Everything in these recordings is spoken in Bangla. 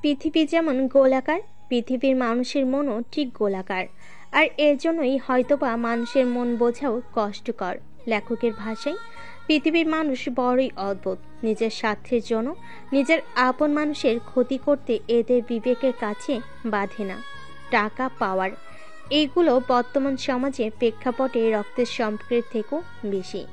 পৃথিবী যেমন গোলাকার, পৃথিবীর মানুষের মনও ঠিক গোলাকার। আর এর জন্যই হয়তোবা মানুষের মন বোঝাও কষ্টকর। লেখকের ভাষায় পৃথিবীর মানুষ বড়ই অদ্ভুত। নিজের স্বার্থের জন্য নিজের আপন মানুষের ক্ষতি করতে এদের বিবেকের কাছে বাধে না। টাকা, পাওয়ার, এইগুলো বর্তমান সমাজে প্রেক্ষাপটে রক্তের সম্পর্কের থেকেও বেশি।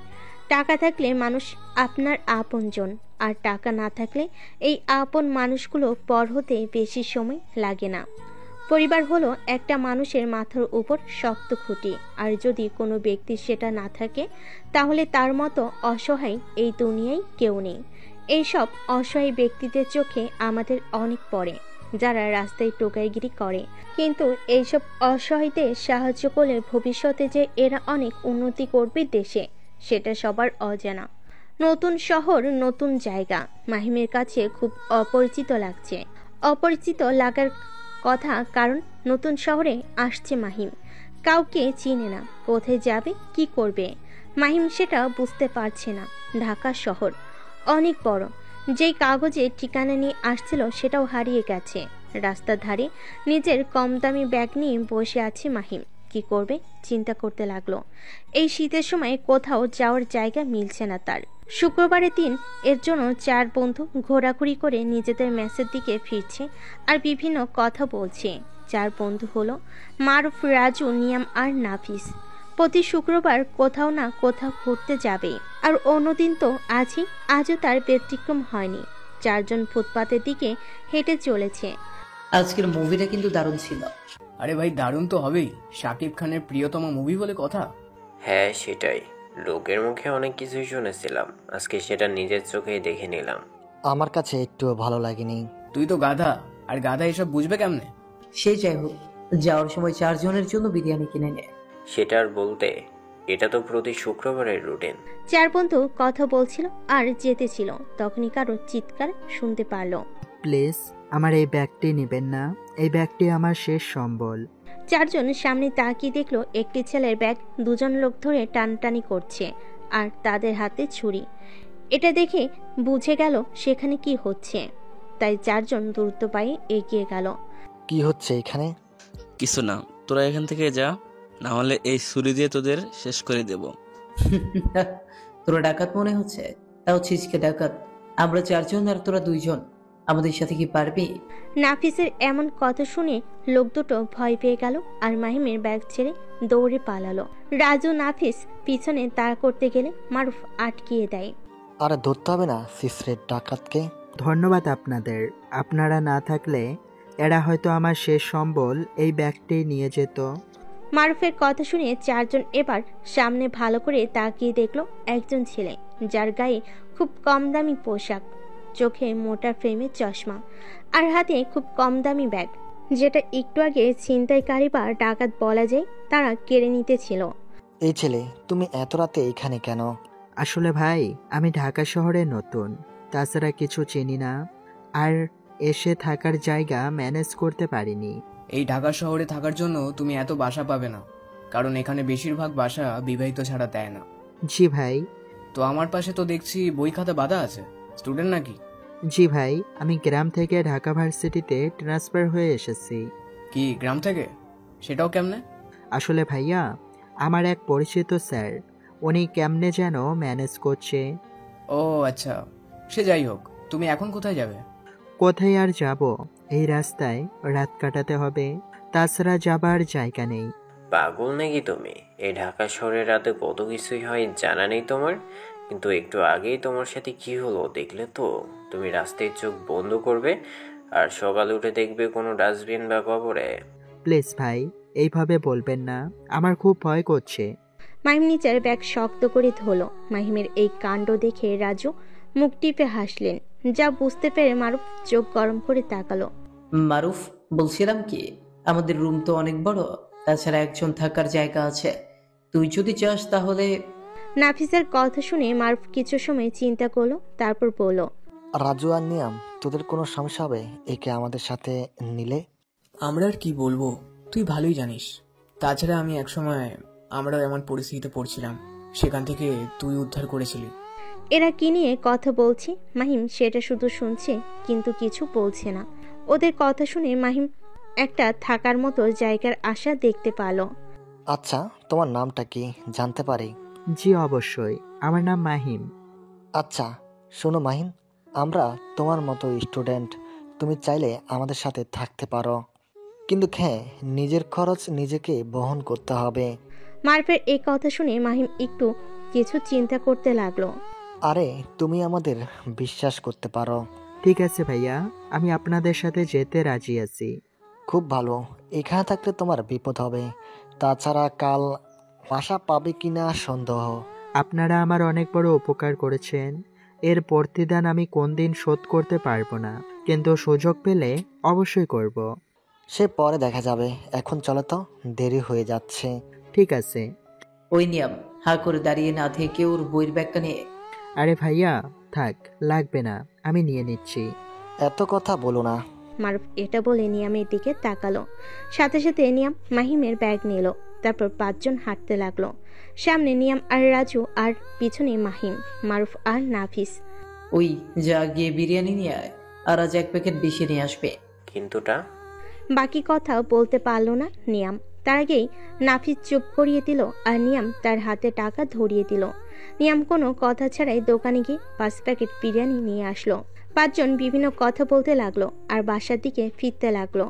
টাকা থাকলে মানুষ আপনার আপনজন, আর টাকা না থাকলে এই আপন মানুষগুলো পর হতে বেশি সময় লাগে না। পরিবার হলো একটা মানুষের মাথার উপর শক্ত খুঁটি, আর যদি কোনো ব্যক্তির সেটা না থাকে তাহলে তার মতো অসহায় এই দুনিয়ায় কেউ নেই। এইসব অসহায় ব্যক্তিদের চোখে আমাদের অনেক পড়ে, যারা রাস্তায় টোকাইগিরি করে, কিন্তু এইসব অসহায়দের সাহায্য করলে ভবিষ্যতে যে এরা অনেক উন্নতি করবে দেশে, সেটা সবার অজানা। নতুন শহর, নতুন জায়গা মাহিমের কাছে খুব অপরিচিত লাগছে। অপরিচিত লাগার কথা কারণ নতুন শহরে আসছে মাহিম, কাউকে চিনে না, কোথায় যাবে, কি করবে মাহিম সেটা বুঝতে পারছে না। ঢাকা শহর অনেক বড়, যেই কাগজে ঠিকানা নিয়ে আসছিল সেটাও হারিয়ে গেছে। রাস্তার ধারে নিজের কম দামি ব্যাগ নিয়ে বসে আছে মাহিম। কি করবে চিন্তা করতে লাগলো। এই শীতের সময় কোথাও যাওয়ার জায়গা মিলছে না তার। শুক্রবারের দিন, এর জন্য 4 বন্ধু ঘোরাঘুরি করে নিজেদের মেসের দিকে ফিরছে আর বিভিন্ন কথা বলছে। 4 বন্ধু হলো মারুফ, রাজু, নিয়াম আর নাফিস। প্রতি শুক্রবার কোথাও না কোথাও ঘুরতে যাবে, আর অন্যদিন তো আজও তার ব্যতিক্রম হয়নি। 4 জন ফুটপাতের দিকে হেঁটে চলেছে। আজকের মুভিটা কিন্তু দারুণ ছিল। আরে ভাই, দারুণ তো হবেই, শাকিব খানের প্রিয়তম মুভি বলে কথা। হ্যাঁ সেটাই, লোকের মুখে অনেক কিছুই শুনেছিলাম, আজকে সেটা নিজের চোখেই দেখে নিলাম। আমার কাছে একটুও ভালো লাগেনি। তুই তো গাধা, আর গাধা এসব বুঝবে কেমনে? সে যাই হোক, যাওয়ার সময় 4 জনের জন্য বিরিয়ানি কিনে নে। সেটা আর বলতে, এটা তো প্রতি শুক্রবারের রুটিন। 4 বন্ধু কথা বলছিল আর যেতেছিল, তখনই কারো চিৎকার শুনতে পারলো। প্লিজ আমার এই ব্যাগটি নেবেন না, এই ব্যাগটি আমার শেষ সম্বল। 4 জন সামনে তাকিয়ে দেখলো একটি ছেলের ব্যাগ 2 জন লোক ধরে টানটানি করছে, আর তাদের হাতে ছুরি। এটা দেখে বুঝে গেল সেখানে কি হচ্ছে, তাই 4 জন দ্রুত পায়ে এগিয়ে গেল। কি হচ্ছে এখানে? কিছু না, তোরা এখান থেকে যা, না হলে এই ছুরি দিয়ে তোদের শেষ করে দেব। তোরা ডাকাত মনে হচ্ছে? তাও ছিচকে ডাকাত। আমরা 4 জন আর তোরা 2 জন, আমাদের সাথে কি পারবি? নাফিসের এমন কথা শুনে লোক দুটো ভয় পেয়ে গেল আর মাহিমের ব্যাগ ছেড়ে দৌড়ে পালালো। রাজু, নাফিস পিছনে তাড়া করতে গেলে মারুফ আটকিয়ে দেয়। আর ধরতে হবে না সিসরের ডাকাতকে? ধন্যবাদ আপনাদের, আপনারা না থাকলে এরা হয়তো আমার শেষ সম্বল এই ব্যাগটি নিয়ে যেত। মারুফের কথা শুনে 4 জন এবার সামনে ভালো করে তাকিয়ে দেখলো একজন ছেলে, যার গায়ে খুব কম দামি পোশাক, চোখে মোটা ফ্রেমের চশমা, আর হাতে খুব কম দামি ব্যাগ, যেটা একটু আগে ছিনতাইকারী বা ডাকাত বলা যায় তারা কেড়ে নিতেছিল। এই ছেলে, তুমি এত রাতে এখানে কেন? আসলে ভাই, আমি ঢাকা শহরে নতুন, তাছাড়া কিছু চিনি না, আর এসে থাকার জায়গা ম্যানেজ করতে পারিনি। এই ঢাকা শহরে থাকার জন্য তুমি এত বাসা পাবে না, কারণ এখানে বেশিরভাগ বাসা বিবাহিত ছাড়া দেয় না। জি ভাই। তো আমার পাশে তো দেখছি বই খাতা বাঁধা আছে, স্টুডেন্ট নাকি? জি ভাই, আমি গ্রাম থেকে ঢাকা ভার্সিটিতে ট্রান্সফার হয়ে এসেছি। কি গ্রাম থেকে? সেটাও কেমনে? আসলে ভাইয়া, আমার এক পরিচিত স্যার, উনি কেমনে যেন ম্যানেজ করছে। ও আচ্ছা, সে যাই হোক, তুমি এখন কোথায় যাবে? কোথায় আর যাব, এই রাস্তায় রাত কাটাতে হবে, তাছাড়া যাবার জায়গা নেই। পাগল নাকি তুমি? এই ঢাকা শহরের রাতে কত কিছুই হয় জানা নেই তোমার? কিন্তু একটু আগেই তোমার সাথে কি হলো দেখলে তো? তুমি রাস্তায় চোখ বন্ধ করবে আর সকালে উঠে দেখবে কোনো ডাস্টবিন বা কবরে। প্লিজ ভাই, এইভাবে বলবেন না, আমার খুব ভয় করছে। মাহিম নিচের ব্যাগ শক্ত করে ধরল। মাহিমের এই কাণ্ড দেখে রাজু মুখ টিপে হাসলেন, যা বুঝতে পেরে মারুফ চোখ গরম করে তাকালো। মারুফ, বলছিলাম কি, আমাদের রুম তো অনেক বড়, তাছাড়া একজন থাকার জায়গা আছে, তুই যদি চাস তাহলে। নাফিসের কথা শুনে মারুফ কিছু সময় চিন্তা করলো, তারপর বলল, রাজু আর নিয়াম, তোদের কোনো সমস্যা হবে একে আমাদের সাথে নিলে? আমরা আর কি বলবো, তুই ভালোই জানিস। তাছাড়া আমরা এমন পরিস্থিতিতে পড়ছিলাম, সেখান থেকে তুই উদ্ধার করেছিলি। এরা কি নিয়ে কথা বলছে মাহিম সেটা শুধু শুনছে, কিন্তু কিছু বলছে না। ওদের কথা শুনে মাহিম একটা থাকার মতো জায়গার আশা দেখতে পেল। আচ্ছা, তোমার নামটা কি জানতে পারি? জি অবশ্যই, আমার নাম মাহিম। আচ্ছা, শোনো মাহিন, আমরা তোমার মতো স্টুডেন্ট। তুমি চাইলে আমাদের সাথে থাকতে পারো, কিন্তু হ্যাঁ, নিজের খরচ নিজেকে বহন করতে হবে। মারুফের এই কথা শুনে মাহিম একটু কিছু চিন্তা করতে লাগলো। আরে তুমি আমাদের বিশ্বাস করতে পারো। ঠিক আছে ভাইয়া, আমি আপনাদের সাথে যেতে রাজি আছি। খুব ভালো। এখানে থাকলে তোমার বিপদ হবে। তাছাড়া কাল বাসা পাবে কিনা সন্দেহ। আপনারা আমার অনেক বড় উপকার করেছেন, এর প্রতিদান আমি কোন দিন শোধ করতে পারবো না, কিন্তু সুযোগ পেলে অবশ্যই করব। সে পরে দেখা যাবে, এখন চলো তো, দেরি হয়ে যাচ্ছে। ঠিক আছে। ওই নিয়ম হা করে দাঁড়িয়ে না থেকে ওর বইয়ের ব্যাগটা নিয়ে। আরে ভাইয়া থাক, লাগবে না, আমি নিয়ে নিচ্ছি। এত কথা বলো না। মারুফ এটা বলে নিয়ামের দিকে তাকালো। সাথে সাথে নিয়াম মাহিমের ব্যাগ নিল। তারপর 5 জন হাঁটতে লাগলো। সামনে নিয়াম আর রাজু, আর পিছনে মাহিম, মারুফ আর নাফিস। ওই যা গিয়ে বিরিয়ানি নিয়ে আয়, আর আজ 1 প্যাকেট বেশি নিয়ে আসবে। কিন্তুটা বাকি কথা বলতে পারলো না নিয়াম। তার আগেই নাফিস চুপ করিয়ে দিল, আর নিয়াম তার হাতে টাকা ধরিয়ে দিল। নিয়াম কোনো কথা ছাড়াই দোকানে গিয়ে 5 প্যাকেট বিরিয়ানি নিয়ে আসলো। 5 জন বিভিন্ন কথা বলতে লাগলো আর বাসার দিকে ফিরতে লাগলো।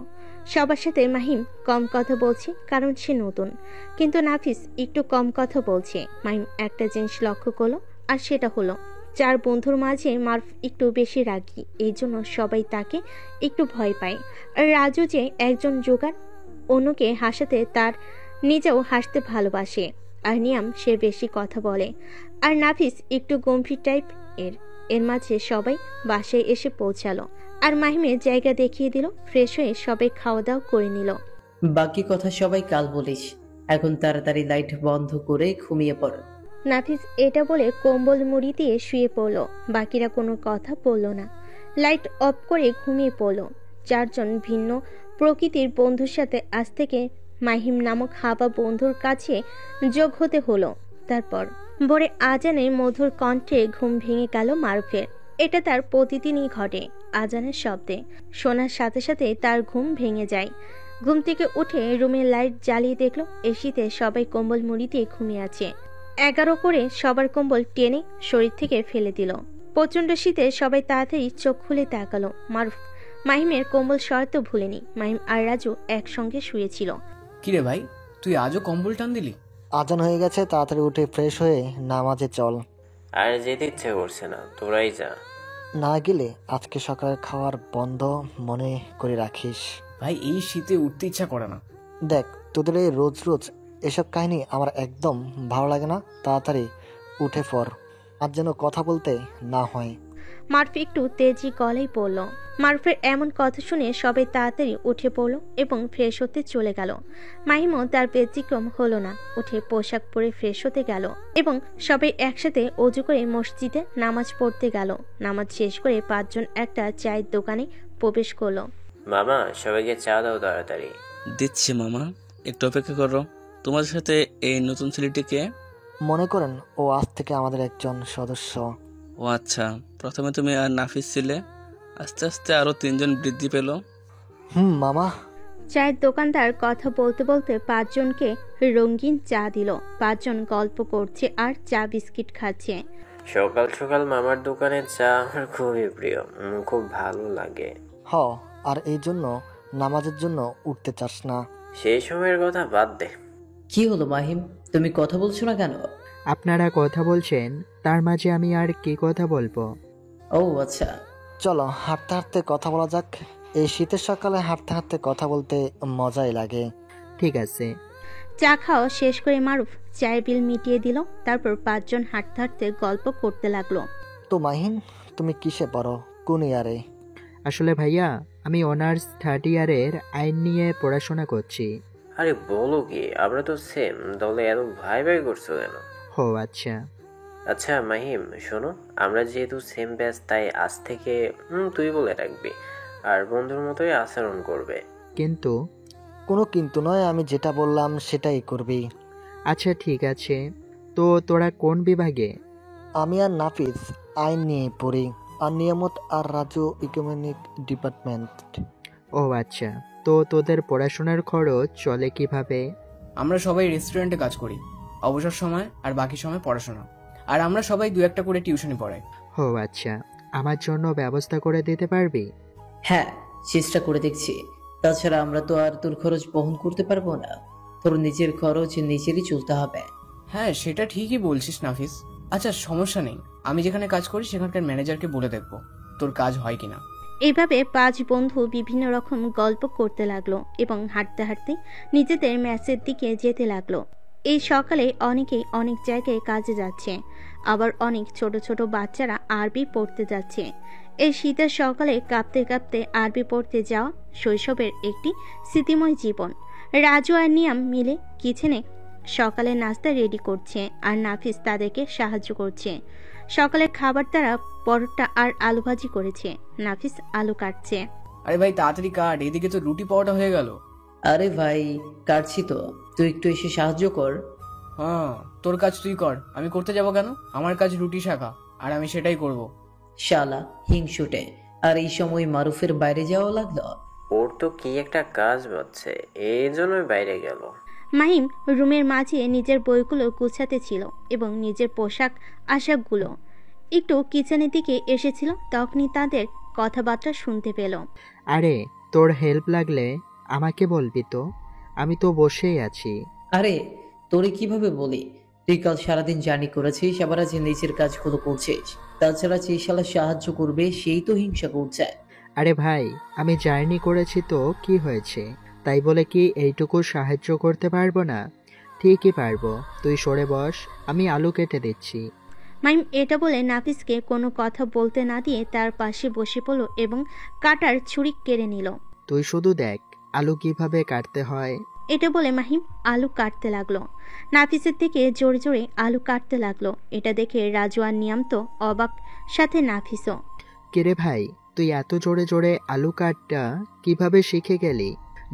সবার সাথে মাহিম কম কথা বলছে, কারণ সে নতুন, কিন্তু নাফিস একটু কম কথা বলছে। মাহিম একটা জিনিস লক্ষ্য করলো, আর সেটা হলো 4 বন্ধুর মাঝে মারুফ একটু বেশি রাগী, এই জন্য সবাই তাকে একটু ভয় পায়। আর রাজু যে একজন জোগাড়, অন্যকে হাসাতে তার নিজেও হাসতে ভালোবাসে। আর নিয়াম সে বেশি কথা বলে, আর নাফিস একটু গম্ভীর টাইপ এর। এর মাঝে সবাই বাসায় এসে পৌঁছালো, আর মাহিমের জায়গা দেখিয়ে দিল। ফ্রেশ হয়ে সবাই খাওয়া দাওয়া করে নিল। বাকি কথা সবাই কাল বলিস, এখন তাড়াতাড়ি লাইট বন্ধ করে ঘুমিয়ে পড়। নাফিস এটা বলে কম্বল মুড়ি দিয়ে শুয়ে পড়ল। বাকিরা কোনো কথা বলল না, লাইট অফ করে ঘুমিয়ে পড়ল। 4 জন ভিন্ন প্রকৃতির বন্ধুর সাথে আজ থেকে মাহিম নামক হাবা বন্ধুর কাছে যোগ হতে হলো। তারপর ভোরে আজানে মধুর কণ্ঠে ঘুম ভেঙে গেল মারুফের। এটা তার প্রতিদিনই ঘটে। আজানের শব্দে শোনার সাথে সাথে তার ঘুম ভেঙে যায়। ঘুম থেকে উঠে রুমের লাইট জ্বালিয়ে দেখলো এসিতে সবাই কম্বল মুড়ি দিয়ে ঘুমিয়ে আছে। 11 করে সবার কম্বল টেনে শরীর থেকে ফেলে দিল। প্রচন্ড শীতে সবাই তাড়াতাড়ি চোখ খুলে তাকালো। মারুফ মাহিমের কম্বল সরাতে ভুলেনি। মাহিম আর রাজু একসঙ্গে শুয়েছিল। কিরে ভাই, তুই আজও কম্বল টান দিলি? আজান হয়ে গেছে, তাড়াতাড়ি উঠে ফ্রেশ হয়ে নামাজে চল। আর যেতে ইচ্ছে করছে না, তোরাই যা। না গেলে আজকে সকালের খাওয়ার বন্ধ মনে করে রাখিস। ভাই এই শীতে উঠতে ইচ্ছা করে না। দেখ, তোদের এই রোজ রোজ এসব কাহিনী আমার একদম ভালো লাগে না। তাড়াতাড়ি উঠে পড়, আর যেন কথা বলতে না হয়। মারুফ একটু তেজি গলায় পড়ল। মারুফের এমন কথা শুনে সবাই তাড়াতাড়ি উঠে পড়ল এবং ফ্রেশ হতে চলে গেল। মাহিমও তার ব্যতিক্রম হলো না, উঠে পোশাক পরে ফ্রেশ হতে গেল এবং সবাই একসাথে অজু করে মসজিদে নামাজ পড়তে গেল। নামাজ শেষ করে 5 জন একটা চায়ের দোকানে প্রবেশ করলো। মামা, সবাইকে চা দাও তাড়াতাড়ি। দিচ্ছি মামা, একটু অপেক্ষা করো। তোমার সাথে এই নতুন ছেলেটিকে? মনে করেন ও আজ থেকে আমাদের একজন সদস্য। ও আচ্ছা, প্রথমে তুমি আর নাফিস ছিলে, আস্তে আস্তে আরো 3 জন বৃদ্ধি পেল। মামা। চায়ের দোকানদার কথা বলতে বলতে 5 জনকে রঙিন চা দিল। 5 জন গল্প করছে আর চা বিস্কিট খাচ্ছে। সকাল সকাল মামার দোকানের চা আমার খুবই প্রিয়, খুব ভালো লাগে। আর এই জন্য নামাজের জন্য উঠতে চাস না? সেই সময়ের কথা বাদ দে। কি হলো মাহিম, তুমি কথা বলছো না কেন? আপনারা কথা বলছেন, তার মাঝে আমি আর কি কথা বলবো? ও আচ্ছা, চলো হাঁটতে হাঁটতে কথা বলা যাক। এই শীতের সকালে হাঁটতে হাঁটতে কথা বলতে মজাই লাগে। ঠিক আছে। চা খাওয়া শেষ করে মারুফ চায়ের বিল মিটিয়ে দিল। তারপর 5 জন হাঁটতে হাঁটতে গল্প করতে লাগলো। তো মাহিন, তুমি কিসে পড়ো, কোন ইয়ারে? আসলে ভাইয়া, আমি অনার্স 3rd ইয়ারের আইন নিয়ে পড়াশোনা করছি। আরে বলো কি, আমরা তো সেম দলে, এত ভাই ভাই করছো কেন? ও আচ্ছা। আচ্ছা মাহিম শোনো, আমরা যেহেতু সেম ব্যাচ, তাই আজ থেকে তুই বলে রাখবি, আর বন্ধুর মতোই আচরণ করবে। কিন্তু? কোনো কিন্তু নয়, আমি যেটা বললাম সেটাই করবি। আচ্ছা ঠিক আছে। তো তোরা কোন বিভাগে? আমি আর নাফিস আইন নিয়ে পড়ি, আর নিয়ামত আর রাজু ইকোনমিক ডিপার্টমেন্ট। ও আচ্ছা, তো তোদের পড়াশোনার খরচ চলে কিভাবে? আমরা সবাই রেস্টুরেন্টে কাজ করি, অবসর সময় আর বাকি সময় পড়াশোনা। আর আমরা সবাই 2-1টা করে টিউশনি পড়াই। ও আচ্ছা, আমার জন্য ব্যবস্থা করে দিতে পারবি? হ্যাঁ, চেষ্টা করে দেখছি। তাছাড়া আমরা তো আর তোর খরচ বহন করতে পারবো না। তোর নিজের খরচ নিজেরই চলতে হবে। হ্যাঁ, সেটা ঠিকই বলছিস নাফিস। আচ্ছা, সমস্যা নেই, আমি যেখানে কাজ করি সেখানকার ম্যানেজারকে বলে দেখবো তোর কাজ হয় কিনা। এইভাবে 5 বন্ধু বিভিন্ন রকম গল্প করতে লাগলো এবং হাঁটতে হাঁটতে নিজেদের ম্যাচের দিকে যেতে লাগলো। এই সকালে অনেকেই অনেক জায়গায় কাজে যাচ্ছে, আবার অনেক ছোট ছোট বাচ্চারা আরবি পড়তে যাচ্ছে। এই শীতের সকালে কাঁপতে কাঁপতে আরবি পড়তে যাওয়া শৈশবের একটি স্মৃতিময় জীবন। রাজু আর নিয়াম মিলে কিচেনে সকালে নাস্তা রেডি করছে, আর নাফিস তাদেরকে সাহায্য করছে। সকালের খাবার তারা পরোটা আর আলু ভাজি করেছে, নাফিস আলু কাটছে। আরে ভাই তাড়াতাড়ি কাট, এদিকে তো রুটি পাওয়াটা হয়ে গেল। আরে ভাই, কাটছি তো, তুই একটু এসে সাহায্য কর। হ্যাঁ, তোর কাজ তুই কর, আমি করতে যাব কেন? আমার কাজ রুটি শাখা, আর আমি সেটাই করব। শালা হিংসুটে, আর এই সময় মারুফের বাইরে যাওয়া লাগলো। ওর তো কি একটা কাজ বাজছে, এই জন্যই বাইরে গেল। মাহিম রুমের মাঝে নিজের বইগুলো গুছাতে ছিল এবং নিজের পোশাক আশাকগুলো। একটু কিচেনের দিকে এসেছিল, তখনই তাদের কথাবার্তা শুনতে পেল। আরে, তোর হেল্প লাগলে আমাকে বলবি তো, আমি তো বসেই আছি। আরে তোরে কিভাবে বলি, তুই কাল সারাদিন জার্নি করেছিস, আবার আজ নিজের কাজগুলো করছিস। তাছাড়া যে শালা সাহায্য করবে সেই তো হিংসা করছে। আরে ভাই, আমি জার্নি করেছি তো কি হয়েছে, তাই বলে কি এইটুকু সাহায্য করতে পারবো না? ঠিকই পারবো, তুই সরে বস, আমি আলু কেটে দিচ্ছি। মাহিম এটা বলে নাফিসকে কোনো কথা বলতে না দিয়ে তার পাশে বসে পড়ল এবং কাটার ছুরি কেড়ে নিল। তুই শুধু দেখ আলু কিভাবে কাটতে হয়। এটা বলে মাহিম আলু কাটতে লাগলো। নাফিসের থেকে জোরে জোরে আলু কাটতে লাগলো। এটা দেখে রাজু আর নিয়াম তো অবাক, সাথে নাফিসও। কিরে ভাই, তুই এত জোরে জোরে আলু কাটটা কিভাবে শিখে গেলি?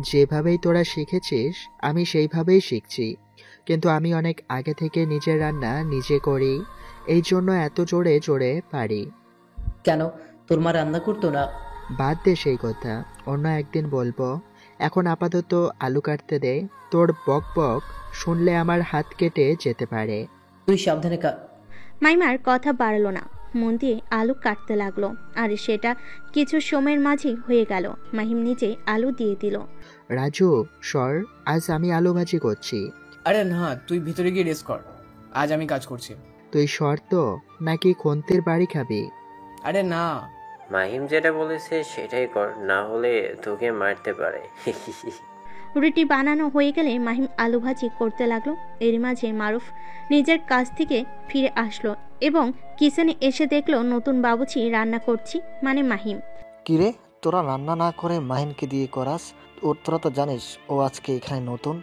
যেভাবেই তোরা শিখেছিস আমি সেইভাবেই শিখছি, কিন্তু আমি অনেক আগে থেকে নিজের রান্না নিজে করি, এই জন্য এত জোরে জোরে পারি। কেন, তোর মা রান্না করতো না? বাদ দে সেই কথা, অন্য একদিন বলবো। এখন আপাতত আলু কাটতে দে, তোর বক বক শুনলে আমার হাত কেটে যেতে পারে। তুই সাবধানে কাট। মাইমার কথা বাড়লো না, মন দিয়ে আলু কাটতে লাগলো। আর সেটা কিছু সময়ের মাঝে হয়ে গেল। মাহিম নিজে আলু দিয়ে দিল। রাজু সর, আজ আমি আলু ভাজি করছি। আরে না, তুই ভিতরে গিয়ে রেস্ট কর, আজ আমি কাজ করছি। তুই সর তো, নাকি খন্তের বাড়ি খাবি? আরে না। মাহিম যেটা বলেছে সেটাই কর, না হলে তোকে মারতে পারে। রুটি বানানো হয়ে গেলে মাহিম আলু ভাজি করতে লাগলো। এর মাঝে মারুফ নিজের কাজ থেকে ফিরে আসলো এবং কিচেনে এসে দেখলো নতুন বাবুচি রান্না করছি, মানে মাহিম। কিরে, তোরা রান্না না করে মাহিনকে দিয়ে করাস? তোরা তো জানিস ও আজকে এখানে নতুন।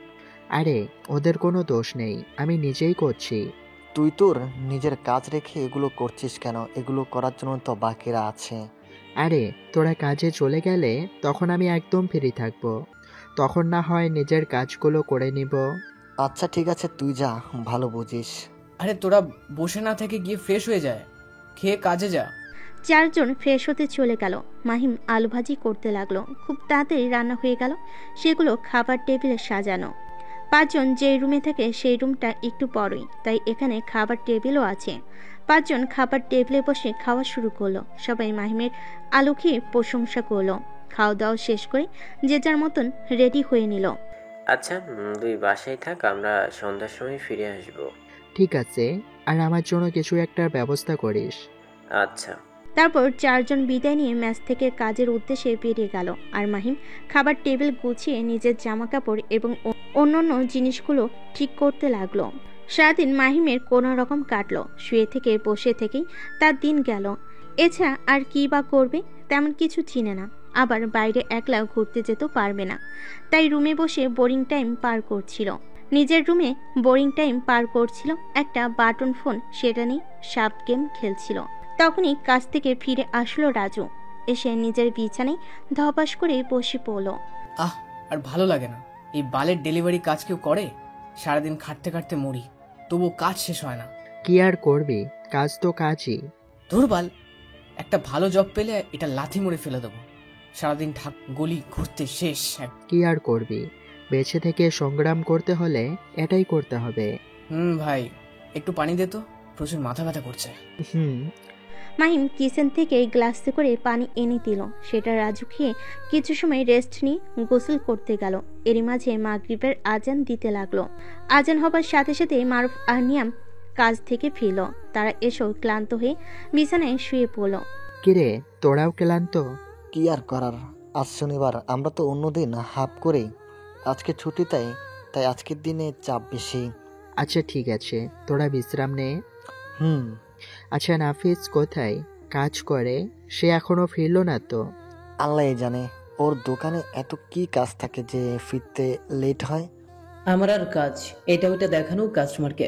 আরে ওদের কোনো দোষ নেই, আমি নিজেই করছি। তুই তোর নিজের কাজ রেখে এগুলো করছিস কেন? এগুলো করার জন্য তো বাকিরা আছে। আরে তোরা কাজে চলে গেলে তখন আমি একদম ফ্রি থাকবো, তখন না হয় নিজের কাজগুলো করে নিব। আচ্ছা ঠিক আছে, তুই যা, ভালো বুঝিস। আরে তোরা বসে না থেকে গিয়ে ফ্রেশ হয়ে যায়, খেয়ে কাজে যা। 4 জন ফ্রেশ হতে চলে গেল। মাহিম আলু ভাজি করতে লাগলো। খুব তাড়াতাড়ি রান্না হয়ে গেল। সেগুলো খাবার টেবিলে সাজানো। 5 জন যে রুমে থাকে সেই রুমটা একটু বড়ই, তাই এখানে খাবার টেবিলও আছে। 5 জন খাবার টেবিলে বসে খাওয়া শুরু করলো। সবাই মাহিমের আলু খেয়ে প্রশংসা করলো। খাওয়া দাওয়া শেষ করে যে যার মতন রেডি হয়ে নিল। আচ্ছা, তুই বাসায় থাক, আমরা সন্ধ্যার সময় ফিরে আসবো। ঠিক আছে, আর আমার জন্য কিছু একটা ব্যবস্থা করিস। আচ্ছা। তারপর 4 জন বিদায় নিয়ে ম্যাচ থেকে কাজের উদ্দেশ্যে বেরিয়ে গেল। আর মাহিম খাবার টেবিল গুছিয়ে নিজের জামা কাপড় এবং অন্যান্য জিনিসগুলো ঠিক করতে লাগলো। সারাদিন মাহিমের কোনো রকম কাটলো। শুয়ে থেকে বসে থেকেই তার দিন গেল। এছাড়া আর কি বা করবে, তেমন কিছু চিনে না। আবার বাইরে একলা ঘুরতে যেতেও পারবে না, তাই রুমে বসে বোরিং টাইম পার করছিল। নিজের রুমে বোরিং টাইম পার করছিল। একটা বাটন ফোন, সেটা নিয়ে সাপ গেম খেলছিল। তখনই কাজ থেকে ফিরে আসলো রাজু। এসে নিজের বিছানায় ধপাস করে বসে পড়ল। আর ভালো লাগে না, এই বালের ডেলিভারি কাজ কেউ করে? সারাদিন খাটতে খাটতে মরি, তবু কাজ শেষ হয় না। কি আর করবি, কাজ তো কাজই। ধুরবাল, একটা ভালো জব পেলে এটা লাথি মুড়ে ফেলে দেবো। সারাদিন গলি ঘুরতে শেষ। কি আর করবি, বেঁচে থেকে সংগ্রাম করতে হলে এটাই করতে হবে। ভাই, একটু পানি দে তো, প্রচুর মাথা ব্যথা করছে। হুম। মাহিম কিচেন থেকে গ্লাসে করে পানি এনে দিল। সেটা রাজু খেয়ে কিছু সময় রেস্ট নিয়ে গোসল করতে গেল। এরই মাঝে মাগরিবের আজান দিতে লাগলো। আজান হবার সাথে সাথে মারুফ আর নিয়াম কাজ থেকে ফিরল। তারা এসেও ক্লান্ত হয়ে বিছানায় শুয়ে পড়ল। কিরে, তোরাও ক্লান্ত? কি আর করার, আজ শনিবার, আমরা তো অন্যদিন হাফ করি, আজকে ছুটি, তাই আজকের দিনে চাপ বেশি। আচ্ছা ঠিক আছে, তোরা বিশ্রাম নে। হুম। আচ্ছা নাফিস কোথায়, কাজ করে? সে এখনো ফিরলো না তো? আল্লাহ জানে, ওর দোকানে এত কি কাজ থাকে যে ফিরতে লেট হয়। আমার আর কাজ, এটা ওটা দেখানো কাস্টমারকে।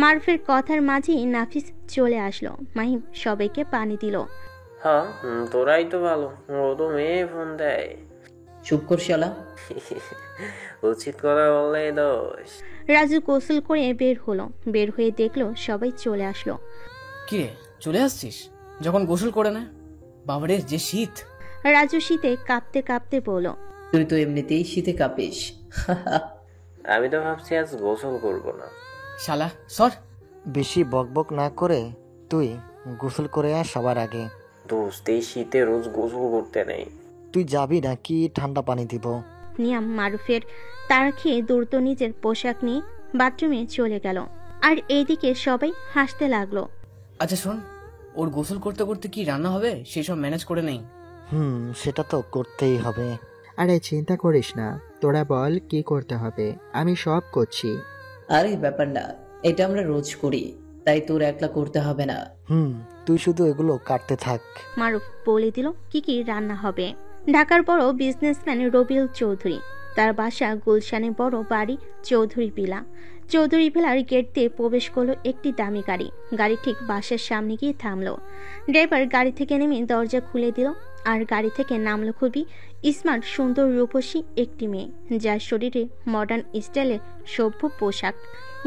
মারুফের কথার মাঝেই নাফিস চলে আসলো। মাহিম সবাইকে পানি দিল। হ্যাঁ, তোরাই তো ভালো, ও তো মেয়ে ফোন দেয়। চুপ কর শালা। উচিত কথা বললে দোষ। রাজু গোসল করে বের হলো। বের হয়ে দেখলো সবাই চলে আসলো। কিরে, চলে আসছিস যখন গোসল করে না? বাবারে যে শীত! রাজু শীতে কাঁপতে কাঁপতে বলল, তুই তো এমনিতেই শীতে কাঁপিস। আমি তো ভাবছি আজ গোসল করব না। শালা সর। বেশি বকবক না করে তুই গোসল করে আয় সবার আগে। দোস্ত, এই শীতে রোজ গোসল করতে নেই। তুই যাবি না কি ঠান্ডা পানি দিব? নিয়াম মারুফের তাড়া খেয়ে দ্রুত নিজের পোশাক নিয়ে বাথরুমে চলে গেল। আর এইদিকে সবাই হাসতে লাগলো। আচ্ছা শোন, ওর গোসল করতে করতে কি রান্না হবে সেসব ম্যানেজ করে নেই। সেটা তো করতেই হবে। আরে চিন্তা করিস না, তোরা বল কি করতে হবে, আমি সব করছি। আরে ব্যাপার না, এটা আমরা রোজ করি, তাই তোর একলা করতে হবে না। তুই শুধু এগুলো কাটতে থাক। মারুফ বলে দিল কি কি রান্না হবে। ঢাকার বড় বিজনেসম্যান রবিউল চৌধুরী, তার বাসা গুলশানে, বড় বাড়ি চৌধুরী ভিলা। চৌধুরী ভিলার গেট দিয়ে প্রবেশ করলো একটি দামি গাড়ি। গাড়ি ঠিক বাসার সামনে গিয়ে থামলো। ড্রাইভার গাড়ি থেকে নেমে দরজা খুলে দিল। আর গাড়ি থেকে নামলো খুবই স্মার্ট, সুন্দর, রূপসী একটি মেয়ে, যার শরীরে মডার্ন স্টাইলের সভ্য পোশাক।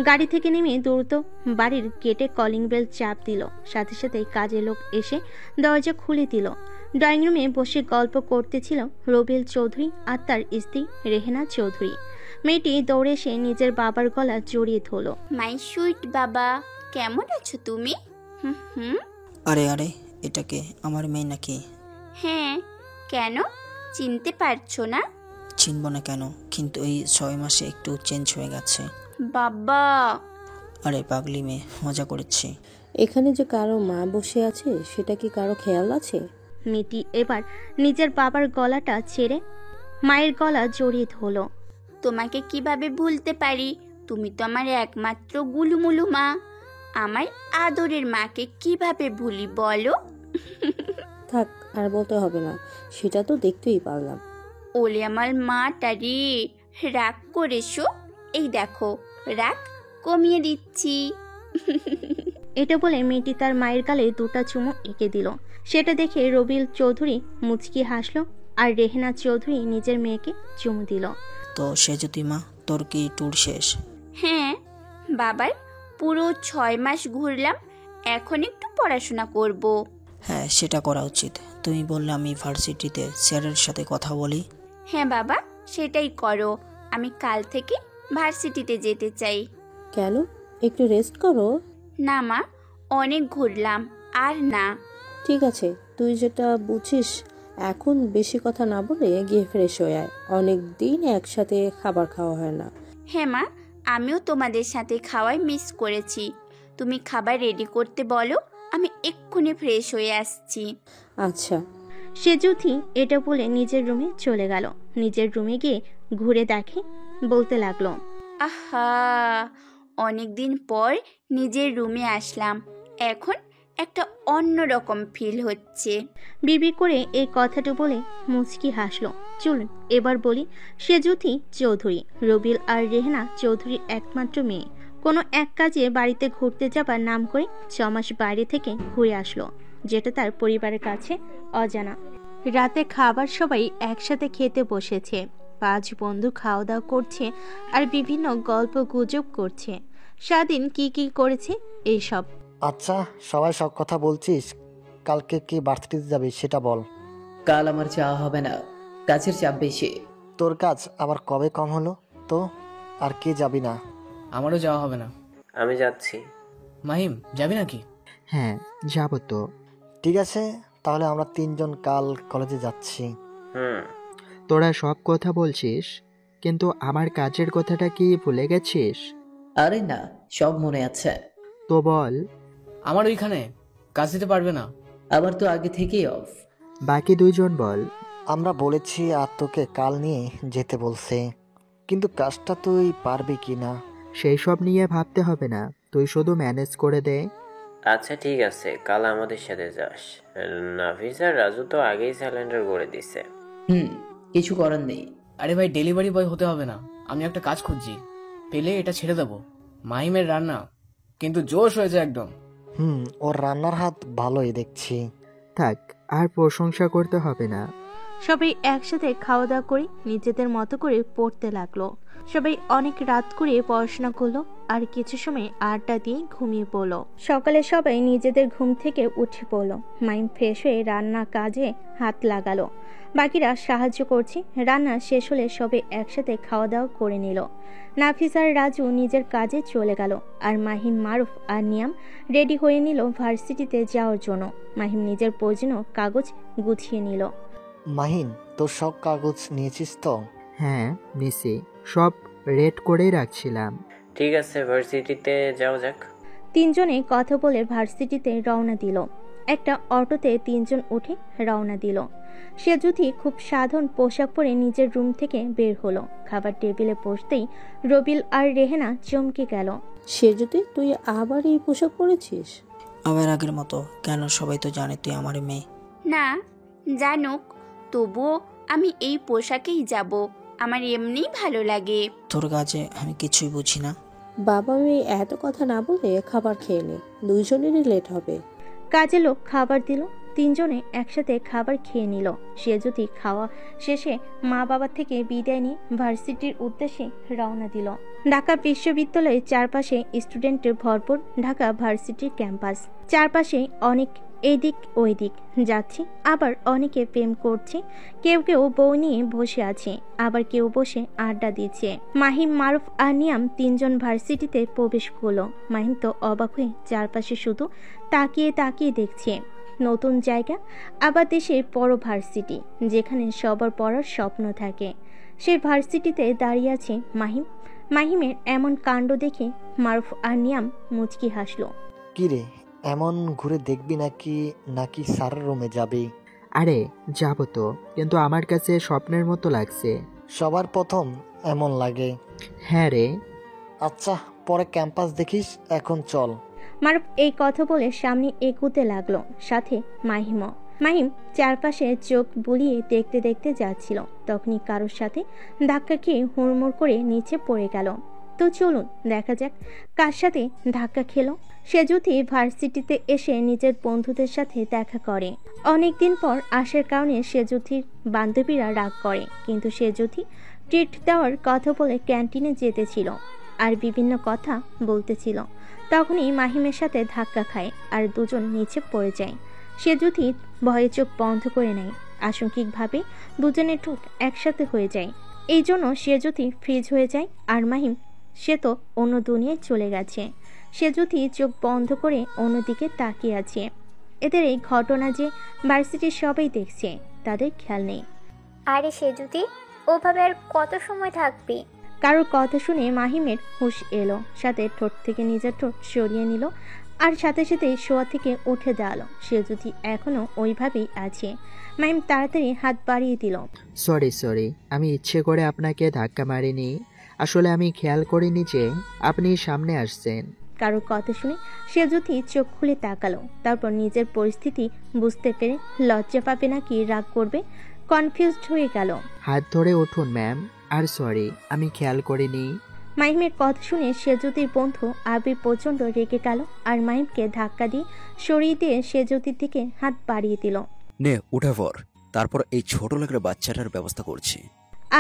গাড়ি থেকে নেমে দ্রুত বাড়ির গেটে কলিং বেল চাপ দিল। সাথে সাথে কাজের লোক এসে দরজা খুলে দিল। ড্রয়িং রুমে বসে গল্প করতেছিল রবিউল চৌধুরী আর তার স্ত্রী রেহেনা চৌধুরী। মেয়েটি দৌড়ে এসে নিজের বাবার গলা জড়িয়ে ধরল। মাই সুইট বাবা, কেমন আছো তুমি? হুম। আরে আরে, এটাকে আমার মেয়ে নাকি? হ্যাঁ, কেন চিনতে পারছো না? চিনব না কেন, কিন্তু এই 6 মাসে একটু চেঞ্জ হয়ে গেছে। বাবা! আরে পাগলি মেয়ে, মজা করেছি। এখানে যে কারো মা বসে আছে সেটা কি কারো খেয়াল আছে? মেয়েটি এবার নিজের বাবার গলাটা ছেড়ে মায়ের গলা জড়িয়ে ধরল। তোমাকে কিভাবে ভুলতে পারি? তুমি তো আমার একমাত্র গুলুমুলু মা। আমার আদরের মাকে কিভাবে ভুলি বলো? থাক, আর বলতে হবে না, সেটা তো দেখতেই পারলাম। ওলে আমার মাটা রে, রাগ করেছো? এই দেখো, রাগ কমিয়ে দিচ্ছি। এটা বলে মেয়েটি তার মায়ের গালে দুটা চুমো এঁকে দিল। সেটা দেখে রবিউল চৌধুরী মুচকি হাসলো আর রেহেনা চৌধুরী নিজের মেয়েকে চুমু দিল। তো সেজুতিমা, তোর কি ট্যুর শেষ? হ্যাঁ বাবার, পুরো 6 মাস ঘুরলাম, এখন একটু পড়াশোনা করব। হ্যাঁ, সেটা করা উচিত। তুমি বললে আমি ভার্সিটিতে স্যারের সাথে কথা বলি। হ্যাঁ বাবা, সেটাই করো। আমি কাল থেকে ভার্সিটিতে যেতে চাই। কেন, একটু রেস্ট করো। না মা, অনেক ঘুরলাম, আর না। ঠিক আছে, তুই যেটা বুঝিস। এখন বেশি কথা না বলে গিয়ে ফ্রেশ হয়ে আয়, অনেক দিন একসাথে খাবার খাওয়া হয় না। হ্যাঁ মা, আমিও তোমাদের সাথে খাওয়াই মিস করেছি। তুমি খাবার রেডি করতে বলো, আমি এক্ষুনি ফ্রেশ হয়ে আসছি। আচ্ছা। সেজুথি এটা বলে নিজের রুমে চলে গেল। নিজের রুমে গিয়ে ঘুরে দেখে, বলতে লাগলো, আহা, অনেকদিন পর নিজের রুমে আসলাম, এখন একটা অন্যরকম ফিল হচ্ছে। বিবি করে এই কথাটা বলে মুচকি হাসলো। চলুন এবার বলি, সেজুথি চৌধুরী রবিউল আর রেহেনা চৌধুরীর একমাত্র মেয়ে। কোনো এক কাজে বাড়িতে ঘুরতে যাবার নাম করে 6 মাস বাইরে থেকে ঘুরে আসলো, যেটা তার পরিবারের কাছে অজানা। রাতে খাবার সবাই একসাথে খেতে বসেছে। 5 বন্ধু খাওয়া দাওয়া করছে আর বিভিন্ন গল্প গুজব করছে। সারাদিন কি কি করেছে এইসব। আচ্ছা, সবাই সব কথা বলছিস, কালকে কি ভার্সিটিতে যাবি সেটা বল। কাল আমার যাওয়া হবে না, কাজের চাপ বেশি। তোর কাজ আবার কবে কম হলো তো? আর কে যাবি না? আমারও যাওয়া হবে না। আমি যাচ্ছি। মাহিম, যাবি নাকি? হ্যাঁ, যাব তো। ঠিক আছে, তাহলে আমরা 3 জন কাল কলেজে যাচ্ছি। হুম। তোরা সব কথা বলছিস, কিন্তু আমার কাজের কথাটা কি ভুলে গেছিস? আরে না, সব মনে আছে। তো বল। আমার ওইখানে কাজ দিতে পারবে না। আবার তো আগে থেকেই অফ। বাকি 2 জন বল। আমরা বলেছি আর তোকে কাল নিয়ে যেতে বলছে, কিন্তু কাজটা তুই পারবি কি না। সেই সব নিয়ে ভাবতে হবে না, তুই শুধু ম্যানেজ করে দে। আচ্ছা ঠিক আছে, কাল আমাদের সাথে যাস। নাফিস আর রাজু তো আগেই স্যালেন্ডার করে দিছে। কিছু করার নেই। আরে ভাই, ডেলিভারি বয় হতে হবে না, আমি একটা কাজ খুঁজছি, পেলে এটা ছেড়ে দেবো। মাহিমের রান্না কিন্তু জোশ হয়েছে একদম। ওর রান্নার হাত ভালোই দেখছি। থাক, আর প্রশংসা করতে হবে না। সবাই একসাথে খাওয়া দাওয়া করে নিজেদের মতো করে পড়তে লাগলো। সবাই অনেক রাত করে পড়াশোনা করলো আর কিছু সময় আড্ডা দিয়ে ঘুমিয়ে পড়লো। সকালে সবাই নিজেদের ঘুম থেকে উঠে পড়লো। মাইম ফ্রেশ হয়ে রান্না কাজে হাত লাগালো। বাকিরা সাহায্য করছে। রান্না শেষ হলে সবাই একসাথে খাওয়া দাওয়া করে নিল। নাফিস আর রাজু নিজের কাজে চলে গেল, আর মাহিম, মারুফ আর নিয়াম রেডি হয়ে নিল ভার্সিটিতে যাওয়ার জন্য। মাহিম নিজের প্রয়োজনীয় কাগজ গুছিয়ে নিল। মাহিন, তোর সব কাগজ নিয়েছিস তো? হ্যাঁ, নিছি, সব রেড করেই রাখছিলাম। ঠিক আছে, ভার্সিটিতে যাওয়া যাক। 3 জনে কথা বলে ভার্সিটিতে রওনা দিল। একটা অটোতে 3 জন উঠে রওনা দিল। সে যদি খুব সাধারণ পোশাক পরে নিজের রুম থেকে বের হলো। খাবার টেবিলে বসতেই রবিল আর রেহেনা চমকে গেল। সে যদি তুই আবার এই পোশাক পরেছিস? আবার আগের মতো কেন? সবাই তো জানে তুই আমার মেয়ে। না, জানুক, তবুও আমি এই পোশাকেই যাব, আমার এমনি ভালো লাগে। তোর কাজে আমি কিছুই বুঝি না। বাবা মেয়ে এত কথা না বলে খাবার খেয়ে নে, 2 জনেরই লেট হবে। কাজে লোক খাবার দিল। 3 জনে একসাথে খাবার খেয়ে নিল। সে যদি খাওয়া শেষে মা বাবার থেকে বিদায় নিয়ে ভার্সিটির উদ্দেশ্যে রওনা দিল। ঢাকা বিশ্ববিদ্যালয়ের চারপাশে স্টুডেন্টে ভরপুর ঢাকা ভার্সিটির ক্যাম্পাস। চারপাশে অনেক এদিক ওই দিক যাচ্ছে, আবার অনেকে প্রেম করছে, কেউ কেউ বউ নিয়ে বসে আছে, আবার কেউ বসে আড্ডা দিচ্ছে। মাহিম, মারুফ আর নিয়াম 3 জন ভার্সিটিতে প্রবেশ করলো। মাহিম তো অবাক হয়ে চারপাশে শুধু তাকিয়ে তাকিয়ে দেখছে। নতুন জায়গা, আবার দেশের বড় ভার্সিটি, যেখানে সবার পড়ার স্বপ্ন থাকে। সেই ভার্সিটিতে দাঁড়িয়ে আছে মাহিম। মাহিমের এমন কাণ্ড দেখে মারুফ আর নিয়াম মুচকি হাসলো। কি রে, এমন ঘুরে দেখবি নাকি স্যারের রুমে যাবি? আরে যাব তো, কিন্তু আমার কাছে স্বপ্নের মতো লাগছে। সবার প্রথম এমন লাগে। হ্যাঁ রে। আচ্ছা, পরে ক্যাম্পাস দেখিস, এখন চল। মারুফ এই কথা বলে সামনে এগুতে লাগলো, সাথে মাহিমও। মাহিম চারপাশে চোখ বুলিয়ে দেখতে দেখতে যাচ্ছিল। তখনই কারোর সাথে ধাক্কা খেয়ে হুড়মুড় করে নিচে পড়ে গেল। তো চলুন দেখা যাক কার সাথে ধাক্কা খেলো। সে যদি ভার্সিটিতে এসে নিজের বন্ধুদের সাথে দেখা করে। অনেকদিন পর আসার কারণে সে যুথির বান্ধবীরা রাগ করে, কিন্তু সে যুথি ট্রিট দেওয়ার কথা বলে ক্যান্টিনে যেতেছিল আর বিভিন্ন কথা বলতেছিল। তখনই মাহিমের সাথে ধাক্কা খায় আর 2 জন নিচে পড়ে যায়। সে যুথি ভয়ে চোখ বন্ধ করে নেয়। আশঙ্কিকভাবে 2 জনের ঠোঁট একসাথে হয়ে যায়। এই জন্য সে যুথি ফ্রিজ হয়ে যায়। আর মাহিম, সে তো অন্য দুনিয়ায় চলে গেছে। সে যুথি চোখ বন্ধ করে অন্যদিকে তাকিয়ে আছে। এদের এই ঘটনা যে ভার্সিটির সবাই দেখছে, তাদের খেয়াল নেই। আরে সে যদি ওভাবে আর কত সময় থাকবি? কারোর কথা শুনে মাহিমের হুঁশ এলো, সাথে ঠোঁট থেকে নিজের ঠোঁট সরিয়ে নিল আর সাথে সাথে শোয়া থেকে উঠে দাঁড়ালো। সে যদি এখনো ওইভাবেই আছে। মাহিম তাড়াতাড়ি হাত বাড়িয়ে দিল। সরি, আমি ইচ্ছে করে আপনাকে ধাক্কা মারিনি। আসলে আমি খেয়াল করিনি যে আপনি সামনে আসছেন। কারোর কথা শুনে সে যদি চোখ খুলে তাকালো, তারপর নিজের পরিস্থিতি বুঝতে পেরে লজ্জা পাবে নাকি রাগ করবে কনফিউজড হয়ে গেল। হাত ধরে উঠুন ম্যাম, আর সরি, আমি খেয়াল করিনি। মাহিমের কথা শুনে সেজুতির বন্ধু আবির প্রচণ্ড রেগে গেল আর মাহিমকে ধাক্কা দিয়ে সরিয়ে দিয়ে সেজুতির দিকে হাত বাড়িয়ে দিল। নে উঠে পড়, তারপর এই ছোট লোকের বাচ্চাটার ব্যবস্থা করছি।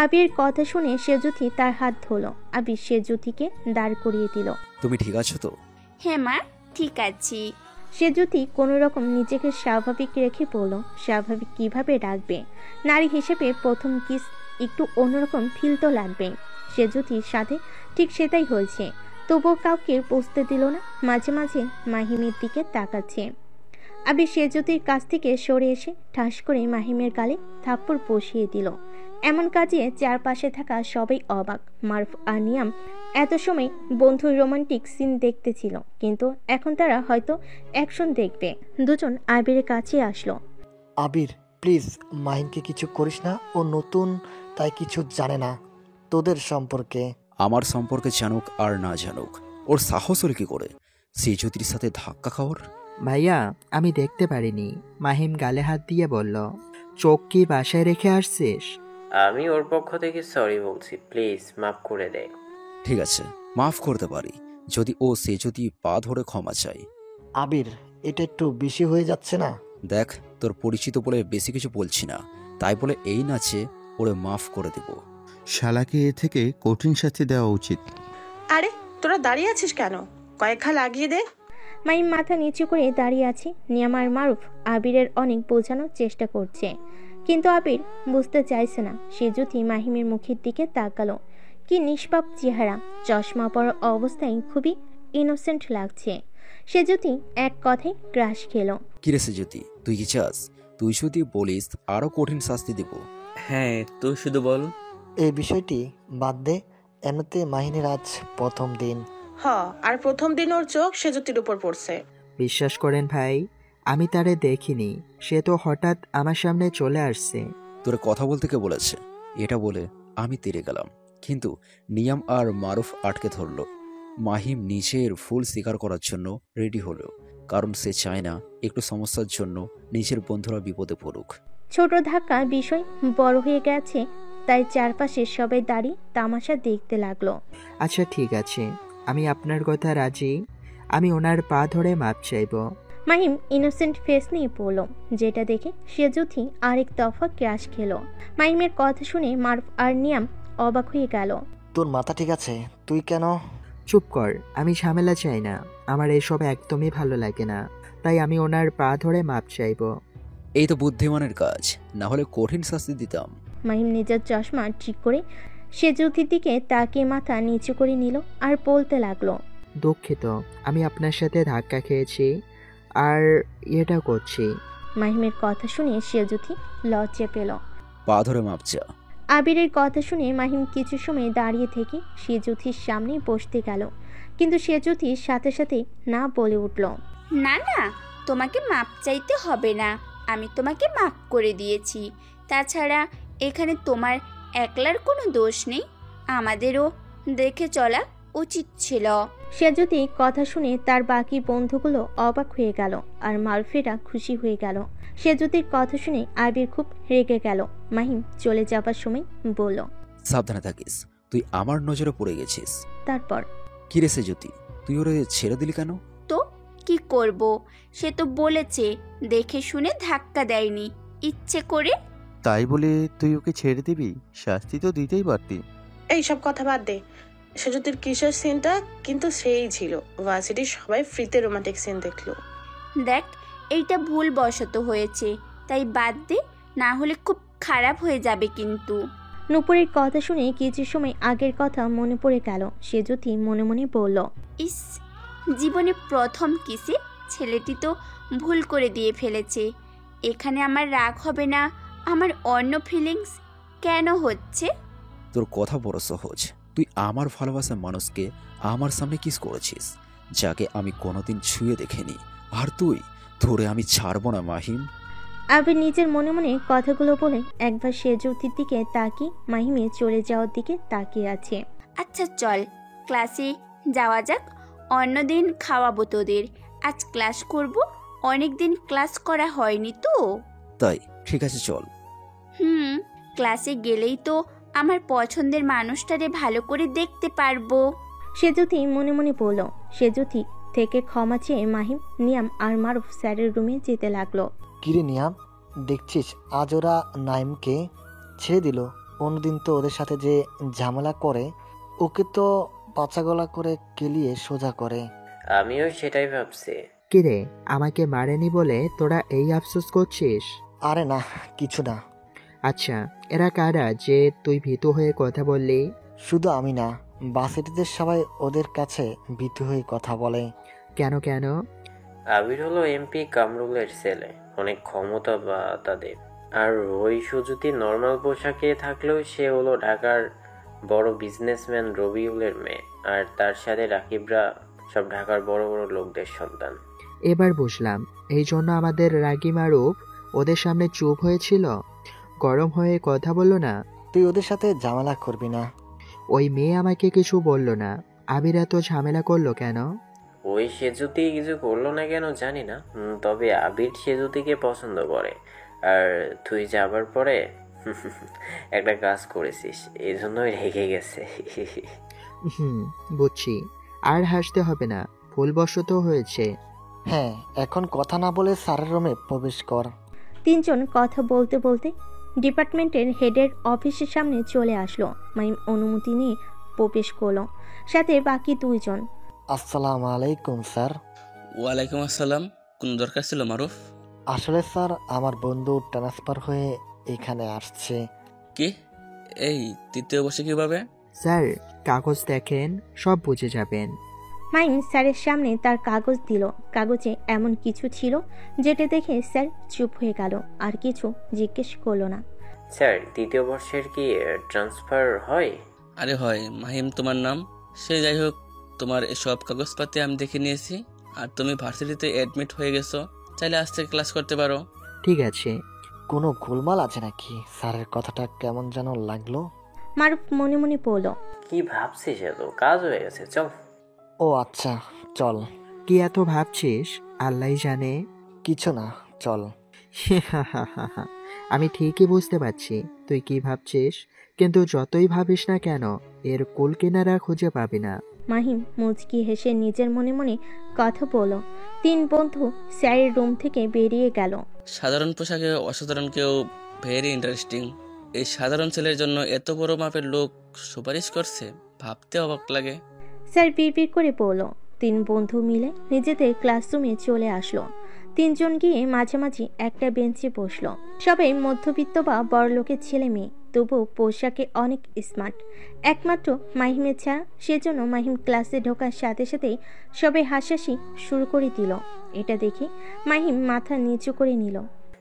আবির কথা শুনে সেজুতি তার হাত ধরল। আবির সেজুতিকে দাঁড় করিয়ে দিল। তুমি ঠিক আছো তো? হ্যাঁ মা, ঠিক আছি। সে যদি কোনো রকম নিজেকে স্বাভাবিক রেখে বলল, স্বাভাবিক কিভাবে রাখবে? নারী হিসেবে প্রথম কিস একটু অন্যরকম ফিল তো লাগবে। সে যদি সাথে ঠিক সেটাই হয়েছে, তবুও কাউকে বুঝতে দিল না। মাঝে মাঝে মাহিমের দিকে তাকাচ্ছে। আবির সেজুতির কাছ থেকে সরে এসে ঠাস করে মাহিমের গালে থাপ্পড় বসিয়ে দিল। এমন কাজে চারপাশে থাকা সবাই অবাক। মারুফ আর নিয়াম এত সময় বন্ধুর রোমান্টিক সিন দেখতেছিল, কিন্তু এখন তারা হয়তো অ্যাকশন দেখবে। দুজন আবিরের কাছে আসলো। আবির প্লিজ মাহিনকে কিছু করিস না, ও নতুন তাই কিছু জানে না তোদের সম্পর্কে। আমার সম্পর্কে জানুক আর না জানুক, ওর সাহস হলে কি করে সে জ্যোতির সাথে ধাক্কা খাওয়ার? ভাইয়া আমি দেখতে পারিনি। মাহিম গালে হাত দিয়ে বলল, চোখ কি বাসায় রেখে আসছিস? আমি ওর পক্ষ থেকে সরি বলছি, প্লিজ মাফ করে দে। ঠিক আছে, মাফ করতে পারি যদি ও সে যদি পা ধরে ক্ষমা চায়। আবির এটা একটু বেশি হয়ে যাচ্ছে না? দেখ, তোর পরিচিত বলে বেশি কিছু বলছি না, তাই বলে এই না যে ওরে মাফ করে দেব। শালাকে এ থেকে কঠিন শাস্তি দেওয়া উচিত। আরে তোরা দাঁড়িয়ে আছিস কেন? কয়েক ঘা লাগিয়ে দে। মাহিম মাথা নিচু করে দাঁড়িয়ে আছে। নিয়াম আর মারুফ আবিরের অনেক বোঝানোর চেষ্টা করছে, কিন্তু আবির বুঝতে চাইছে না। সে যদি মাহিমের মুখের দিকে তাকালো। কি নিষ্পাপ চেহারা, চশমা পরা অবস্থায় খুবই ইনোসেন্ট লাগছে। সে যদি এক কথায় ক্রাশ খেলো। কিরে সে জ্যোতি, তুই কি চাস? তুই যদি বলিস আরো কঠিন শাস্তি দেব। হ্যাঁ, তুই শুধু বল। এই বিষয়টি বাদ দে, এমনিতে মাহিনের আজ প্রথম দিন। আর প্রথম দিন ওর চোখ সেজুতির উপর পড়ছে। বিশ্বাস করেন ভাই, আমি তারে দেখিনি, সে তো হঠাৎ আমার সামনে চলে আসছে। তোরে কথা বলতে কে বলেছে? এটা বলে আমি তেরে গেলাম, কিন্তু নিয়াম আর মারুফ আটকে ধরল। মাহিম নিজের ফুল স্বীকার করার জন্য রেডি হলো, কারণ সে চায় না একটু সমস্যার জন্য নিজের বন্ধুরা বিপদে পড়ুক। ছোট ধাক্কা বিষয় বড় হয়ে গেছে, তাই চারপাশে সবাই দাঁড়িয়ে তামাশা দেখতে লাগলো। আচ্ছা ঠিক আছে, আমি আপনার কথা রাজি। আমি ওনার পা ধরে মাপ চাইব। মাহিম ইনোসেন্ট ফেস নিয়ে পড়ল, যেটা দেখে সেজুথি আরেক দফা ক্রাশ খেলো। মাহিমের কথা শুনে মারুফ আর নিয়াম অবাক হয়ে গেল। তোর মাথা ঠিক আছে? তুই কেন? চুপ কর, আমি ঝামেলা চাই না। আমার এসব একদমই ভালো লাগে না, তাই আমি ওনার পা ধরে মাপ চাইব। এই তো বুদ্ধিমানের কাজ, না হলে কঠিন শাস্তি দিতাম। মাহিম নিজের চশমা ঠিক করে সেজুথির দিকে তাকিয়ে মাথা নিচু করে নিল আর বলতে লাগলো, দুঃখিত, আমি আপনার সাথে ধাক্কা খেয়েছি আর এটা করছি। মাহিমের কথা শুনে সেজুথি লজ্জা পেল। পা ধরে মাপ চা। আবিরের কথা শুনে মাহিম কিছু সময় দাঁড়িয়ে থেকে সেজুথির সামনে বসতে গেল, কিন্তু সেজুথির সাথে সাথে না বলে উঠল, না না, তোমাকে মাপ চাইতে হবে না, আমি তোমাকে মাপ করে দিয়েছি। তাছাড়া এখানে তোমার একলার কোনো দোষ নেই, আমাদেরও দেখে চলা উচিত ছিল। সেজুথি কথা শুনে তার বাকি বন্ধুগুলো অবাক হয়ে গেল, আর মারুফেরা খুশি হয়ে গেল। সেজুথির কথা শুনে আবির খুব রেগে গেল। মাহিম চলে যাবার সময় বলল, সাবধানে থাকিস, তুই আমার নজরে পড়ে গেছিস। তারপর কিরে সে জ্যোতি, তুই ওরে ছেড়ে দিলি কেন? তো কি করব, সে তো বলেছে দেখে শুনে ধাক্কা দেয়নি, ইচ্ছে করে। তাই বলে তুই ওকে ছেড়ে দিবি? শাস্তি তো দিতেই পারতি। এইসব কথা বাদ দে। সেজুতির কিসের সিনটা কিন্তু সেই ছিল। ভার্সিটির সবাই ফ্রিতে রোমান্টিক সিন দেখলো। দেখ, এইটা ভুল বশত হয়েছে, তাই বাদ দে, না হলে খুব খারাপ হয়ে যাবে কিন্তু। নুপুরের কথা শুনে কিছু সময় আগের কথা মনে পড়ে গেল। সেজুথি মনে মনে বলল, ইস, জীবনে প্রথম কিসে ছেলেটি তো ভুল করে দিয়ে ফেলেছে। এখানে আমার রাগ হবে না, আমার অন্য ফিলিংস কেন হচ্ছে? তোর কথা বড় সহজ। তুই আমার ভালোবাসার মানুষকে আমার সামনে কিস করেছিস, যাকে আমি কোনোদিন ছুঁয়ে দেখিনি, আর তুই ধরে আমি ছাড়বো না মাহিম। আবির নিজের মনে মনে কথাগুলো বলে একবার সেজুথির দিকে তাকিয়ে মাহিমে চলে যাওয়ার দিকে তাকিয়ে আছে। আচ্ছা চল ক্লাসে যাওয়া যাক, অন্যদিন খাওয়াবো তোদের, আজ ক্লাস করব, অনেকদিন ক্লাস করা হয়নি তো। তাই ঠিক আছে চল। ক্লাসে গেলেই তো আমার পছন্দের মানুষটারে ভালো করে দেখতে পারবো। সেজুথি মনে মনে বলল। সেজুথি থেকে ক্ষমা চেয়ে মাহিম, নিয়াম আর মারুফ স্যারের রুমে যেতে লাগলো। কিরে নিয়াম, দেখছিস আজ ওরা নাইমকে ছেড়ে দিল। অন্যদিন তো ওদের সাথে যে ঝামেলা করে, ওকে তো পাচাগলা করে কেলিয়ে সোজা করে। আমিও সেটাই ভাবছি। কিরে, আমাকে মারেনি বলে তোরা এই আফসোস করছিস? আরে না, কিছু না। আচ্ছা, এরা কারা যে তুই ভীতু হয়ে কথা বললি? শুধু আমি না, ভার্সিটিদের সবাই ওদের কাছে ভীতু হয়ে কথা বলে। কেন কেন? আবির হলো এমপি কামরুলের ছেলে, অনেক ক্ষমতা বা তাদের। আর ওই সুজুতি নর্মাল পোশাকে থাকলেও সে হলো ঢাকার বড় বিজনেসম্যান রবিউলের মেয়ে, আর তার সাথে রাকিবরা সব ঢাকার বড় বড় লোকদের সন্তান। এবার বুঝলাম, এই জন্য আমাদের রাগী মারুফ ওদের সামনে চুপ হয়েছিল, গরম হয়ে কথা বলল না। তুই ওদের সাথে ঝামেলা করবি না। ওই মেয়ে আমাকে কিছু বলল না, আবির এত ঝামেলা করলো কেন? ওই সেজুতি কিছু করলো না কেন জানি না, তবে আবির সেজুতিকে পছন্দ করে। আর তুই যাবার পরে একটা কাজ করেছিস, এই জন্যই রেগে গেছে। বুঝছি, আর হাসতে হবে না, ভুলবশত হয়েছে। হ্যাঁ, এখন কথা না বলে স্যারের রুমে প্রবেশ কর। তিনজন কথা বলতে বলতে ডিপার্টমেন্টের হেডের অফিসের সামনে চলে আসলো। মাহিম অনুমতি নিয়ে প্রবেশ করলো, সাথে বাকি দুইজন। আসসালামু আলাইকুম স্যার। ওয়ালাইকুম আসসালাম। কোন দরকার ছিল মারুফ? আসলে স্যার, আমার বন্ধু ট্রান্সফার হয়ে এখানে আসছে। কি? এই তৃতীয় বর্ষে কিভাবে? স্যার, কাগজ দেখেন, সব বুঝে যাবেন। মাহিম স্যারের সামনে তার কাগজ দিল। কাগজে এমন কিছু ছিল যেটা দেখে স্যার চুপ হয়ে গেল, আর কিছু জিজ্ঞেস করলো না। স্যার, তৃতীয় বর্ষের কি ট্রান্সফার হয়? আরে হয়, মাহিম তোমার নাম। সে যাই হোক, তোমার এসব কাগজপাতি আমি দেখে নিয়েছি, আর তুমি ভার্সিটিতে অ্যাডমিট হয়ে গেছো, চাইলে আজ থেকে ক্লাস করতে পারো। ঠিক আছে। কোনো গোলমাল আছে নাকি? স্যারের কথাটা কেমন যেন লাগলো। মারুফ মনে মনে বলল, কি ভাবছিস? এত কাজ হয়ে গেছে, চল। ও আচ্ছা, চল। কি এত ভাবছিস? আল্লাহ জানে। কিছু না, চল। আমি ঠিকই বুঝতে পারছি তুই কি ভাবছিস, কিন্তু যতই ভাবিস না কেন, এর কুল কিনারা খুঁজে পাবি না। মাহিম মুচকি হেসে নিজের মনে মনে কথা বলল। তিন বন্ধু স্যারের রুম থেকে বেরিয়ে গেল। সাধারণ পোশাকে অসাধারণ কেউ ভেরি ইন্টারেস্টিং। এই সাধারণ ছেলের জন্য এত বড় মাপের লোক সুপারিশ করছে, ভাবতে অবাক লাগে। স্যার বিড়বিড় করে বলল। তিন বন্ধু মিলে নিজেদের ক্লাসরুমে চলে আসলো। তিনজন গিয়ে মাঝামাঝি একটা বেঞ্চে বসলো। সবাই মধ্যবিত্ত বা বড়লোকের ছেলে মেয়ে, তবুও পোশাকে অনেক স্মার্ট। একমাত্র মাহিমের ছাড়া, সেজন্য মাহিম ক্লাসে ঢোকার সাথে সাথেই সবাই হাসাহাসি শুরু করে দিল। এটা দেখে মাহিম মাথা নিচু করে নিল।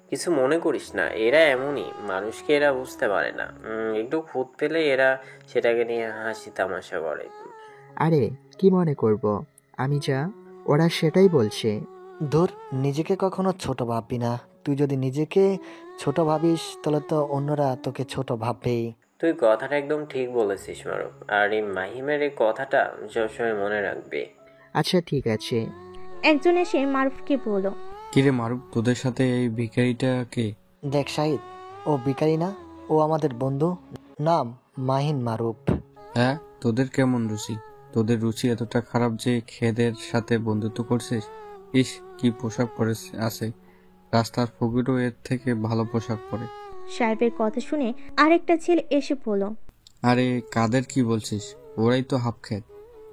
কিছু মনে করিস না, এরা এমনই, মানুষকে এরা বুঝতে পারে না। একটু খুঁত পেলে এরা সেটাকে নিয়ে হাসি তামাশা করে। আরে কি মনে করব, আমি যা, ওরা সেটাই বলছে। ধুর, নিজেকে কখনো ছোট ভাববি না। তুই যদি নিজেকে ছোট ভাবিস, তাহলে তো অন্যরা তোকে ছোট ভাববেই। তুই কথাটা একদম ঠিক বলেছিস মারুফ, আর এই মাহিমের এই কথাটা সবসময় মনে রাখবে। আচ্ছা ঠিক আছে। একজন এসে মারুফকে বলল, কিরে মারুফ, তোদের সাথে এই ভিখারিটা কে? দেখ শাহিদ, ও ভিখারি না, ও আমাদের বন্ধু, নাম মাহিন মারুফ। হ্যাঁ, তোদের কেমন রুচি? তোদের রুচি এতটা খারাপ যে খেদের সাথে বন্ধুত্ব করছিস? ইস, কি পোশাক পরে আছে, রাস্তার ফকিরও এর থেকে ভালো পোশাক পরে। সাহেবের কথা শুনে আরেকটা ছেলে এসে বলল, আরে কাদের কি বলছিস? ওরাই তো হাফ খেত,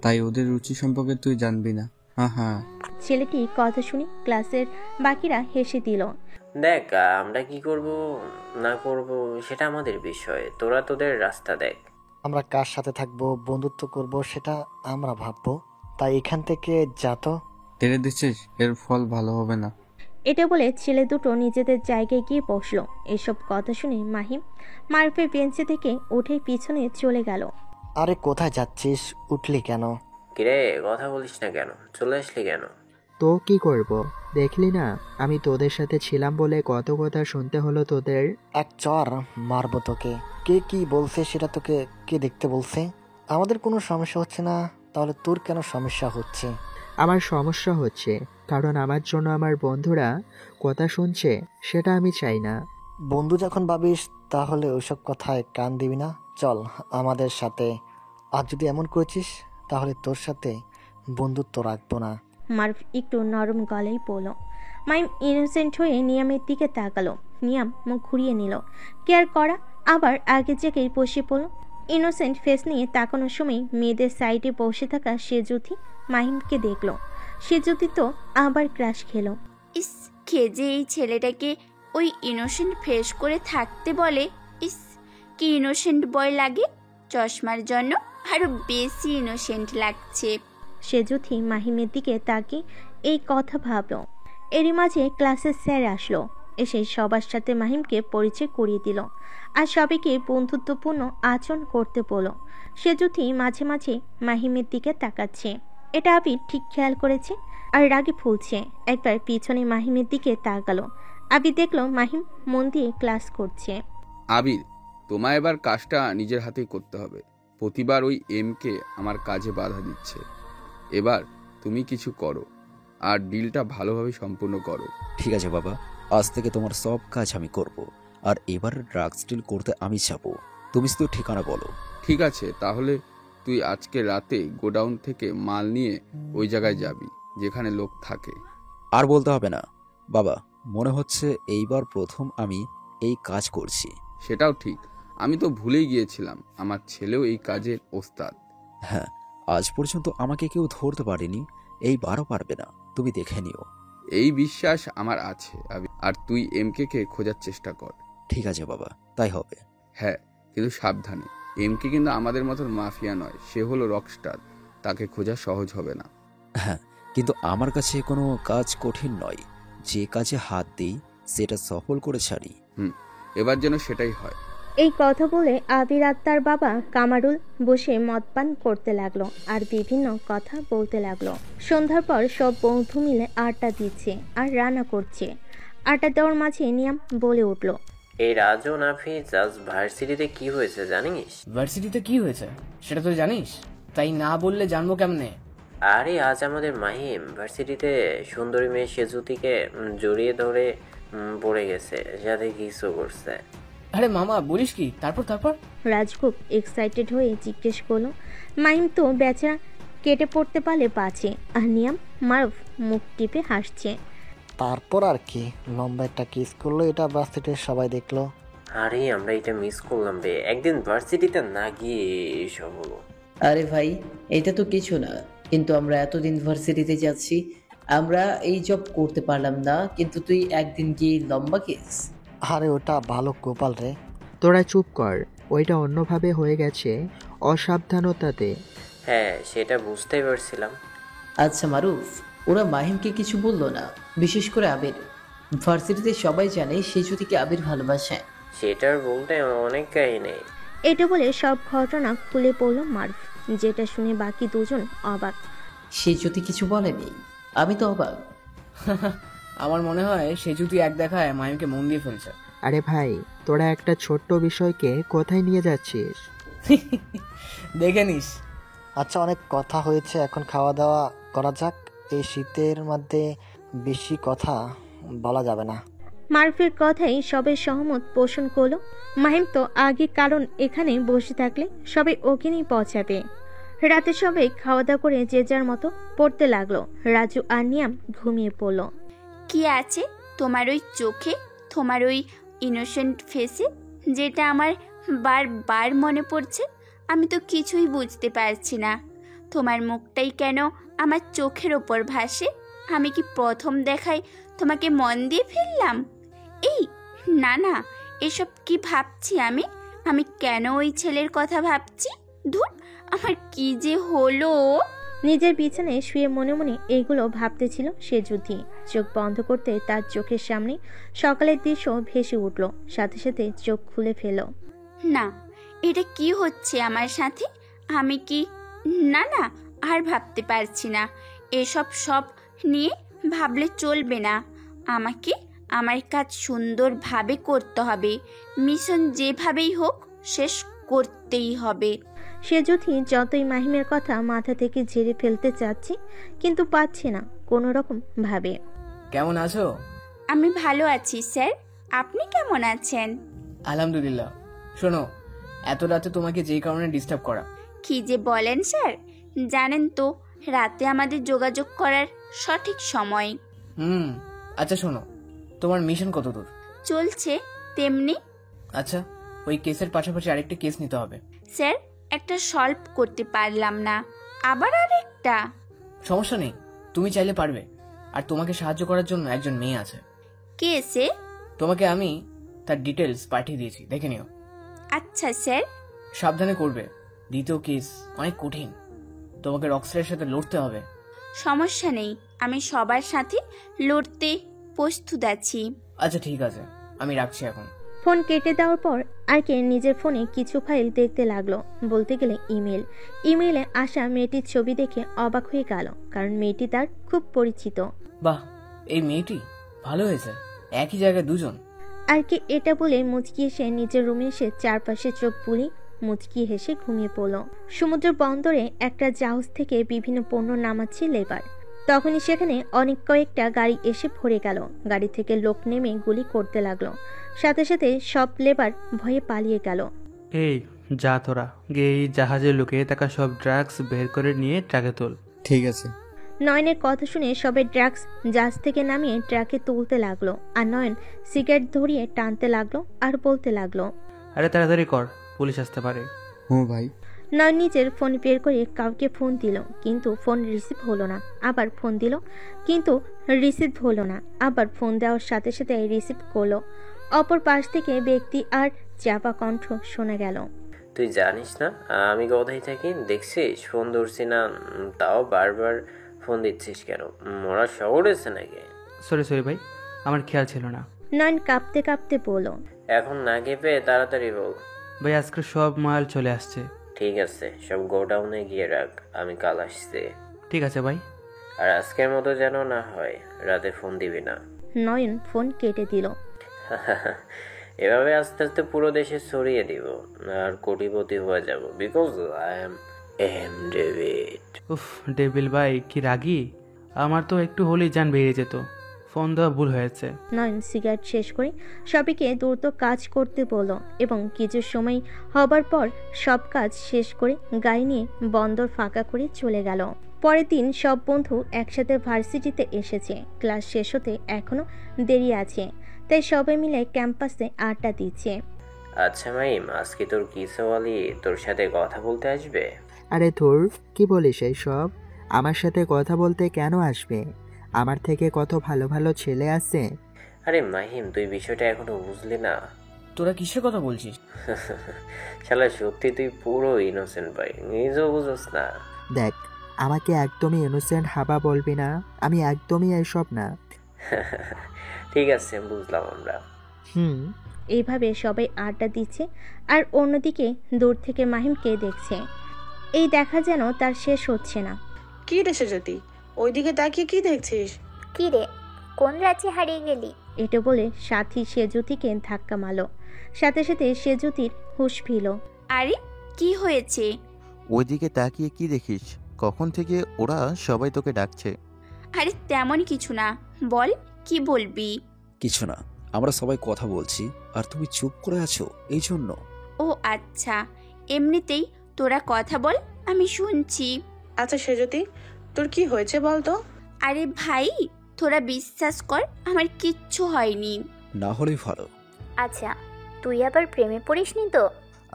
তাই ওদের রুচি সম্পর্কে তুই জানবি না। হ্যাঁ। ছেলেটি কথা শুনে ক্লাসের বাকিরা হেসে দিল। দেখ, আমরা কি করব না করব সেটা আমাদের বিষয়, তোরা তোদের রাস্তা দেখ। আমরা কার সাথে থাকবো, বন্ধুত্ব করব, সেটা আমরা ভাববো। তাই এখান থেকে যা তো। তেড়ে দিচ্ছিস, এর ফল ভালো হবে না। এটা বলে ছেলে দুটো নিজেদের জায়গায় গিয়ে বসলো। এসব কথা শুনে মাহিম মারুফের বেঞ্চে থেকে উঠে পিছনে চলে গেল। আরে কোথায় যাচ্ছিস? উঠলি কেন? কিরে, কথা বলিস না কেন? চলে আসলি কেন? তো কি করব, দেখলি না আমি তোদের সাথে ছিলাম বলে কত কথা শুনতে হলো তোদের। এক চর মারবো তোকে। কে কি বলছে সেটা তোকে কে দেখতে বলছে? আমাদের কোনো সমস্যা হচ্ছে না, তাহলে তোর কেন সমস্যা হচ্ছে? আমার সমস্যা হচ্ছে কারণ আমার জন্য আমার বন্ধুরা কথা শুনছে, সেটা আমি চাই না। বন্ধু যখন ভাবিস, তাহলে ওইসব কথায় কান দিবি না। চল আমাদের সাথে। আর যদি এমন করেছিস, তাহলে তোর সাথে বন্ধুত্ব রাখবো না। মারুফ একটু নরম গলায় বলল। মাহিম ইনোসেন্ট হয়ে নিয়ামের দিকে তাকালো। নিয়াম মুখ ঘুরিয়ে নিল। কেয়ার করা আবার আগের জায়গায় বসে পড়ল। ইনোসেন্ট ফেস নিয়ে তাকানোর সময় মেয়েদের সাইডে বসে থাকা সে যুথি মাহিমকে দেখল। সে যদি তো আবার ক্রাশ খেলো। ইস, খেজে এই ছেলেটাকে ওই ইনোসেন্ট ফেস করে থাকতে বলে। ইস, কি ইনোসেন্ট বয় লাগে। চশমার জন্য আরো বেশি ইনোসেন্ট লাগছে। সে যদি মাহিমের দিকে তাকিয়ে এই কথা ভাবল। এরই মাঝে ক্লাসের স্যার আসলো, এসে সবার সাথে মাহিমকে পরিচয় করিয়ে দিল আর সবাইকে বন্ধুত্বপূর্ণ আচরণ করতে বলল। সে যদি মাঝে মাঝে মাহিমের দিকে তাকাচ্ছে, এটা আবির ঠিক খেয়াল করেছে আর রাগে ফুলছে। একবার পিছনে মাহিমের দিকে তাকালো। আবির দেখলো মাহিম মন দিয়ে ক্লাস করছে। আবির, তোমায় এবার কাজটা নিজের হাতেই করতে হবে। প্রতিবার ওই এমকে আমার কাজে বাধা দিচ্ছে। এবার তুমি কিছু করো আর ডিলটা ভালোভাবে সম্পূর্ণ করো। ঠিক আছে বাবা, আজ থেকে তোমার সব কাজ আমি করব, আর এবার ড্রাগস ডিল করতে আমি যাব। তুমি শুধু ঠিকানা বলো। ঠিক আছে, তাহলে তুই আজকে রাতে গোডাউন থেকে মাল নিয়ে ওই জায়গায় যাবি যেখানে লোক থাকে। আর বলতে হবে না বাবা, মনে হচ্ছে এইবার প্রথম আমি এই কাজ করছি। সেটাও ঠিক, আমি তো ভুলেই গিয়েছিলাম আমার ছেলেও এই কাজের ওস্তাদ। হ্যাঁ, আজ পর্যন্ত আমাকে কেউ ধরতে পারেনি, এইবারও পারবে না, তুমি দেখে নিও। এই বিশ্বাস আমার আছে। আর তুই এমকে কে খোঁজার চেষ্টা কর। ঠিক আছে বাবা, তাই হবে। হ্যাঁ, কিন্তু সাবধানে। এমকে কিন্তু আমাদের মতন মাফিয়া নয়, সে হলো রকস্টার, তাকে খোঁজা সহজ হবে না। হ্যাঁ, কিন্তু আমার কাছে কোনো কাজ কঠিন নয়, যে কাজে হাত দিই সেটা সফল করে ছাড়ি। এবার যেন সেটাই হয়। এই কথা বলে আবির আর তার বাবা কামারুল বসে মদ পান করতে লাগলো আর বিভিন্ন কথা বলতে লাগলো। সন্ধ্যার পর সব বন্ধু মিলে আড্ডা দিচ্ছে আর রান্না করছে। আড্ডা দেওয়ার মাঝে নিয়াম বলে উঠল, এই রাজু নাফিজ আজ ভার্সিটিতে কি হয়েছে জানিস? ভার্সিটিতে কি হয়েছে সেটা তো জানিস, তাই না বললে জানবো কেমনে? আরে আজ আমাদের মাহিম ভার্সিটিতে সুন্দরী মেয়ে সেজুতিকে জড়িয়ে ধরে পড়ে গেছে, সাথে কিছু করছে। আরে মামা বলিস কি? তারপর তারপর রাজ খুব এক্সাইটেড হয়ে জিজ্ঞেস করলো। মাহিম তো বেচারা কেটে পড়তে পারলে বাঁচে, আর নিয়াম মারুফ মুখ টিপে হাসছে। তারপর আর কি, লম্বা একটা কিস করলো, এটা ভার্সিটির সবাই দেখলো। আরে আমরা এটা মিস করলাম রে, একদিন ভার্সিটিতে না গিয়ে এসব হলো। আরে ভাই, এটা তো কিছু না, কিন্তু আমরা এতদিন ভার্সিটিতে যাচ্ছি, আমরা এই জব করতে পারলাম না, কিন্তু তুই একদিন গিয়ে লম্বা কেস। আরে ওটা ভালো গোপাল রে। তোরা চুপ কর, ওইটা অন্যভাবে হয়ে গেছে, অসাবধানতাতে। হ্যাঁ, সেটা বুঝতেই পারছিলাম। আচ্ছা মারুফ, ওরা মাহিমকে কিছু বললো না? বিশেষ করে আবির, ভার্সিটিতে সবাই জানে সে যদিকে আবির ভালোবাসে। সেটার বলতে অনেক কাহিনী। এটা বলে সব ঘটনা খুলে পড়ল মারুফ, যেটা শুনে বাকি দুজন অবাক। সে যদি কিছু বলেনি? আমি তো অবাক। আমার মনে হয় সে যদি এক দেখায় মাহিমকে মন দিয়ে ফেলছে। আরে ভাই, তোরা একটা ছোট্ট বিষয়কে কোথায় নিয়ে যাচ্ছিস? দেখে নিস। আচ্ছা, অনেক কথা হয়েছে, এখন খাওয়া দাওয়া করা যাক। এই শীতের মধ্যে বেশি কথা বলা যাবে না। মারুফের কথাই সবাই সহমত পোষণ করলো। মাহিম তো আগে, কারণ এখানে বসে থাকলে সবাই ওকে নিয়ে পৌঁছাবে। রাতে সবাই খাওয়া দাওয়া করে যে যার মতো পড়তে লাগলো। রাজু আর নিয়াম ঘুমিয়ে পড়ল। কি আছে তোমার ওই চোখে, তোমার ওই ইনোসেন্ট ফেসে, যেটা আমার বারবার মনে পড়ছে? আমি তো কিছুই বুঝতে পারছি না। তোমার মুখটাই কেন আমার চোখের ওপর ভাসে? আমি কি প্রথম দেখায় তোমাকে মন দিয়ে ফেললাম? এই না না, এসব কি ভাবছি আমি কেন ওই ছেলের কথা ভাবছি? ধুর, আমার কি যে হলো। নিজের বিছানায় শুয়ে মনে মনে এগুলো ভাবতেছিল সে যুদ্ধি। চোখ বন্ধ করতে তার চোখের সামনে সকালের দৃশ্য ভেসে উঠল, সাথে সাথে চোখ খুলে ফেল। না, এটা কি হচ্ছে আমার সাথে? আমি কি, না না, আর ভাবতে পারছি না। এসব সব নিয়ে ভাবলে চলবে না। আমাকে আমার কাজ সুন্দরভাবে করতে হবে। মিশন যেভাবেই হোক শেষ করতেই হবে। সে যুদ্ধি যতই মাহিমের কথা মাথা থেকে ঝেড়ে ফেলতে চাচ্ছে, কিন্তু পাচ্ছে না কোনো রকম ভাবে। কেমন আছো? আমি ভালো আছি স্যার, আপনি কেমন আছেন? আলহামদুলিল্লাহ। শোনো, এত রাতে তোমাকে যেই কারণে ডিস্টার্ব করা। কি যে বলেন স্যার, জানেন তো রাতে আমাদের যোগাযোগ করার সঠিক সময়। আচ্ছা শোনো, তোমার মিশন কত দূর চলছে? তেমনি। আচ্ছা, ওই কেসের পাশাপাশি আরেকটা কেস নিতে হবে। স্যার, একটা সলভ করতে পারলাম না, আবার আরেকটা। সমস্যা নেই, তুমি চাইলে পারবে, আর তোমাকে সাহায্য করার জন্য একজন মেয়ে আছে। কে এসে? তোমাকে আমি তার ডিটেলস পাঠিয়ে দিয়েছি, দেখে নিও। আচ্ছা স্যার। সাবধানে করবে, দ্বিতীয় কেস অনেক কঠিন, তোমাকে রক্সের সাথে লড়তে হবে। সমস্যা নেই, আমি সবার সাথে লড়তে প্রস্তুত আছি। আচ্ছা ঠিক আছে, আমি রাখছি এখন। ফোন কেটে দেওয়ার পর আরকে নিজের ফোনে কিছু ফাইল দেখতে লাগলো, বলতে গেলে ইমেলে আসা মেয়েটির ছবি দেখে অবাক হয়ে গেল, কারণ মেয়েটি তার খুব পরিচিত। বাহ, এই মেয়েটি ভালো হয়েছে, একই জায়গায় দুজন। আরকে এটা বলে মুচকি এসে নিজের রুমে এসে চারপাশে চোখ বুলি মুচকি হেসে ঘুমিয়ে পড়ল। সমুদ্র বন্দরে একটা জাহাজ থেকে বিভিন্ন পণ্য নামাচ্ছে লেবার। তখনই সেখানে অনেক কয়েকটা গাড়ি এসে ভরে গেল। গাড়ি থেকে লোক নেমে গুলি করতে লাগলো, সাথে সাথে সব লেবার ভয়ে পালিয়ে গেল। এই যা তোরা গিয়ে এই জাহাজে লুকিয়ে থাকা সব ড্রাগস বের করে নিয়ে ট্রাকে তোল। ঠিক আছে। নয়নের কথা শুনে সবাই ড্রাগস জাহাজ থেকে নামিয়ে ট্রাকে তুলতে লাগলো, আর নয়ন সিগারেট ধরিয়ে টানতে লাগলো আর বলতে লাগলো, আরে তাড়াতাড়ি কর, পুলিশ আসতে পারে। হুঁ ভাই। নয়ন নিজের ফোন বের করে কাউকে ফোন দিল, কিন্তু ফোন রিসিভ হলো না। আবার ফোন দিল, কিন্তু রিসিভ হলো না। আবার ফোন দেওয়ার সাথে সাথে রিসিভ করলো। অপর পাশ থেকে ব্যক্তি আর চাপা কণ্ঠ শোনা গেল, তুই জানিস না আমি কোথায় থাকি? দেখছিস ফোন ধরছি না, তাও বারবার ফোন দিচ্ছিস কেন? মরা শহর এসে নাকি? সরি ভাই, আমার খেয়াল ছিল না। নয়ন কাঁপতে কাঁপতে বলল, এখন না কেঁপে তাড়াতাড়ি বল। ভাই আজকে সব মাল চলে আসছে। ঠিক আছে, সব গোডাউনে গিয়ে রাখ, আমি কাল আসছি। ঠিক আছে ভাই। আর আজকের মতো যেন না হয় রাতে ফোন দিবি না। নয়ন ফোন কেটে দিল। এভাবে আস্তে আস্তে পুরো দেশে ছড়িয়ে দিব আর কোটিপতি হয়ে যাব, বিকজ আই এম ডেভিড। উফ ডেভিল ভাই কি রাগী, আমার তো একটু হলেই জান বেরিয়ে যেত। ফোন দেওয়া ভুল হয়েছে। নয়ন সিগারেট শেষ করে সবাইকে দ্রুত কাজ করতে বলল, এবং কিছু সময় হবার পর সব কাজ শেষ করে গাড়ি নিয়ে বন্দর ফাঁকা করে চলে গেল। পরের দিন সব বন্ধু একসাথে ভার্সিটিতে এসেছে। ক্লাস শেষ হতে এখনো দেরি আছে, তাই সবাই মিলে ক্যাম্পাসে আড্ডা দিচ্ছে। আচ্ছা মাইম, আজকে তোর কিসওয়ালি তোর সাথে কথা বলতে আসবে? আরে তোর কি বলিস এইসব? আমার সাথে কথা বলতে কেন আসবে? আমার থেকে কত ভালো ভালো ছেলে আছে। আরে মাহিম, তুই বিষয়টা এখনো বুঝলি না? তোরা কিসের কথা বলছিস? শালা সত্যি তুই পুরো ইনোসেন্ট ভাই, নিজেও বুঝোস না। দেখ, আমাকে একদমই ইনোসেন্ট হাবা বলবি না, আমি একদমই এসব না। ঠিক আছে, বুঝলাম আমরা। এইভাবে সবাই আড্ডা দিচ্ছে, আর অন্যদিকে দূর থেকে মাহিমকে দেখছে। এই দেখা যেন তার শেষ হচ্ছে না। কি রে সেজতি, ওইদিকে তাকিয়ে কি দেখছিস? কি রে, কোন রাজ্যে হারিয়ে গেলি? এটা বলে সাথী সেজুতিকে ধাক্কা মারল, সাথে সাথে সেজুতির হুঁশ ফিরল। আরে কি হয়েছে? ওইদিকে তাকিয়ে কি দেখিস? কখন থেকে ওরা সবাই তোকে ডাকছে। আরে তেমন কিছু না, বল কি বলবি? কিছু না, আমরা সবাই কথা বলছি আর তুমি চুপ করে আছো এই জন্য। ও আচ্ছা, এমনিতেই তোরা কথা বল, আমি শুনছি। আচ্ছা সেজতি, তোর কি হয়েছে বল তো? আরে ভাই, তোরা বিশ্বাস কর, আমার কিচ্ছু হয়নি। না হলেই ভালো। আচ্ছা, তুই আবার প্রেমে পড়িসনি তো?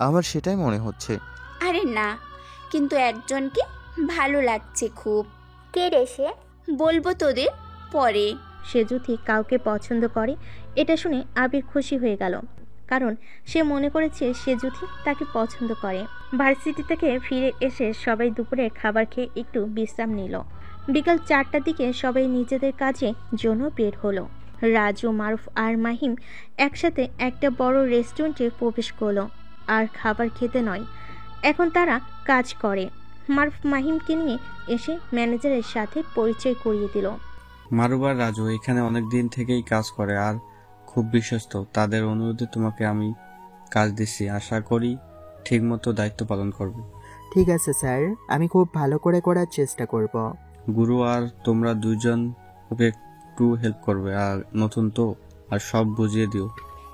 আমার সেটাই মনে হচ্ছে। আরে না, কিন্তু একজনকে ভালো লাগছে খুব। কে রে সে? বলবো তোদের পরে। সেজুতি কাউকে পছন্দ করে এটা শুনে আবির খুশি হয়ে গেল, কারণ সে মনে করেছে সেজুতি তাকে পছন্দ করে। ভার্সিটি থেকে ফিরে এসে সবাই দুপুরে খাবার খেয়ে একটু বিশ্রাম নিল। বিকাল 4টার দিকে সবাই নিজেদের কাজে জন্য বের হলো। রাজু, মারুফ আর মাহিম একসাথে একটা বড় রেস্টুরেন্টে প্রবেশ করলো, আর খাবার খেতে নয়, এখন তারা কাজ করে। মারুফ মাহিমকে নিয়ে এসে ম্যানেজারের সাথে পরিচয় করিয়ে দিল। মারুফ আর রাজু এখানে অনেক দিন থেকেই কাজ করে আর খুব বিশ্বস্ত। তাদের অনুরোধে তোমাকে আমি কাজ দিচ্ছি, আশা করি ঠিকমতো দায়িত্ব পালন করবে। ঠিক আছে স্যার, আমি খুব ভালো করে করার চেষ্টা করব। গুরু আর তোমরা দুজন ওকে একটু হেল্প করবে, আর নতুন তো, আর সব বুঝিয়ে দিও।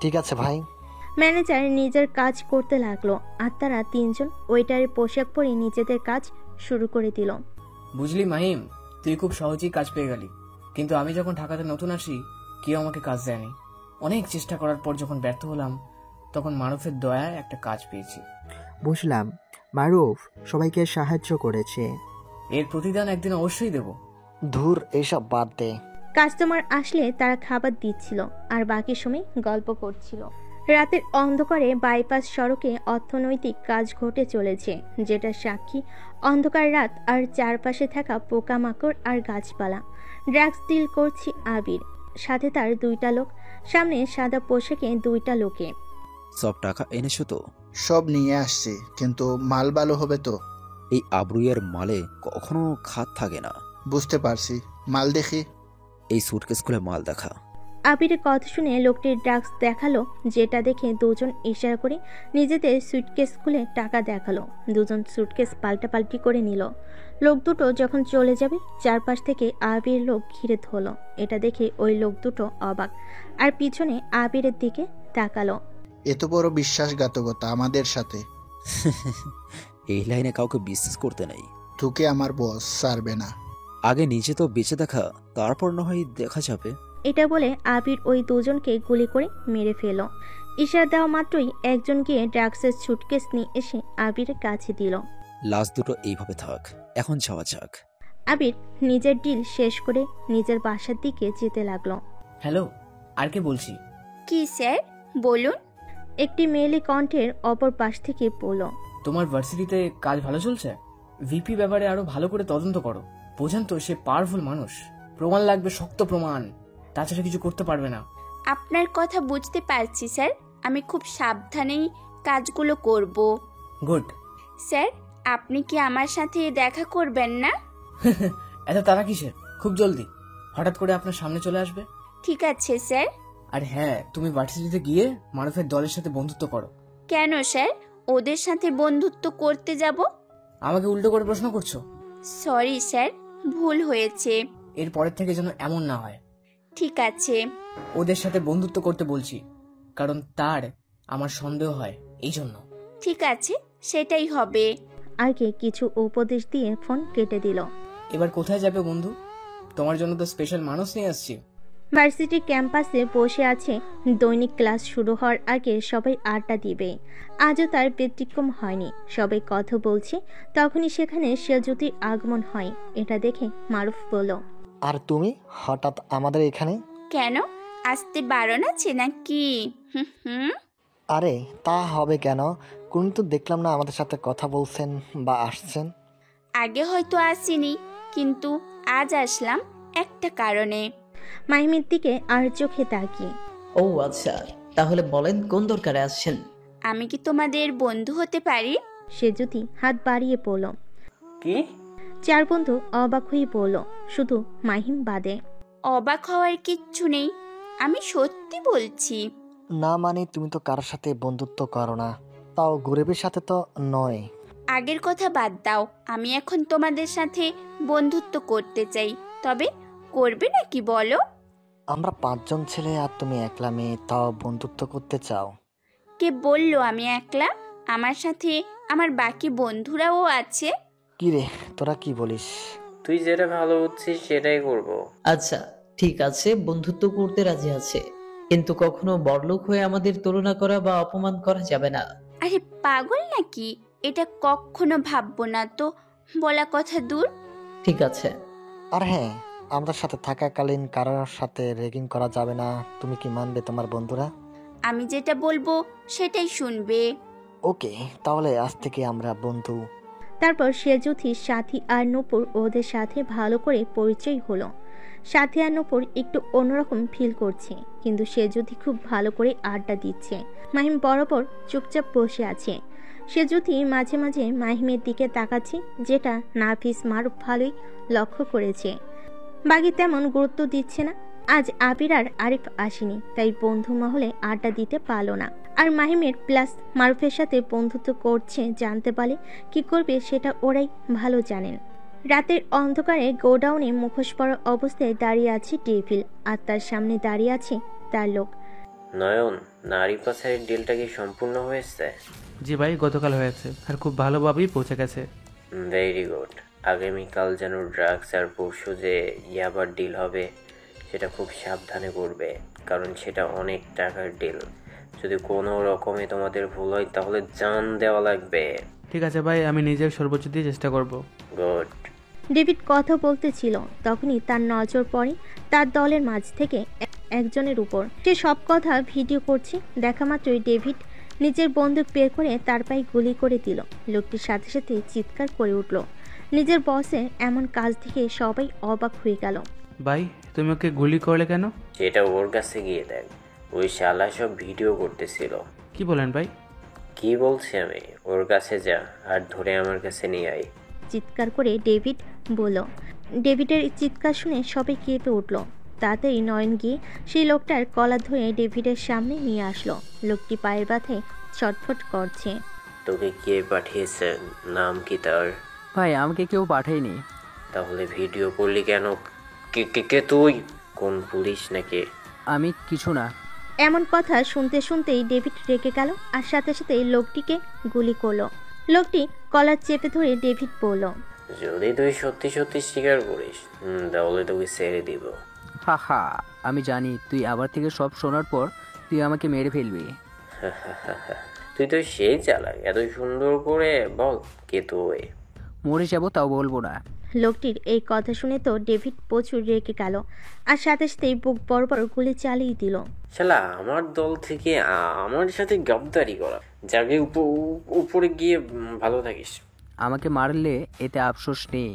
ঠিক আছে ভাই। ম্যানেজার নিজের কাজ করতে লাগলো, আর তারা তিনজন ওয়েটারের পোশাক পরে নিজেদের কাজ শুরু করে দিল। বুঝলি মাহিম, তুই খুব সহজেই কাজ পেয়ে গেলি, কিন্তু আমি যখন ঢাকাতে নতুন আসি কেউ আমাকে কাজ দেয়নি। অনেক চেষ্টা করার পর যখন ব্যর্থ হলাম, তখন মারুফের দয়ায় একটা কাজ পেয়েছি। বুঝলাম, মারুফ সবাইকে সাহায্য করেছে। এর প্রতিদান একদিন অবশ্যই দেব, ধুর, এইসব বাদ দে। কাস্টমার আসলে তারা খাবার দিচ্ছিল আর বাকি সময় গল্প করছিল। রাতের অন্ধকারে বাইপাস সড়কে অর্থনৈতিক কাজ ঘটে চলেছে, যেটা সাক্ষী অন্ধকার রাত আর চারপাশে থাকা পোকামাকড় আর গাছপালা। ড্রাগস ডিল করছে আবির, সাথে তার 2টা লোক, সামনে সাদা পোশাকে 2টা লোকে। সব টাকা এনেছো তো? সব নিয়ে আসছি, কিন্তু মাল ভালো হবে তো? এই আব্রুইয়ের মালে কখনো খাত থাকে না। বুঝতে পারছি, মাল দেখি। এই সুটকেস খুলে মাল দেখা। আবিরের কথা শুনে লোকটির ড্রাগস দেখালো, যেটা দেখে দুজন ইশারা করে নিজেদের সুটকেস খুলে টাকা দেখালো। দুজন সুটকেস পাল্টাপাল্টি করে নিল। লোক দুটো যখন চলে যাবে, চারপাশ থেকে আবির লোক ঘিরে ধরল। এটা দেখে ওই লোক দুটো অবাক আর পিছনে আবিরের দিকে তাকালো। এত বড় বিশ্বাসঘাতকতা আমাদের সাথে? এই লাইনে কাউকে বিশ্বাস করতে নেই। তোকে আমার বস ছাড়বে না। আগে নিজে তো বেঁচে দেখা, তারপর না হয় দেখা যাবে। এটা বলে আবির ওই দুজনকে গুলি করে মেরে ফেল। ইশারা দেওয়া মাত্রই একজন গিয়ে ড্রাগসের সুটকেস নিয়ে এসে আবিরের কাছে দিল। লাশ দুটো এইভাবে থাক, এখন যাওয়া যাক। আবির নিজের ডিল শেষ করে নিজের বাসার দিকে যেতে লাগলো। হ্যালো, আর কে বলছি? কি স্যার, বলুন। একটি মেয়েলি কণ্ঠের অপর পাশ থেকে বলল, তোমার ভার্সিটিতে কাজ ভালো চলছে? ভিপি ব্যাপারে আরো ভালো করে তদন্ত করো। বোঝেন তো, সে পাওয়ারফুল মানুষ। প্রমাণ লাগবে, শক্ত প্রমাণ, তাছাড়া কিছু করতে পারবে না। আপনার কথা বুঝতে পারছি স্যার, আমি খুব সাবধানেই কাজগুলো করব। গুড। স্যার, আপনি কি আমার সাথে দেখা করবেন না? এত তারা কিসের? খুব জলদি, হঠাৎ করে আপনার সামনে চলে আসবে। ঠিক আছে স্যার। আর হ্যাঁ, তুমি ভার্সিটিতে গিয়ে মারুফের দলের সাথে বন্ধুত্ব করো। কেন স্যার, ওদের সাথে বন্ধুত্ব করতে যাব? আমাকে উল্টো করে প্রশ্ন করছো? সরি স্যার, ভুল হয়েছে। এর পরের থেকে যেন এমন না হয়। ঠিক আছে। ওদের সাথে বন্ধুত্ব করতে বলছি, কারণ তার আমার সন্দেহ হয়, এই জন্য। ঠিক আছে, সেটাই হবে। আগে কিছু উপদেশ দিয়ে ফোন কেটে দিল। এবার কোথায় যাবে বন্ধু? তোমার জন্য তো স্পেশাল মানুষ নিয়ে আসছি। ভার্সিটি ক্যাম্পাসে বসে আছে। দৈনিক ক্লাস শুরু হওয়ার আগে সবাই আড্ডা দিবে। আজও তার ব্যতিক্রম হয়নি। সবাই কথা বলছে, তখনই সেখানে শিয়াজুতির আগমন হয়। এটা দেখে মারুফ বলল, আর তুমি হঠাৎ আমাদের এখানে? কেন, আসতে বারণ আছে নাকি? আরে তা হবে কেন, কোন তো দেখলাম না আমাদের সাথে কথা বলছেন বা আসছেন। আগে হয়তো আসিনি, কিন্তু আজ আসলাম একটা কারণে। মাহিমের দিকে আর চোখে তাকিয়ে, ও আচ্ছা, তাহলে বলেন কোন দরকারে আসছেন? আমি কি তোমাদের বন্ধু হতে পারি? সে যদি হাত বাড়িয়ে পড়ল। কি? 4 বন্ধু অবাক হয়ে পড়ল, শুধু মাহিম বাদে। অবাক হওয়ার কিচ্ছু নেই, আমি সত্যি বলছি। না মানে তুমি তো কারোর সাথে বন্ধুত্ব করো না, তাও গরিবের সাথে তো নয়। আগের কথা বাদ দাও, আমি এখন তোমাদের সাথে বন্ধুত্ব করতে চাই, তবে করবে নাকি বলো? আমরা 5 জন ছেলে আর তুমি একলা মেয়ে, তাও বন্ধুত্ব করতে চাও? কে বললো আমি একলা? আমার সাথে আমার বাকি বন্ধুরাও আছে। কি রে, তোরা কি বলিস? তুই যেটা ভালো বুঝছিস সেটাই করব। আচ্ছা ঠিক আছে, বন্ধুত্ব করতে রাজি আছে, কিন্তু কখনো বড়লোক হয়ে আমাদের তুলনা করা বা অপমান করা যাবে না। আরে পাগল নাকি, এটা কখনো ভাববো না তো, বলা কথা দূর। ঠিক আছে। আর হ্যাঁ, আমাদের সাথে থাকাকালীন কারোর সাথে রেগিং করা যাবে না। তুমি কি মানবে তোমার বন্ধুরা? আমি যেটা বলবো সেটাই শুনবে। ওকে, তাহলে আজ থেকে আমরা বন্ধু। তারপর শিয়াজুথির সাথী আর নূপুর ওদের সাথে ভালো করে পরিচয় হলো। সাথী আর নূপুর একটু অন্যরকম ফিল করছে, কিন্তু শিয়াজুথি খুব ভালো করে আড্ডা দিচ্ছে। মাহিম বরাবর চুপচাপ বসে আছে। শিয়াজুথি মাঝে মাঝে মাহিমের দিকে তাকাচ্ছে, যেটা নাফিস মারুফ ভালোই লক্ষ্য করেছে। বাকি তেমন গুরুত্ব দিচ্ছে না। আজ আবির আর আরিফ আসেনি, তাই বন্ধু মহলে আড্ডা দিতে পারলো না। আর মাহিমের প্লাস মারুফের সাথে বন্ধুত্ব করছে জানতে পারলে কি করবে সেটা ওরাই ভালো জানেন। রাতের অন্ধকারে গোডাউনে মুখোশ পরা অবস্থায় দাঁড়িয়ে আছে টেবিল, আর তার সামনে দাঁড়িয়ে আছে তার লোক। নয়ন, নারী পাচারের ডিলটা কি সম্পূর্ণ হয়েছে? জি ভাই, গতকাল হয়েছে আর খুব ভালোভাবেই পৌঁছে গেছে। Very good. আগামীকাল যেন ড্রাগস আর পরশু যে ইয়াবার ডিল হবে সেটা খুব সাবধানে করবে, কারণ সেটা অনেক টাকার ডিল। যদি কোনো রকমে তোমাদের ভুল হয় তাহলে জান দেওয়া লাগবে। ঠিক আছে ভাই, আমি নিজের সর্বোচ্চ দিয়ে চেষ্টা করব। গুড। ডেভিড কথা বলতেছিল, তখনই তার নজর পড়ে তার দলের মাঝ থেকে একজনের উপর। সে সব কথা ভিডিও করছে। দেখা মাত্রই ডেভিড নিজের বন্দুক বের করে তার পায়ে গুলি করে দিল। লোকটির সাথে সাথে চিৎকার করে উঠল। নিজের বসের এমন কাজ দেখে সবাই অবাক হয়ে গেল। ভাই, তুমি ওকে গুলি করলে কেন? সেটা ওর কাছে গিয়ে দেখ, ওই শালা সব ভিডিও করতেছিল। কি বলেন ভাই? কি বলছি আমি? ওর কাছে যা আর ধরে আমার কাছে নিয়ে আয়। চিৎকার করে ডেভিড বলল। ডেভিডের চিৎকার শুনে সবাই কেঁপে উঠল। তাড়াতাড়ি নয়ন গিয়ে সেই লোকটার কলার ধরে ডেভিডের সামনে নিয়ে আসলো। লোকটি পায়ের ব্যথায় ছটফট করছে। তোকে কে পাঠিয়েছে? নাম কি তার? ভাই, আমাকে কেউ পাঠায়নি। তাহলে ভিডিও করলি কেন? কে কে কে তুই? কোন পুলিশ নাকি? আমি কিছু না। এমন কথা শুনতে শুনতেই ডেভিড রেগে গেল আর সাথে সাথে লোকটিকে গুলি করলো। লোকটি কলার চেপে ধরে ডেভিড বলল, যদি তুই সত্যি সত্যি স্বীকার করিস তাহলে তোকে ছেড়ে দিব। হা হা, আমি জানি তুই আবার থেকে সব শোনার পর তুই আমাকে মেরে ফেলবি। তুই তো সেই চালাক। এত সুন্দর করে বল কে তুই? মরে যাবো তাও বলবো না। লোকটির এই কথা শুনে তো ডেভিড প্রচুর রেগে গেল আর সাথে সাথেই বুক বরাবর গুলি চালিয়ে দিল। শালা আমার দল থেকে আমার সাথে গদ্দারি করা, যাকে উপরে গিয়ে ভালো থাকিস। আমাকে মারলে এতে আফসোস নেই,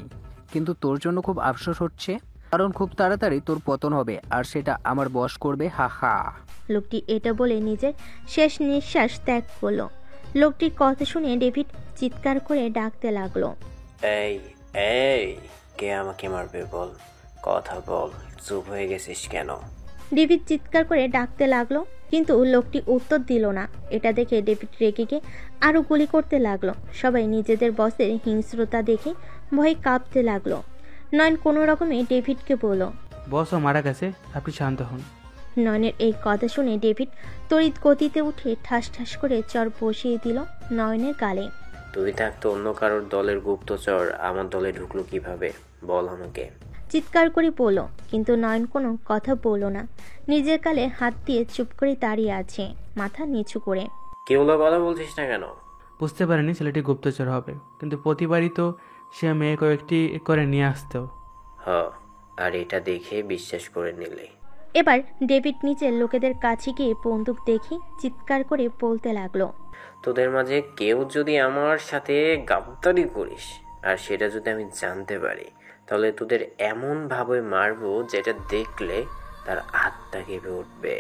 কিন্তু তোর জন্য খুব আফসোস হচ্ছে, কারণ খুব তাড়াতাড়ি তোর পতন হবে আর সেটা আমার বশ করবে। হা হা। লোকটি এটা বলে নিজের শেষ নিঃশ্বাস ত্যাগ করলো। লোকটির কথা শুনে ডেভিড চিৎকার করে ডাকতে লাগলো, এই এই, কে আমাকে মারবে বল, কথা বল, চুপ হয়ে গেছিস কেন? ডেভিড চিৎকার করে ডাকতে লাগলো, কিন্তু লোকটি উত্তর দিল না। এটা দেখে ডেভিড রেগে গিয়ে আরো গুলি করতে লাগলো। সবাই নিজেদের বসের হিংস্রতা দেখে ভয়ে কাঁপতে লাগলো। নয়ন কোনো রকমে ডেভিডকে বলল, বসও মারা গেছে, আপনি শান্ত হন। নয়নের এই কথা শুনে ডেভিড তড়িৎ গতিতে উঠে ঠাস ঠাস করে চর বসিয়ে দিল নয়নের গালে। তুই থাকতো অন্য কারোর দলের গুপ্তচর আমার দলে ঢুকলো কিভাবে বল আমাকে? চিৎকার করে বলল, কিন্তু নয়ন কোনো কথা বলল না। নিজের গালে হাত দিয়ে চুপ করে দাঁড়িয়ে আছে, মাথা নিচু করে। কেউ কথা বলছিস না কেন? বুঝতে পারিনি ছেলেটি গুপ্তচর হবে, কিন্তু প্রতিবারই তো সে মেয়ে কয়েকটি করে নিয়ে আসতো। আর এটা দেখে বিশ্বাস করে নিলে? এবার ডেভিড নিজের লোকেদের কাছে গিয়ে বন্দুক দেখে চিৎকার করে বলতে লাগলো, তোদের মাঝে কেউ যদি আমার সাথে গাদ্দারি করিস আর সেটা যদি আমি জানতে পারি, তাহলে তোদের এমন ভাবে মারবো যেটা দেখলে তার আত্মা কেঁপে উঠবে।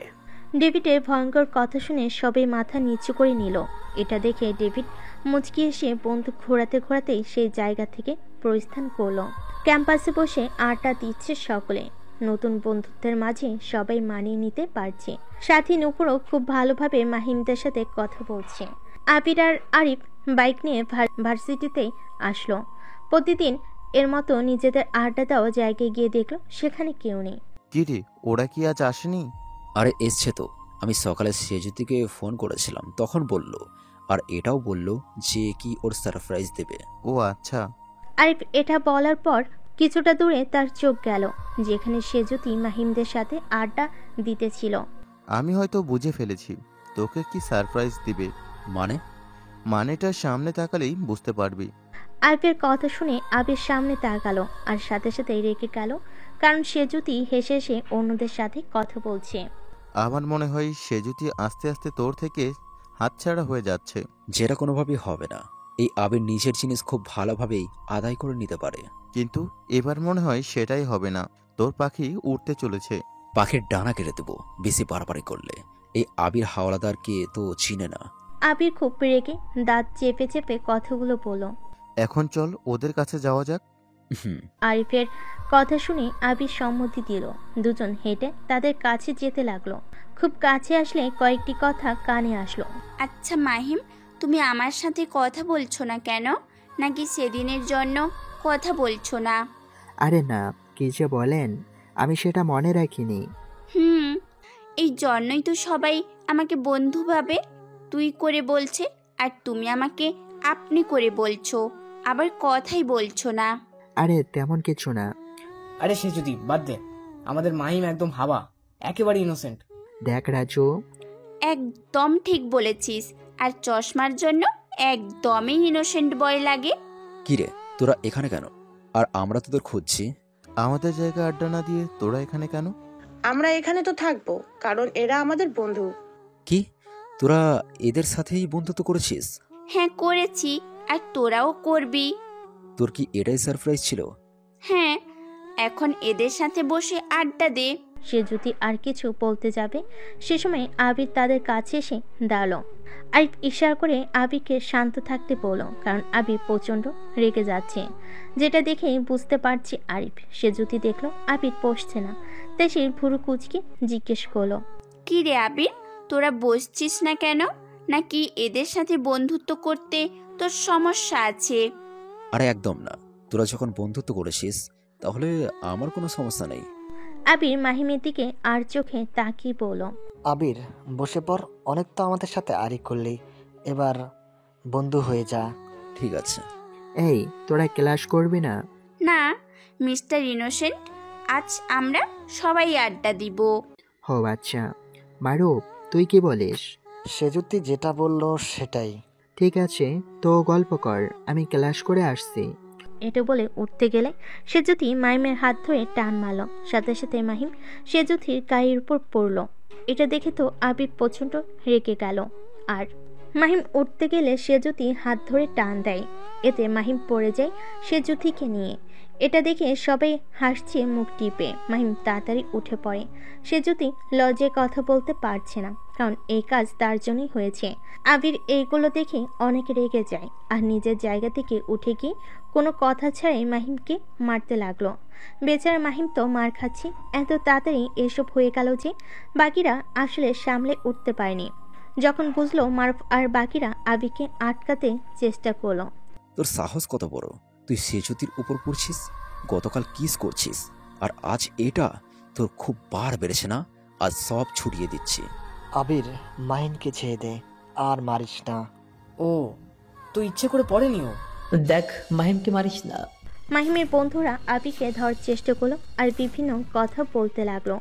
ডেভিডের ভয়ঙ্কর কথা শুনে সবাই মাথা নিচু করে নিল। এটা দেখে ডেভিড মুচকি এসে বন্দুক ঘোরাতে ঘোরাতেই সেই জায়গা থেকে প্রস্থান করলো। ক্যাম্পাসে বসে আড্ডা দিচ্ছে সকলে। নতুন বন্ধুত্বের মাঝে সবাই মানিয়ে নিতে পারছে। সাথী নুপুরও খুব ভালোভাবে মাহিমদের সাথে কথা বলছে। আবির আর আরিফ বাইক নিয়ে ভার্সিটিতে আসলো। প্রতিদিন এর মতো নিজেদের আড্ডা দেওয়া জায়গায় গিয়ে দেখলো সেখানে কেউ নেই। কি রে, ওরা কি আজ আসেনি? আরে এসছে তো, আমি সকালে সেজুতিকে ফোন করেছিলাম, তখন বলল, আর এটাও বলল যে কি ওর সারপ্রাইজ দেবে। ও আচ্ছা। আরিফ এটা বলার পর কিছুটা দূরে তার চোখ গেল, যেখানে সেজুতি মাহিমদের সাথে আড্ডা দিতেছিল। আমি হয়তো বুঝে ফেলেছি তোকে কি সারপ্রাইজ দিবে। মানেটা সামনে তাকালেই বুঝতে পারবি। আরিফের কথা শুনে আবির সামনে তাকালো আর সাথে সাথে রেগে গেল, কারণ সেজুতি হেসে হেসে অন্যদের সাথে কথা বলছে। আমার মনে হয় সেজুতি আস্তে আস্তে তোর থেকে হাতছাড়া হয়ে যাচ্ছে। যেটা কোনোভাবেই হবে না। এই আবির নিজের জিনিস খুব ভালোভাবেই আদায় করে নিতে পারে, কিন্তু এবার মনে হয় সেটাই হবে না। তোর পাখি উড়তে চলেছে। পাখির ডানা কেটে দেবো বেশি বাড়াবাড়ি করলে। এই আবির হাওলাদারকে তো চিনে না। আবির খুব রেগে দাঁত চেপে চেপে কথাগুলো বলল। এখন চল ওদের কাছে যাওয়া যাক। আরিফের কথা শুনে আবির সম্মতি দিল। দুজন হেঁটে তাদের কাছে যেতে লাগলো। খুব কাছে আসলে কয়েকটি কথা কানে আসলো। আচ্ছা মাহিম, তুমি আমার সাথে কথা বলছো না কেন? নাকি সেদিনের জন্য কথা বলছো না? আরে না, কি যে বলেন, আমি সেটা মনে রাখিনি। এই জন্যই তো সবাই আমাকে বন্ধু ভাবে তুই করে বলছে, আর তুমি আমাকে আপনি করে বলছো, আবার কথাই বলছো না। আরে তেমন কিছু না। আরে সে যদি বাদ দে, আমাদের মাহিম একদম হাওয়া, একেবারে ইনোসেন্ট। দেখ রাজু, একদম ঠিক বলেছিস, আর চশমার জন্য একদমই ইনোসেন্ট বয় লাগে। কিরে, তোরা এখানে কেন? আর আমরা তোদের খুঁজছি। আমাদের জায়গায় আড্ডা না দিয়ে তোরা এখানে কেন? আমরা এখানে তো থাকবো, কারণ এরা আমাদের বন্ধু। কি তোরা এদের সাথেই বন্ধুত্ব করেছিস? হ্যাঁ করেছি, আর তোরাও করবি। তোর কি এটাই সারপ্রাইজ ছিল? হ্যাঁ, এখন এদের সাথে বসে আড্ডা দে। সে যদি আর কিছু বলতে যাবে সে সময় আবির তাদের কাছে এসে দাঁড়ালো। আরিফ ইশারা করে আবিরকে শান্ত থাকতে বলল, কারণ আবির প্রচণ্ড রেগে যাচ্ছে, যেটা দেখেই বুঝতে পারছি আরিফ। সে যদি দেখলো আবির বসছে না, তাই সে ভুরু কুচকে জিজ্ঞেস করলো, কি রে আবির, তোরা বসছিস না কেন? নাকি এদের সাথে বন্ধুত্ব করতে তোর সমস্যা আছে? আরে একদম না, তোরা যখন বন্ধুত্ব করেছিস তাহলে আমার কোনো সমস্যা নেই। আবির মাহিমের দিকে আর চোখে তাকিয়ে বলল, আবির বসে পর, অনেক তো আমাদের সাথে আরি করলি, এবার বন্ধু হয়ে যা। ঠিক আছে। এই তোরা ক্লাস করবি না? না মিস্টার ইনোসেন্ট, আজ আমরা সবাই আড্ডা দিব। হো আচ্ছা, মারুফ তুই কি বলিস? সে যদি যেটা বললো সেটাই। ঠিক আছে, তো গল্প কর, আমি ক্লাস করে আসছি। এটা বলে উঠতে গেলে সে যদি মাহিমের হাত ধরে টান মারল, সাথে সাথে মাহিম সে জ্যোতির গায়ের উপর পড়ল। এটা দেখে তো আবির প্রচণ্ড রেগে গেল, আর মাহিম উঠতে গেলে সে জ্যোতি হাত ধরে টান দেয়। এতে মাহিম পড়ে যায় সে জ্যোতিকে নিয়ে। এটা দেখে সবাই হাসছে মুখ টিপে। মাহিম তাড়াতাড়ি উঠে পড়ে। সে জ্যোতি লজ্জায় কথা বলতে পারছে না, কারণ এই কাজ তার জন্যই হয়েছে। আবির এইগুলো দেখে অনেক রেগে যায়, আর নিজের জায়গা থেকে উঠে গিয়ে কোনো কথা ছাড়াই মাহিমকে মারতে লাগলো। বেচারা মাহিম তো মার খাচ্ছে। এত তাড়াতাড়ি এসব হয়ে গেল যে বাকিরা আসলে সামলে উঠতে পারেনি। যখন বুঝলো মারুফ আর বাকিরা আবিরকে আটকাতে চেষ্টা করলো। তোর সাহস কত বড়, তুই সেজুতির উপর পড়ছিস, গতকাল কিস করছিস, আর আজ এটা? তোর খুব বার বেড়েছে না? আজ সব ছুটিয়ে দিচ্ছি। আবির মাহিনকে ছেড়ে দে, আর মারিস না। ও তুই ইচ্ছে করে পড়েনি? ও দেখ, মাহিমকে মারিস না। মাহিমের বন্ধুরা আবিরকে ধরার চেষ্টা করলো আর বিভিন্ন কথা বলতে লাগলো।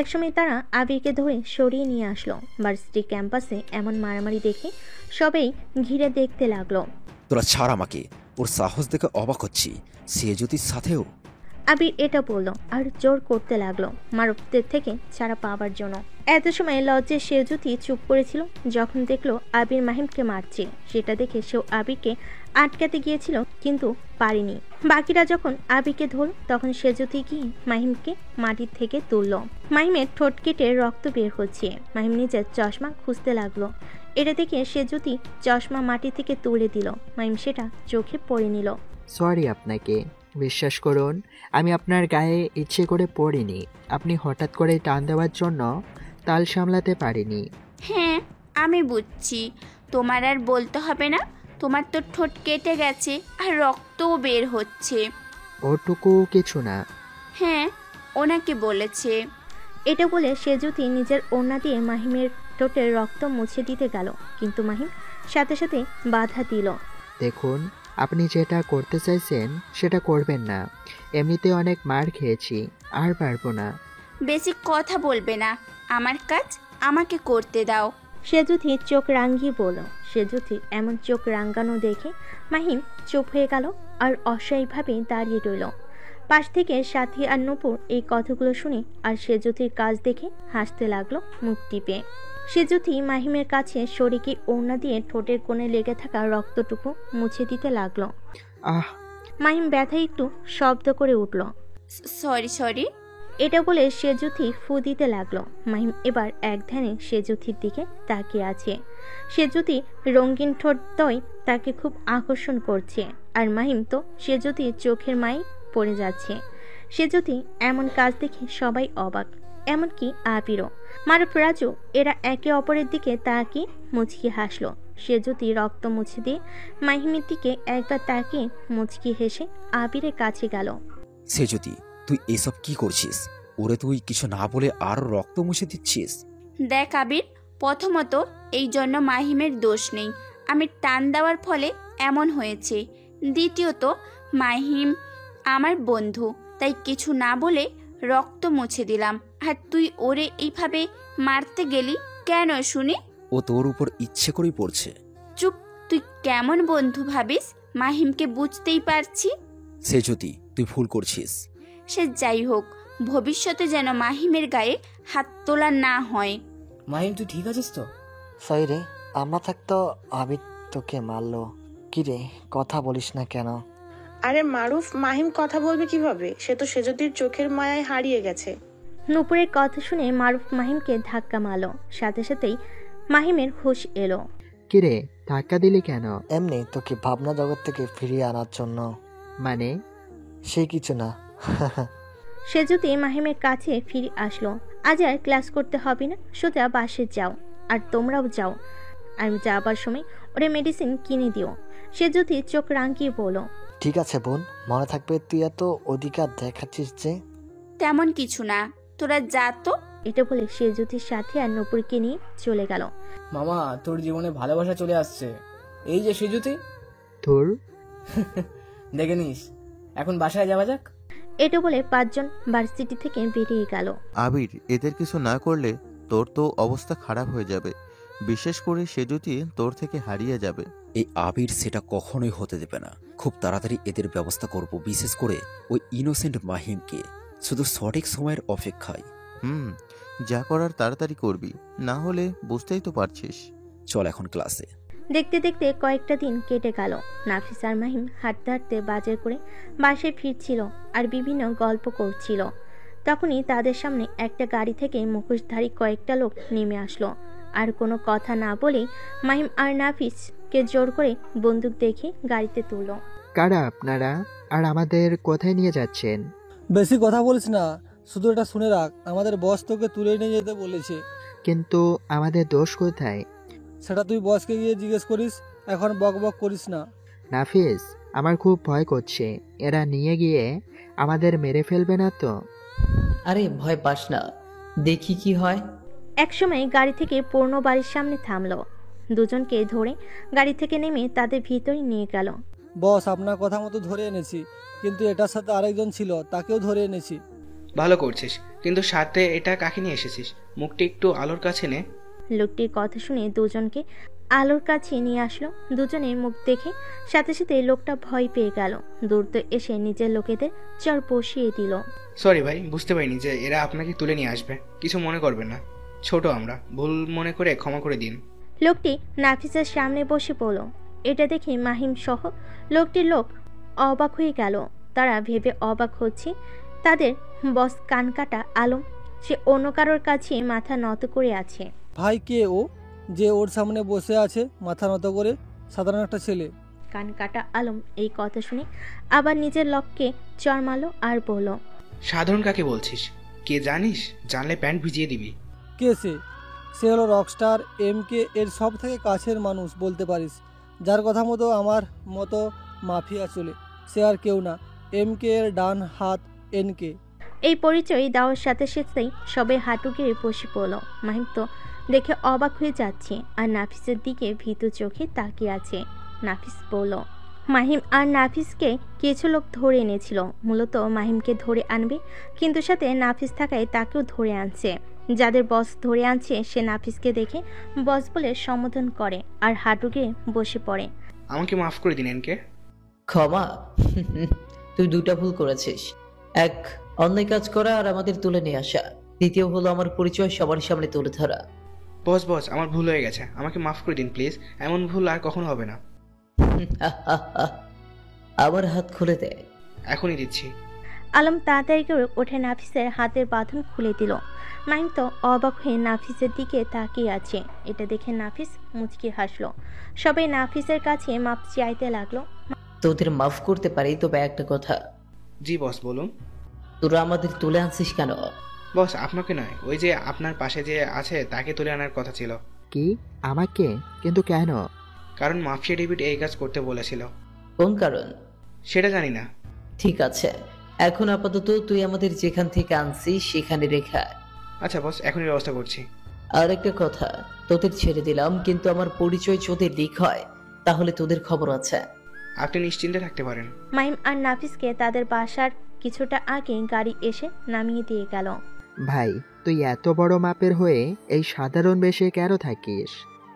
একসময় তারা আবিরকে ধরে সরিয়ে নিয়ে আসলো। ভার্সিটি ক্যাম্পাসে এমন মারামারি দেখে সবাই ঘিরে দেখতে লাগলো। তোরা ছাড় আমাকে, ওর সাহস দেখে অবাক হচ্ছি, সেজুতির সাথেও। আবির এটা বলল আর জোর করতে লাগলো মারুফদের থেকে ছাড়া পাওয়ার জন্য। এত সময় লজ্জায় সে জ্যোতি চুপ করেছিল। যখন দেখলো আবির মাহিমকে মারছে, সেটা দেখে সেও আবিরকে আটকাতে গিয়েছিল, কিন্তু পারেনি। বাকিরা যখন আবিরকে ধরল, তখন সে জ্যোতি গিয়ে মাহিমকে মাটির থেকে তুলল। মাহিমের ঠোঁট কেটে রক্ত বের হচ্ছে। মাহিম নিজের চশমা খুঁজতে লাগলো। এটা দেখে সে জ্যোতি চশমা মাটি থেকে তুলে দিল। মাহিম সেটা চোখে পড়ে নিল। সরি আপনাকে, বিশ্বাস করুন আমি আপনার গায়ে ইচ্ছে করে পড়িনি। আপনি হঠাৎ করে টান দেওয়ার জন্য তাল সামলাতে পারিনি। হ্যাঁ আমি বুঝছি, তোমার আর বলতে হবে না। তোমার তো ঠোঁট কেটে গেছে আর রক্তও বের হচ্ছে। ওটুকু কিছু না। হ্যাঁ ওনাকে বলেছে। এটা বলে সে জ্যোতি নিজের ওড়না দিয়ে মাহিমের ঠোঁটের রক্ত মুছে দিতে গেল, কিন্তু মাহিম সাথে সাথে বাধা দিল। দেখুন, আপনি যেটা করতে চাইছেন সেটা করবেন না। এমনিতে অনেক মার খেয়েছি, আর পারবো না। বেশি কথা বলবে না, আমার কাজ আমাকে করতে দাও। সে জ্যোতি চোখ রাঙিয়ে বলল। সে জ্যোতির এমন চোখ রাঙানো দেখে মাহিম চুপ হয়ে গেল আর অসহায়ভাবে দাঁড়িয়ে রইল। পাশ থেকে সাথী আর নূপুর এই কথাগুলো শুনে আর সে জ্যোতির কাজ দেখে হাসতে লাগলো মুখ টিপে। সে জ্যোতি মাহিমের কাছে সরে গিয়ে ওড়না দিয়ে ঠোঁটের কোণে লেগে থাকা রক্তটুকু মুছে দিতে লাগলো। আহ! মাহিম ব্যথায় একটু শব্দ করে উঠল। Sorry sorry. এটা বলে সে জ্যোতি ফু দিতে লাগলো। মাহিম এবার এক ধ্যানে সে জ্যোতির দিকে তাকিয়ে আছে। সে জ্যোতি রঙিন ঠোঁটদ্বয় তাকে খুব আকর্ষণ করছে, আর মাহিম তো সে জ্যোতির চোখের মাই পড়ে যাচ্ছে। সে জ্যোতি এমন কাজ দেখে সবাই অবাক, এমনকি আবিরও। মারুফ, রাজু এরা একে অপরের দিকে তাকিয়ে মুচকি হাসলো। সে জ্যোতি রক্ত মুছে দিয়ে মাহিমের দিকে একবার তাকিয়ে মুচকি হেসে আবিরের কাছে গেল। সেজুতি, তুই এসব কি করছিস? ওরে তুই কিছু না বলে আরো রক্ত মুছে দিচ্ছিস। দেখ আবির, প্রথমত এই জন্য মাহিমের দোষ নেই, আমি টান দেওয়ার ফলে এমন হয়েছে। দ্বিতীয়ত মাহিম আমার বন্ধু, তাই কিছু না বলে রক্ত মুছে দিলাম। আর তুই ওরে এইভাবে মারতে গেলি কেন শুনি? ও তোর উপর ইচ্ছে করেই পড়ছে। চুপ, তুই কেমন বন্ধু ভাবিস? মাহিমকে বুঝতেই পারছি। সে যদি তুই ভুল করছিস। সে যাই হোক, ভবিষ্যতে যেন মাহিমের গায়ে হাত তোলা না হয়। মাহিম তুই ঠিক আছিস তো? সরি রে, আমরা থাকতো আবির তোকে মারলো। কিরে কথা বলিস না কেন? আরে মারুফ, মাহিম কথা বলবে কিভাবে? সে তো সেজদির চোখের মায়ায় হারিয়ে গেছে। নূপুরের কথা শুনে মারুফ মাহিমকে ধাক্কা মারল। সাথে সাথেই মাহিমের হুঁশ এলো। কিরে ধাক্কা দিলি কেন? এমনি তোকে ভাবনা জগৎ থেকে ফিরিয়ে আনার জন্য। মানে? সে কিছু না। সে যদি মাহিমের কাছে ফিরে আসলো। আজ আর ক্লাস করতে হবে না, সোজা বাসে যাও। আর তোমরাও যাও। আর যাবার সময় ওরে মেডিসিন কিনে দিও। সে যদি চোখ রাঙিয়ে বলো, ঠিক আছে বোন, মনে থাকবে। তুই এত অধিকার দেখাচ্ছিস যে। তেমন কিছু না, তোরা যা তো। এটা বলে সে জ্যোতির সাথে আর নূপুরকে নিয়ে চলে গেল। মামা তোর জীবনে ভালোবাসা চলে আসছে। এই যে সেজুতি, তোর দেখে নিস। এখন বাসায় যাওয়া যাক। এটা বলে 5 জন ভার্সিটি থেকে বেরিয়ে গেল। আবির, এদের কিছু না করলে তোর তো অবস্থা খারাপ হয়ে যাবে। বিশেষ করে সে যদি তোর থেকে হারিয়ে যাবে। এই আবির সেটা কখনোই হতে দেবে না। খুব তাড়াতাড়ি এদের ব্যবস্থা করব, বিশেষ করে ওই ইনোসেন্ট মাহিমকে। শুধু সঠিক সময়ের অপেক্ষায়। যা করার তাড়াতাড়ি করবি, না হলে বুঝতেই তো পারছিস। চল এখন ক্লাসে। দেখতে দেখতে কয়েকটা দিন কেটে গেল। নাফিস আর মাহিম হাঁটতে হাঁটতে বাজার করে বাসায় ফিরছিল আর বিভিন্ন গল্প করছিল। তখনই তাদের সামনে একটা গাড়ি থেকে মুখোশধারী কয়েকটা লোক নেমে আসলো। আর কোনো কথা না বলেই মাহিম আর নাফিসকে জোর করে বন্দুক দেখে গাড়িতে তুলল। কারা আপনারা? আর আমাদের কোথায় নিয়ে যাচ্ছেন? বেশি কথা বলিস না, শুধু এটা শুনে রাখ, আমাদের বস তোকে তুলে নিয়ে যেতে বলেছে। কিন্তু আমাদের দোষ কোথায়? সেটা তুই বসকে গিয়ে জিজ্ঞেস করিস, এখন বক বক করিস না। নাফিস, আমার খুব ভয় করছে। এরা নিয়ে গিয়ে আমাদের মেরে ফেলবে না তো? আরে ভয় পাস না, দেখি কি হয়। একসময় গাড়ি থেকে পূর্ণ বাড়ির সামনে থামলো। দুজনকে ধরে গাড়ি থেকে নেমে তাদের ভিতরে নিয়ে গেল। বস, আপনার কথা মতো ধরে এনেছি, কিন্তু এটার সাথে আরেকজন ছিল, তাকেও ধরে এনেছি। ভালো করছিস, কিন্তু সাথে এটা কাকে নিয়ে এসেছিস? মুখটি একটু আলোর কাছে নে। লোকটির কথা শুনে দুজনকে আলোর কাছে নিয়ে আসলো। দুজনের মুখ দেখে সাথে সাথে লোকটা ভয় পেয়ে গেল। দ্রুত এসে নিজের লোকেদের চর বসিয়ে দিল। সরি ভাই, বুঝতে পারিনি যে এরা আপনাকে তুলে নিয়ে আসবে। কিছু মনে করবেন না, ছোট আমরা, ভুল মনে করে ক্ষমা করে দিন। লোকটি নাফিসের সামনে বসে পড়ল। এটা দেখে মাহিম সহ লোকটির লোক অবাক হয়ে গেল। তারা ভেবে অবাক হচ্ছে তাদের বস কানকাটা আলম, সে অন্য কারোর কাছে মাথা নত করে আছে। ভাই, কে ও যে ওর সামনে বসে আছে মাথা নত করে? সাধারণ একটা ছেলে। কানকাটা আলম এই কথা শুনে আবার নিজের লোককে চর মারলো আর বলল, সাধারণ কাকে বলছিস? কে জানিস? জানলে প্যান্ট ভিজিয়ে দিবি। কে সে? সে হলো রকস্টার MK এর সব থেকে কাছের মানুষ বলতে পারিস, যার কথা মতো আমার মতো মাফিয়া চলে। সে আর কেউ না, MK এর ডান হাত NK। এই পরিচয় দেওয়ার সাথে সাথেই সবাই হাঁটু গেড়ে বসে পড়ল। মাহিম তো দেখে অবাক হয়ে যাচ্ছে আর নাফিসের দিকে ভীতু চোখে তাকিয়ে আছে। নাফিস বলল, মাহিম আর নাফিসকে কিছু লোক ধরে এনেছিল, মূলত মাহিমকে ধরে আনবে, কিন্তু সাথে নাফিস থাকায় তাকেও ধরে আনছে। যাদের বস ধরে আনছে সে নাফিসকে দেখে বস বলে সম্বোধন করে আর হাঁটু গেড়ে বসে পড়ে। আমাকে মাফ করে দিন এনকে। ক্ষমা? তুই দুটা ভুল করেছিস। এক, অন্যায় কাজ করা আর আমাদের তুলে নিয়ে আসা। দ্বিতীয় হলো আমার পরিচয় সবার সামনে তুলে ধরা। বস, আমার ভুল হয়ে গেছে, আমাকে মাফ করে দিন প্লিজ। এমন ভুল আর কখনো হবে না। আবার হাত খুলে দে। এখনই দিচ্ছি। আলম তাড়াতাড়ি করে ওঠে নাফিসের হাতের বাঁধন খুলে দিল। মাহিম তো অবাক হয়ে নাফিসের দিকে তাকিয়ে আছে। এটা দেখে নাফিস মুচকি হাসলো। সবাই নাফিসের কাছে মাপ চাইতে লাগলো। তোদের মাফ করতে পারি, তবে একটা কথা। জি বস, বলুন। তোরা আমাদের তুলে আনছিস কেন? বস, আপনাকে নয়, ওই যে আপনার পাশে যে আছে তাকে তুলে আনার কথা ছিল। কি আমাকে? কিন্তু কেন? কারণ মাফিয়া ডেভিড এই কাজ করতে বলেছিল। কোন কারণ? সেটা জানি না। ঠিক আছে, এখন আপাতত তুই আমাদের যেখান থেকে আনছিস সেখানে রেখা। আচ্ছা বস, এখনই ব্যবস্থা করছি। আর একটা কথা, তোদের ছেড়ে দিলাম, কিন্তু আমার পরিচয় যদি লিক হয় তাহলে তোদের খবর আছে। আপনি নিশ্চিন্তে থাকতে পারেন। মাহিম আর নাফিসকে তাদের বাসার কিছুটা আগে গাড়ি এসে নামিয়ে দিয়ে গেল। ভাই, তুই এত বড় মাপের হয়ে এই সাধারণ বেশে কেন থাকিস?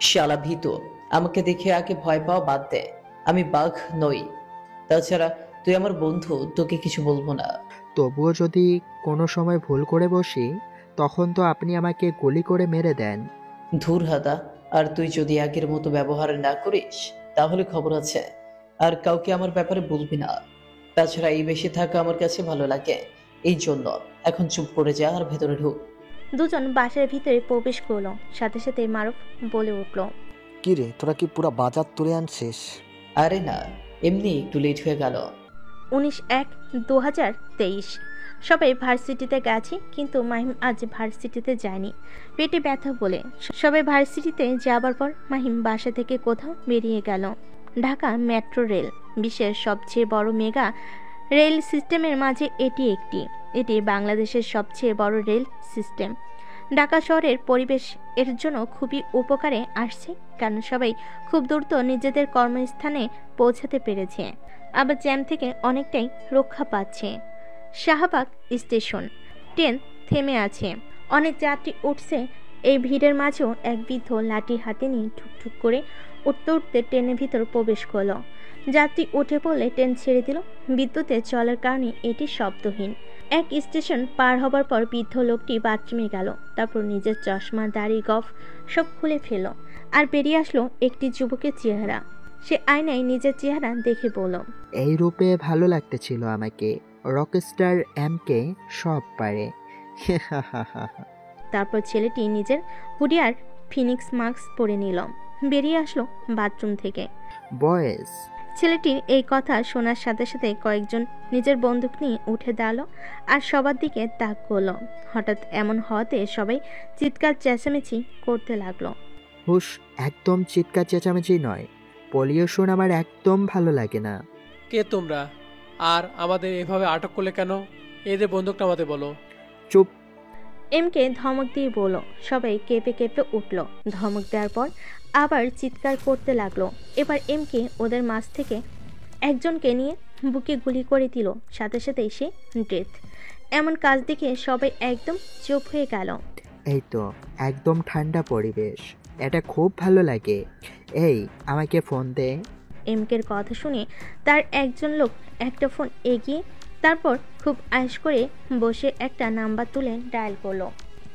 শালা ভীতু, আমাকে দেখে আগে ভয় পাওয়া বাদ দে। আমি বাঘ নই। তাছাড়া তুই আমার বন্ধু, তোকে কিছু বলবো না। তবুও যদি কোনো সময় ভুল করে বসি তখন তো আপনি আমাকে গুলি করে মেরে দেন। ধুর হাদা, আর তুই যদি আগের মতো ব্যবহার না করিস তাহলে খবর আছে। আর কাউকে আমার ব্যাপারে বলবি না। তাছাড়া এই বেশি থাকা আমার কাছে ভালো লাগে, এই জন্য এখন চুপ করে যা আর ভেতরে ঢুক। দুজন বাসার ভিতরে প্রবেশ করলো, সাথে সাথে মারুফ বলে উঠল, কি রে, তোরা কি পুরা বাজার তুলে আনছিস? আরে না, এমনি একটু লেট হয়ে গেল। 19/1/2023। সবাই ভার্সিটিতে গেছে, কিন্তু মাহিম আজ ভার্সিটিতে যায়নি, পেটে ব্যথা বলে। সবাই ভার্সিটিতে যাবার পর মাহিম বাসা থেকে কোথাও বেরিয়ে গেল। ঢাকা মেট্রো রেল বিশ্বের সবচেয়ে বড় মেগা রেল সিস্টেমের মাঝে এটি একটি। এটি বাংলাদেশের সবচেয়ে বড় রেল সিস্টেম। ঢাকা শহরের পরিবেশ এর জন্য খুবই উপকারে আসছে, কারণ সবাই খুব দ্রুত নিজেদের কর্মস্থানে পৌঁছাতে পেরেছে, আবার জ্যাম থেকে অনেকটাই রক্ষা পাচ্ছে। শাহবাগ স্টেশন, ট্রেন থেমে আছে, অনেক যাত্রী উঠছে। এই ভিড়ের মাঝেও এক বৃদ্ধ লাঠি হাতে নিয়ে ঠুকঠুক করে উঠতে উঠতে ট্রেনের ভিতর প্রবেশ করলো। যাত্রী উঠে পড়লে ট্রেন ছেড়ে দিল। বিদ্যুতের চলার কারণে এটি শব্দহীন। এক স্টেশন পার হবার পর বৃদ্ধ লোকটি বাথরুমে গেল, তারপর নিজের চশমা, দাড়ি, গফ সব খুলে ফেলল, আর বেরিয়ে আসলো একটি যুবকের চেহারা। সে আয়নায় নিজের চেহারা দেখে বলল, এই রূপে ভালো লাগতেছিল আমাকে। রকস্টার এমকে সব পারে। তারপর ছেলেটি নিজের হুডি আর ফিনিক্স মাস্ক পরে নিল, বেরিয়ে আসলো বাথরুম থেকে। বয়েস। ছেলেটির এই কথা শোনার সাথে সাথে কয়েকজন নিজের বন্দুক নিয়ে উঠে দাঁড়ালো আর সবার দিকে তাক করলো। হঠাৎ এমন হওয়াতে সবাই চিৎকার চেঁচামেচি করতে লাগলো। হুশ, একদম চিৎকার চেঁচামেচি নয়। পলিউশন আমার একদম ভালো লাগে না। কে তোমরা, আর আমাদের এভাবে আটক করলে কেন? এদের বন্দুকটা আমাদের বলো। চুপ। এমকে ধমক দিয়ে বলল। সবাই কেঁপে কেঁপে উঠল। ধমক দেওয়ার পর আবার চিৎকার করতে লাগলো। এবার এমকে ওদের মাঝ থেকে একজনকে নিয়ে বুকে গুলি করে দিল, সাথে সাথে সে ডেথ। এমন কাজ দেখে সবাই একদম চুপ হয়ে গেল। এই তো একদম ঠান্ডা পরিবেশ, এটা খুব ভালো লাগে। এই আমাকে ফোন দে। এমকের কথা শুনে তার একজন লোক একটা ফোন এগিয়ে, তারপর খুব আয়েশ করে বসে একটা নাম্বার তুলে ডায়াল করলো।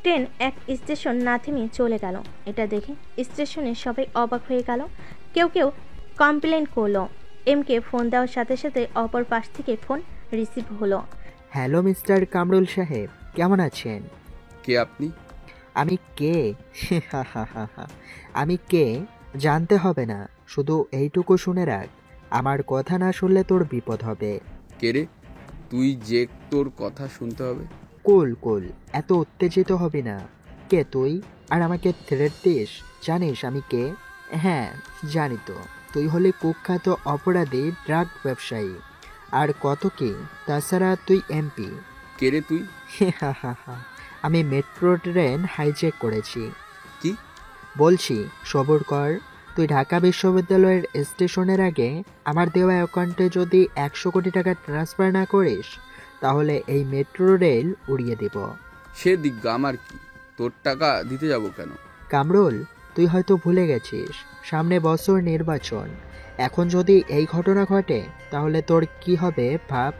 ট্রেন এক স্টেশন না থেমে চলে গেল। এটা দেখে স্টেশনে সবাই অবাক হয়ে গেল। কেউ কেউ কমপ্লেন করলো। এমকে ফোন দেওয়ার সাথে সাথে অপর পাশ থেকে ফোন রিসিভ হলো। হ্যালো মিস্টার কামরুল সাহেব, কেমন আছেন? কে আপনি? আমি কে? আমি কে জানতে হবে না, শুধু এইটুকু শুনে রাখ, আমার কথা না শুনলে তোর বিপদ হবে। কে রে তুই যে তোর কথা শুনতে হবে? কুল কুল, এত উত্তেজিত হবি না। কে তুই, আর আমাকে থ্রেট দিস? জানিস আমি কে? হ্যাঁ জানি তো, তুই হলে কুখ্যাত অপরাধী, ড্রাগ ব্যবসায়ী, আর কত কি। তাছাড়া তুই এমপি। কে রে তুই? আমি মেট্রো ট্রেন হাইজ্যাক করেছি। কি বলছি সবর কর। তুই ঢাকা বিশ্ববিদ্যালয়ের স্টেশনের আগে আমার দেওয়া অ্যাকাউন্টে যদি 100 কোটি টাকা ট্রান্সফার না করিস তাহলে এই মেট্রো রেল উড়িয়ে দেব। সে দিগ্গা আমার কি, তোর টাকা দিতে যাব কেন? কামরুল, তুই হয়তো ভুলে গেছিস সামনে বছর নির্বাচন। এখন যদি এই ঘটনা ঘটে তাহলে তোর কি হবে ভাব।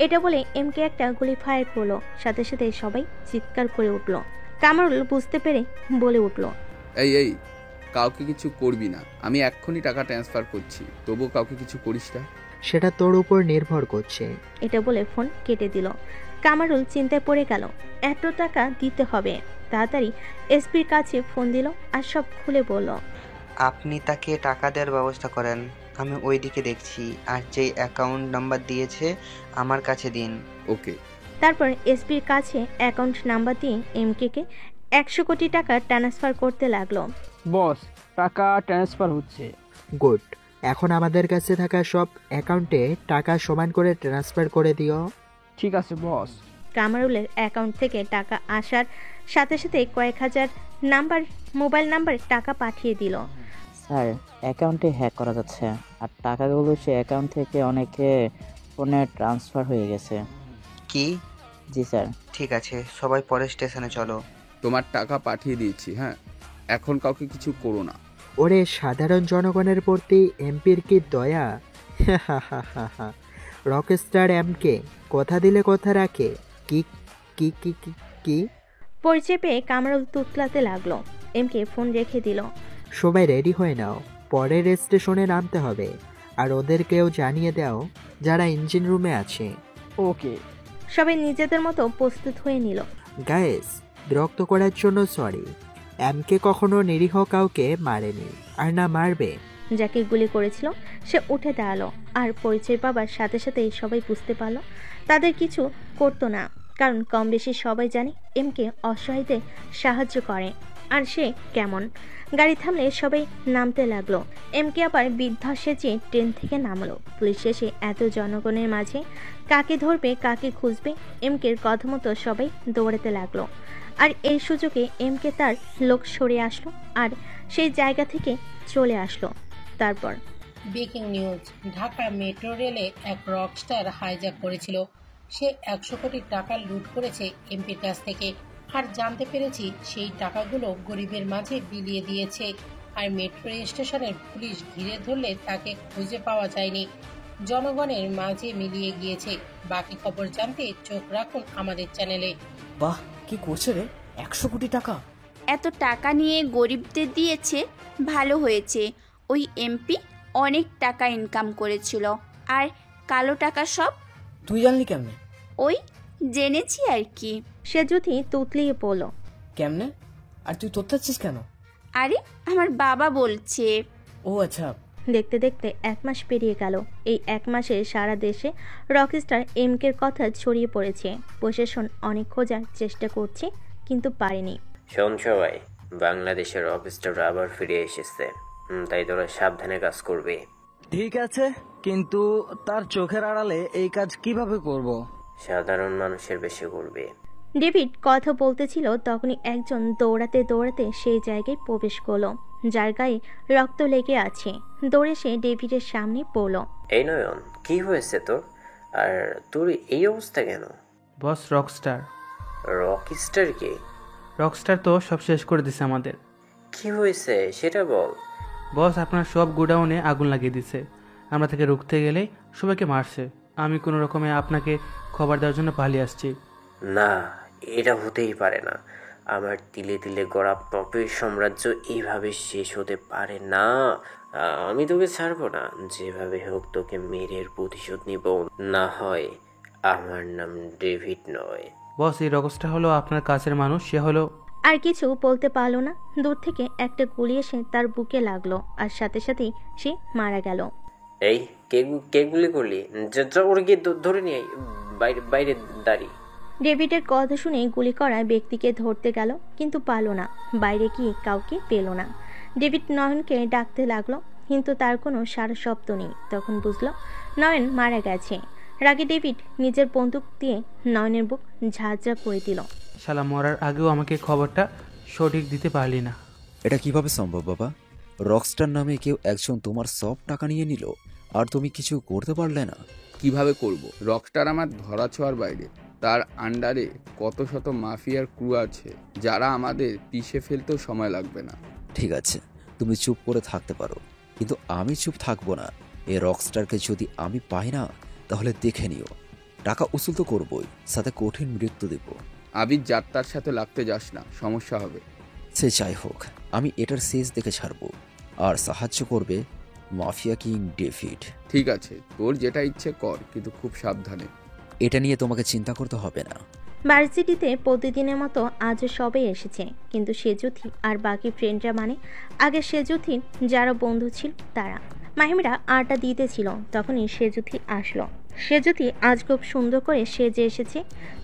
এটা বলে এমকে একটা গুলি ফায়ার করলো, সাথে সাথে সবাই চিৎকার করে উঠলো। কামরুল বুঝতে পেরে বলে উঠলো, এই এই কাউকে কিছু করবি না, আমি এক্ষুনি টাকা ট্রান্সফার করছি, তবু কাউকে কিছু করিস না। সেটা তোর উপর নির্ভর করছে। এটা বলে ফোন কেটে দিল। কামরুল চিন্তায় পড়ে গেল, এত টাকা দিতে হবে। তাড়াতাড়ি এসপির কাছে ফোন দিল আর সব খুলে বলল। আপনি তাকে টাকা দেওয়ার ব্যবস্থা করেন, আমি ওইদিকে দেখছি, আর যেই অ্যাকাউন্ট নাম্বার দিয়েছে আমার কাছে দিন। ওকে। তারপর এসপির কাছে অ্যাকাউন্ট নাম্বার দিয়ে এমকে কে 100 কোটি টাকা ট্রান্সফার করতে লাগলো। বস, টাকা ট্রান্সফার হচ্ছে। গুড, এখন আমাদের কাছে থাকা সব অ্যাকাউন্টে টাকা সমান করে ট্রান্সফার করে দিও। ঠিক আছে বস। কামরুলের অ্যাকাউন্ট থেকে টাকা আসার সাথে সাথে কয়েক হাজার মোবাইল নাম্বার টাকা পাঠিয়ে দিল। স্যার, অ্যাকাউন্টে হ্যাক করা যাচ্ছে, আর টাকাগুলো সে অ্যাকাউন্ট থেকে অনেকে ফোনে ট্রান্সফার হয়ে গেছে। কি? জি স্যার। ঠিক আছে, সবাই পরে স্টেশনে চলো। তোমার টাকা পাঠিয়ে দিয়েছি, হ্যাঁ, এখন কাউকে কিছু করো না। ওরে সাধারণ জনগণের প্রতি এমপির কি দয়া। রকস্টার এমকে কথা দিলে কথা রাখে। কি কি কি কি কি পরিচয় পেয়ে কামরুল তুতলাতে লাগলো। এমকে ফোন রেখে দিল। সবাই রেডি হয়ে নাও, পরের স্টেশনে নামতে হবে। আর ওদেরকেও জানিয়ে দাও যারা ইঞ্জিন রুমে আছে। ওকে। সবাই নিজেদের মতো প্রস্তুত হয়ে নিল। গায়েস, বিরক্ত করার জন্য সরি। এমকে কখনো নিরীহ কাউকে মারেনি, আর না মারবে। যাকে গুলি করেছিল সে উঠে দাঁড়ালো, আর পরিচয় পাবার সাথে সাথেই সবাই বুঝতে পারলো তাদের কিছু করতো না, কারণ কম বেশি সবাই জানে এমকে অসহায়দের সাহায্য করে আর সে কেমন। গাড়ি থামলে সবাই নামতে লাগলো। এমকে আবার বৃদ্ধা সেজে ট্রেন থেকে নামলো। পুলিশ এসে এত জনগণের মাঝে কাকে ধরবে কাকে খুঁজবে, এমকের কথা মতো সবাই দৌড়াতে লাগলো। আর এই সুযোগে এমকে তার লোক সরে আসলো আর সেই জায়গা থেকে চলে আসলো। তারপর ব্রেকিং নিউজ, ঢাকা মেট্রো রেলে এক রকস্টার হাইজ্যাক করেছিল। সে 100 কোটি টাকা লুট করেছে এমপির কাছ থেকে। আর জানতে পেরেছি সেই টাকাগুলো গরিবের মাঝে বিলিয়ে দিয়েছে। আর মেট্রো স্টেশনের পুলিশ ঘিরে ধরলে তাকে খুঁজে পাওয়া যায়নি, জনগণের মাঝে মিলিয়ে গিয়েছে। বাকি খবর জানতে চোখ রাখুন আমাদের চ্যানেলে। বাহ, কি করছে রে! 100 কোটি টাকা! এত টাকা নিয়ে গরিবদের দিয়েছে, ভালো হয়েছে। ওই এমপি অনেক টাকা ইনকাম করেছিল। আর কালো টাকা সব তুই জানলি কেমনে? ওই জেনেছি আর কি। সে যদি তুতলিয়ে পড়ল। কেমনে? আর তুই তোতলাচ্ছিস কেন? আরে আমার বাবা বলছে। ও আচ্ছা। দেখতে দেখতে 1 মাস পেরিয়ে গেল। এই 1 মাসে সারা দেশে রকস্টার এমকের কথা ছড়িয়ে পড়েছে। প্রশাসন অনেক খোঁজার চেষ্টা করছে, কিন্তু পারেনি। শোন সবাই, বাংলাদেশের রকস্টার আবার ফিরে এসেছে, তাই তোরা সাবধানে কাজ করবে। ঠিক আছে, কিন্তু তার চোখের আড়ালে এই কাজ কিভাবে করব? সাধারণ মানুষের বেশি করবে। ডেভিড কথা বলতেছিল, তখনই একজন দৌড়াতে দৌড়াতে সেই জায়গায় প্রবেশ করলো যার গায়ে রক্ত লেগে আছে। দৌড়ে সে ডেভিডের সামনে পড়ল। এই নয়ন, কি হয়েছে তোর? আর তোর এই অবস্থা কেন? বস, রকস্টার। রকস্টার কে? রকস্টার তো সব শেষ করে দিছে আমাদের। কি হয়েছে সেটা বল। বস, আপনার সব গোডাউনে আগুন লাগিয়ে দিছে। আমরা থেকে রুখতে গেলে সবাইকে মারছে। আমি কোনো রকমে আপনাকে খবর দেওয়ার জন্য পালিয়ে আসছি। না, এটা হতেই পারে না। আমার তিলে তিলে গড়া পাপের সাম্রাজ্য এইভাবে শেষ হতে পারে না। আমি তোকে ছাড়বো না, যেভাবে হোক তোকে মেরে প্রতিশোধ নিব। না হয় আমার নাম ডেভিড নয়। বস, এই রকস্টার হলো আপনার কাছের মানুষ। সে হলো। আর কিছু বলতে পারলো না। দূর থেকে একটা গুলি এসে তার বুকে লাগলো, আর সাথে সাথেই সে মারা গেল। এই কে গুলি করলি? ওর গিয়ে ধরে নিয়ে বাইরে দাঁড়িয়ে। ডেভিডের কথা শুনে গুলি করা ব্যক্তিকে ধরতে গেল, কিন্তু পারল না। বাইরে গিয়ে কাউকে পেল না। ডেভিড নয়নকে ডাকতে লাগলো, কিন্তু তার কোনো সারা শব্দ নেই। তখন বুঝলো নয়ন মারা গেছে। রাগে ডেভিড নিজের বন্দুক দিয়ে নয়নের বুক ঝাঁঝরা করে দিল। শালা, মরার আগেও আমাকে খবরটা সঠিক দিতে পারলি না। এটা কিভাবে সম্ভব বাবা? রকস্টার নামে কেউ একজন তোমার সব টাকা নিয়ে নিল, আর তুমি কিছু করতে পারলে না? কিভাবে করব? রকস্টার আমার ধরাছোঁয়ার বাইরে। তার আন্ডারে কত শত মাফিয়ার ক্রু আছে, যারা আমাদের পিষে ফেলতেও সময় লাগবে না। ঠিক আছে, তুমি চুপ করে থাকতে পারো, কিন্তু আমি চুপ থাকবো না। এই রকস্টারকে যদি আমি পাই না, তাহলে দেখে নিও, টাকা উসুল তো করবই, সাথে কঠিন মৃত্যু দেব। আবির যাত্রার সাথে লাগতে যাস না, সমস্যা হবে। সে যাই হোক, আমি এটার শেষ দেখে ছাড়বো। আর সাহায্য করবে মাফিয়া কিং ডেভিড। ঠিক আছে, তোর যেটা ইচ্ছে কর, কিন্তু খুব সাবধানে। এটা নিয়ে তোমাকে চিন্তা করতে হবে না। ভার্সিটিতে প্রতিদিনের মতো আজও সবাই এসেছে, কিন্তু সেজুথি আর বাকি ফ্রেন্ডরা, মানে আগে সেজুথির যারা বন্ধু ছিল তারা। মাহিমরা আড্ডা দিতেছিল, তখনই সেজুথি আসলো। সেজুথি আজ খুব সুন্দর করে সেজে এসেছে।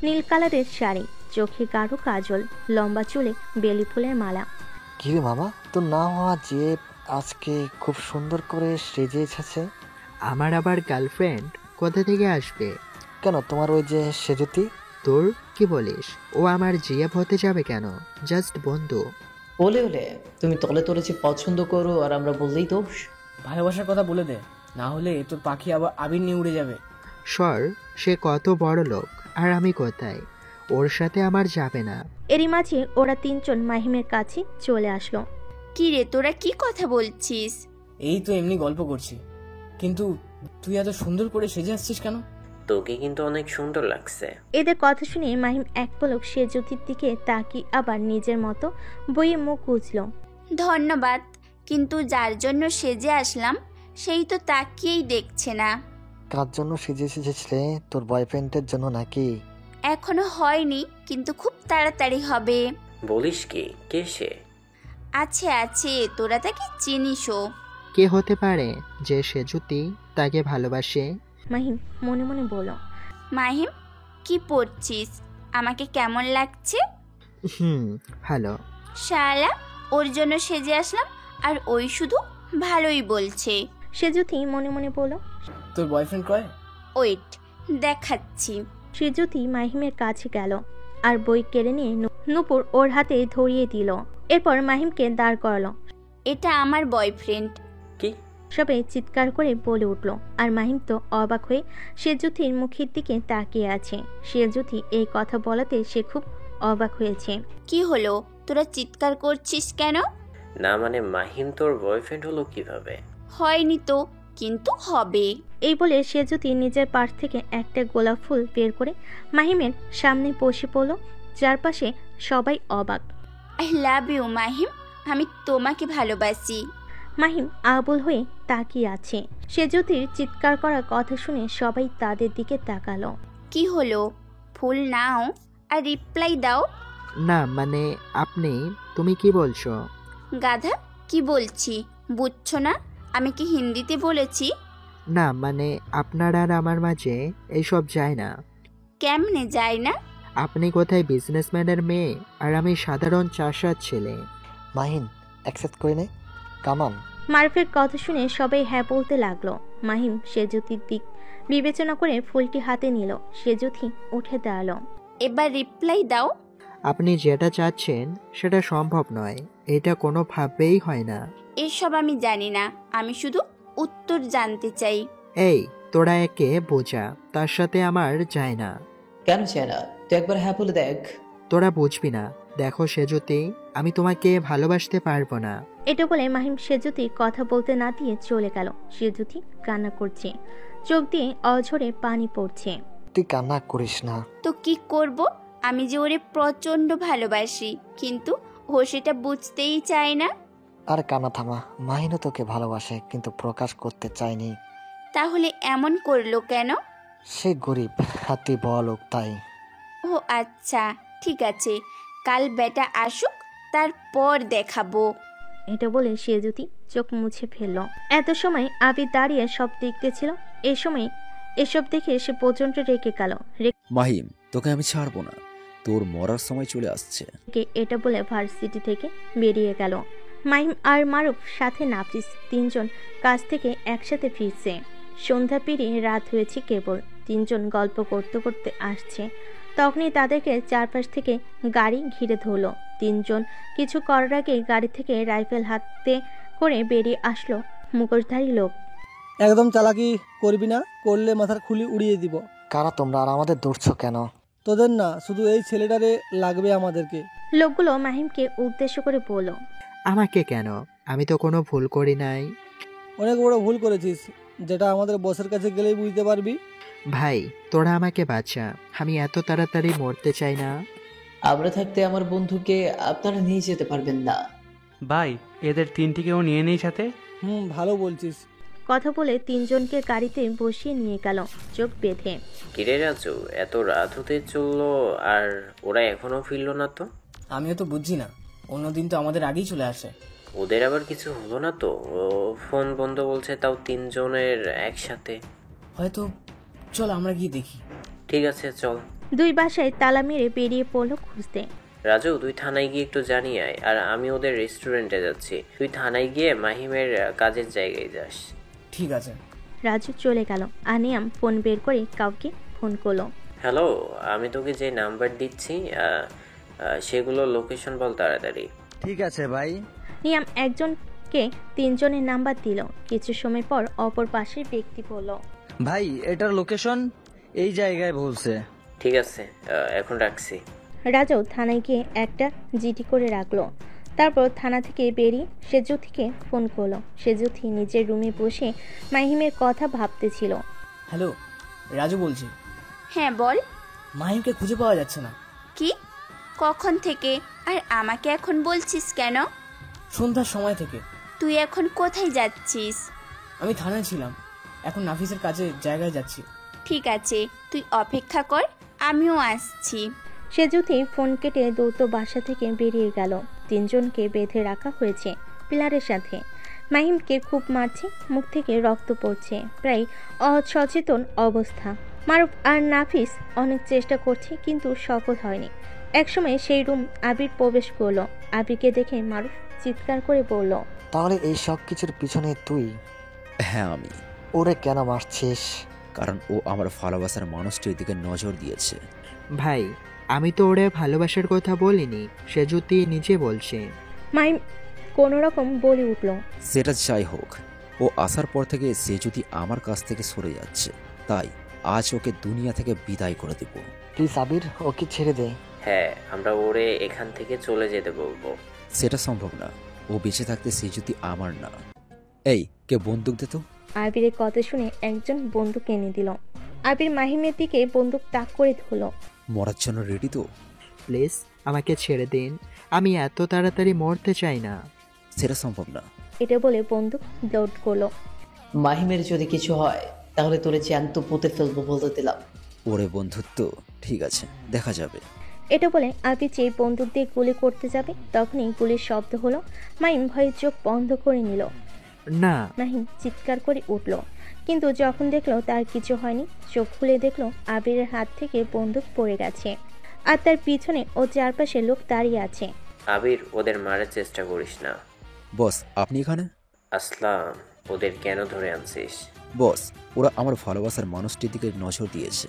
নীল কালারের শাড়ি, চোখে গাঢ় কাজল, লম্বা চুলে বেলি ফুলের মালা। কিরে মামা, তোর না হওয়া যে আজকে খুব সুন্দর করে সেজে এসেছে। আমার আবার গার্লফ্রেন্ড কোথা থেকে আসবে? কেন, তোমার ওই যে সেজুতি? তোর কি বলিস? ও আমার জিএফ হতে যাবে কেন? জাস্ট বন্ধু। ওলে ওলে, তুমি তলে তলে যে পছন্দ করো আর আমরা বললেই দোষ। ভালোবাসার কথা বলে দে, না হলে তোর পাখি আবার আবির নিয়ে উড়ে যাবে। সর, সে কত বড় লোক আর আমি কোথায়? ওর সাথে আমার যাবে না। এরই মাঝে ওরা 3 জন মাহিমের কাছে চলে আসলো। কি রে, তোরা কি কথা বলছিস? এই তো এমনি গল্প করছি, কিন্তু তুই এত সুন্দর করে সেজে আসছিস কেন? তোকে কিন্তু অনেক সুন্দর লাগছে। এদের কথা শুনে মাহিম এক পলক সেজুতির দিকে তাকিয়ে আবার নিজের মতো বইয়ে মুখ গুজল। ধন্যবাদ, কিন্তু যার জন্য সেজে আসলাম সেই তো তাকিয়েই দেখছে না। কার জন্য সেজেছিলে? তোর বয়ফ্রেন্ডের জন্য নাকি? এখনো হয়নি, কিন্তু খুব তাড়াতাড়ি হবে। বলিস কি? কে সে? আছে, তোরা তাকে চিনিসও। কে হতে পারে যে সেজুতি তাকে ভালোবাসে? মাহিম মনে মনে বলল। মাহিম, কি পড়ছিস? আমাকে কেমন লাগছে? ভালো। শালা, ওর জন্য সেজে আসলাম আর ওই শুধু ভালোই বলছে। সেজুতি মনে মনে বলল। তোর বয়ফ্রেন্ড কয়? ওয়েট, দেখাচ্ছি। সেজুতি মাহিমের কাছে গেল আর বই কেড়ে নিয়ে নূপুর ওর হাতে ধরিয়ে দিল। এরপর মাহিমকে দাঁড় করালো। এটা আমার বয়ফ্রেন্ড। কি? সবাই চিৎকার করে বলে উঠল। আর মাহিম তো অবাক হয়ে সেজুতির মুখের দিকে তাকিয়ে আছে। সেজুতি এই কথা বলাতে সে খুব অবাক হয়েছে। কি হলো, তোরা চিৎকার করছিস কেন? না মানে মাহিম তোর বয়ফ্রেন্ড হলো কিভাবে? হয়নি তো, কিন্তু হবে। এই বলে সেজুতি নিজের পাশ থেকে একটা গোলাপ ফুল বের করে মাহিমের সামনে বসে পড়ল। চারপাশে সবাই অবাক। আই লাভ ইউ মাহিম, আমি তোমাকে ভালোবাসি। মাহিম আবুল হয়ে তাকিয়ে আছে। সেজুতির চিৎকার করার কথা শুনে সবাই তাদের দিকে তাকালো। কি হলো, ফুল নাও আর রিপ্লাই দাও। না মানে তুমি কি বলছো? গাধা, কি বলছি বুঝছো না? আমি কি হিন্দিতে বলেছি? না মানে আপনার আর আমার মাঝে এইসব যায় না। কেমনে যায় না? আপনি কোথায় বিজনেসম্যানের মেয়ে আর আমি সাধারণ চাষার ছেলে। মাহিন অ্যাকসেপ্ট করে নে, কামান। মারুফের কথা শুনে সবাই হ্যাঁ বলতে লাগলো। মাহিম সেজুতির দিক বিবেচনা করে ফুলটি হাতে নিল। সেজুতি উঠে দাঁড়ালো। এবার রিপ্লাই দাও। আপনি যেটা চাচ্ছেন সেটা সম্ভব নয়, এটা কোনোভাবেই হয় না। এসব আমি জানি না, আমি শুধু উত্তর জানতে চাই। এই তোরা একে বোঝা, তার সাথে আমার যায় না। কেন চায় না? তুই একবার হ্যাঁ বলে দেখ। তোরা বুঝবি না। দেখো সেজুতি, আমি তোমাকে ভালোবাসতে পারবো না। এটা বলে মাহিম সেজুতি কথা বলতে না দিয়ে চলে গেল। সেজুতি কান্না করছে, চোখ দিয়ে অঝরে পানি পড়ছে। তুই কান্না করিস না। তো কি করব? আমি যে ওরে প্রচন্ড ভালোবাসি, কিন্তু ও সেটা বুঝতেই চায় না। আর কান্না থামা। মাহিনও তোকে ভালোবাসে, কিন্তু প্রকাশ করতে চায়নি। তাহলে এমন করলো কেন? সে গরিব, হাতি বলক তাই। ও আচ্ছা, ঠিক আছে, কাল বেটা আসুক, তারপর দেখাবো। এটা বলে সেজুতি চোখ মুছে ফেলল। এত সময় আবির দাঁড়িয়ে সব দেখতেছিল। এই সময় এসব দেখে সে প্রচন্ড রেগে গেল। মাহিম, তোকে আমি ছাড়বো না, তোর মরার সময় চলে আসছে। এটা বলে ভার্সিটি থেকে বেরিয়ে গেল। মাহিম আর মারুফ সাথে নাফিস তিনজন কাজ থেকে একসাথে ফিরছে। সন্ধ্যা পেরিয়ে রাত হয়েছে কেবল। তিনজন গল্প করতে করতে আসছে। তখনই তাদেরকে চারপাশ থেকে গাড়ি ঘিরে ধরলো। তিনজন কিছু করার আগে গাড়ি থেকে রাইফেল হাতে করে বেরিয়ে আসলো মুখোশধারী লোক। একদম চালাকি করবি না, করলে মাথার খুলি উড়িয়ে দিব। কারা তোমরা আর আমাদের দৌড়ছো কেন? তোদের না, শুধু এই ছেলেটারে লাগবে আমাদেরকে। লোকগুলো মাহিমকে উদ্দেশ্য করে বলল। আমাকে কেন? আমি তো কোনো ভুল করি নাই। অনেক বড় ভুল করেছিস, যেটা আমাদের বসের কাছে গেলেই বুঝতে পারবি। ভাই তোরা আমাকে বাঁচা, আমি এত তাড়াতাড়ি মরতে চাই না। আমরা থাকতে আমার বন্ধুকে আপনারা নিয়ে যেতে পারবেন না। ভাই এদের তিনটিকেও নিয়ে নেই সাথে। ভালো বলছিস। কথা বলে তিনজনকে গাড়িতে বসিয়ে নিয়ে গেল চোখ বেঁধে। কিরে রাজু, এত রাত হতে চললো আর ওরা এখনো ফিরলো না তো? আমিও তো বুঝছি না, অন্যদিন তো আমাদের আগেই চলে আসে। ওদের আবার কিছু হলো না তো? ও ফোন বন্ধ বলছে, তাও তিনজনের একসাথে। হয়তো, চল আমরা গিয়ে দেখি। ঠিক আছে চল। দুই বাসায় তালা মেরে বেরিয়ে পড়লো খুঁজতে। রাজু, তুই থানায় গিয়ে একটু জানিয়ে আয়, আর আমি ওদের রেস্টুরেন্টে যাচ্ছি। তুই থানায় গিয়ে মাহিমের কাজের জায়গায় যাস। ঠিক আছে। রাজু চলে গেল। আনিয়াম ফোন বের করে কাউকে ফোন করলো। হ্যালো, আমি তোকে যে নাম্বার দিচ্ছি সেগুলো লোকেশন বল তাড়াতাড়ি। ঠিক আছে ভাই। নিয়াম একজনকে তিনজনের নাম্বার দিল। কিছু সময় পর অপর পাশের ব্যক্তি বলল, ভাই এটার লোকেশন এই জায়গায় বলছে। ঠিক আছে, এখন রাখছি। রাজু থানায় গিয়ে একটা জিডি করে রাখলো। তারপর থানা থেকে বেরিয়ে সে জ্যোতিকে ফোন করলো। সে জ্যোতি নিজের রুমে বসে মাহিমের কথা ভাবতেছিল। হ্যালো, রাজু বলছি। হ্যাঁ বল। মাহিমকে খুঁজে পাওয়া যাচ্ছে না। কি? কখন থেকে? আর আমাকে এখন বলছিস কেন? সন্ধ্যার সময় থেকে। তুই এখন কোথায় যাচ্ছিস? আমি থানায় ছিলাম, এখন নাফিসের কাছে জায়গায় যাচ্ছি। ঠিক আছে, তুই অপেক্ষা কর, আমিও আসছি। সে জ্যোতি ফোন কেটে দ্রুত বাসা থেকে বেরিয়ে গেল। তিনজনকে বেঁধে রাখা হয়েছে পিলারের সাথে। মাহিমকে খুব মারছে, মুখ থেকে রক্ত পড়ছে, প্রায় অসচেতন অবস্থা। মারুফ আর নাফিস অনেক চেষ্টা করছে কিন্তু সফল হয়নি। একসময় সেই রুম আবির প্রবেশ করলো। আবিরকে দেখে মারুফ চিৎকার করে বলল, তাহলে এই সব কিছুর পিছনে তুই? হ্যাঁ আমি। ওরে কেন মারছিস? কারণ ও আমার ভালোবাসার মানুষটির দিকে নজর দিয়েছে। ভাই, আমি তো ওরে ভালোবাসার কথা বলিনি, সে যদি নিজে বলছে। মাহিম কোনো রকম বলে উঠল, সেটা যাই হোক, ও আসার পর থেকে সে যদি আমার কাছ থেকে সরে যাচ্ছে, তাই আজ ওকে দুনিয়া থেকে বিদায় করে দেব। প্লিজ আবির, ওকে ছেড়ে দে। হ্যাঁ, আমরা ওরে এখান থেকে চলে যেতে বলবো। সেটা সম্ভব না, ও বেঁচে থাকতে সে যদি আমার না। এই, কে বন্দুক দে তো। আবিরের কথা শুনে একজন বন্দুক এনে দিল। আবির মাহিমের দিকে বন্দুক তাক করে ধরল। মরার জন্য রেডি তো? প্লিজ আমাকে ছেড়ে দিন, আমি এত তাড়াতাড়ি মরতে চাই না। সেটা সম্ভব না। এটা বলে বন্দুক লোড করলো। মাহিমের যদি কিছু হয় তাহলে তোরে জ্যান্ত পুঁতে ফেলবো বলতে দিলাম। ওরে বন্ধুত্ব, ঠিক আছে, দেখা যাবে। এটা বলে আবির যে বন্দুক দিয়ে গুলি করতে যাবে, তখনই গুলির শব্দ হলো। মাহিম ভয়ে চোখ বন্ধ করে নিল। না। মাহিম চিৎকার করে উঠল, কিন্তু যখন দেখলো তার কিছু হয়নি, চোখ খুলে দেখলো আবিরের হাত থেকে বন্দুক পড়ে গেছে আর তার পিছনে ও চারপাশে লোক দাঁড়িয়ে আছে। আবির, ওদের মারার চেষ্টা করিস না। বস, আপনি এখানে? আসলাম, ওদের কেন ধরে আনছিস? বস, ওরা আমার ভালোবাসার মানুষটির দিকে নজর দিয়েছে।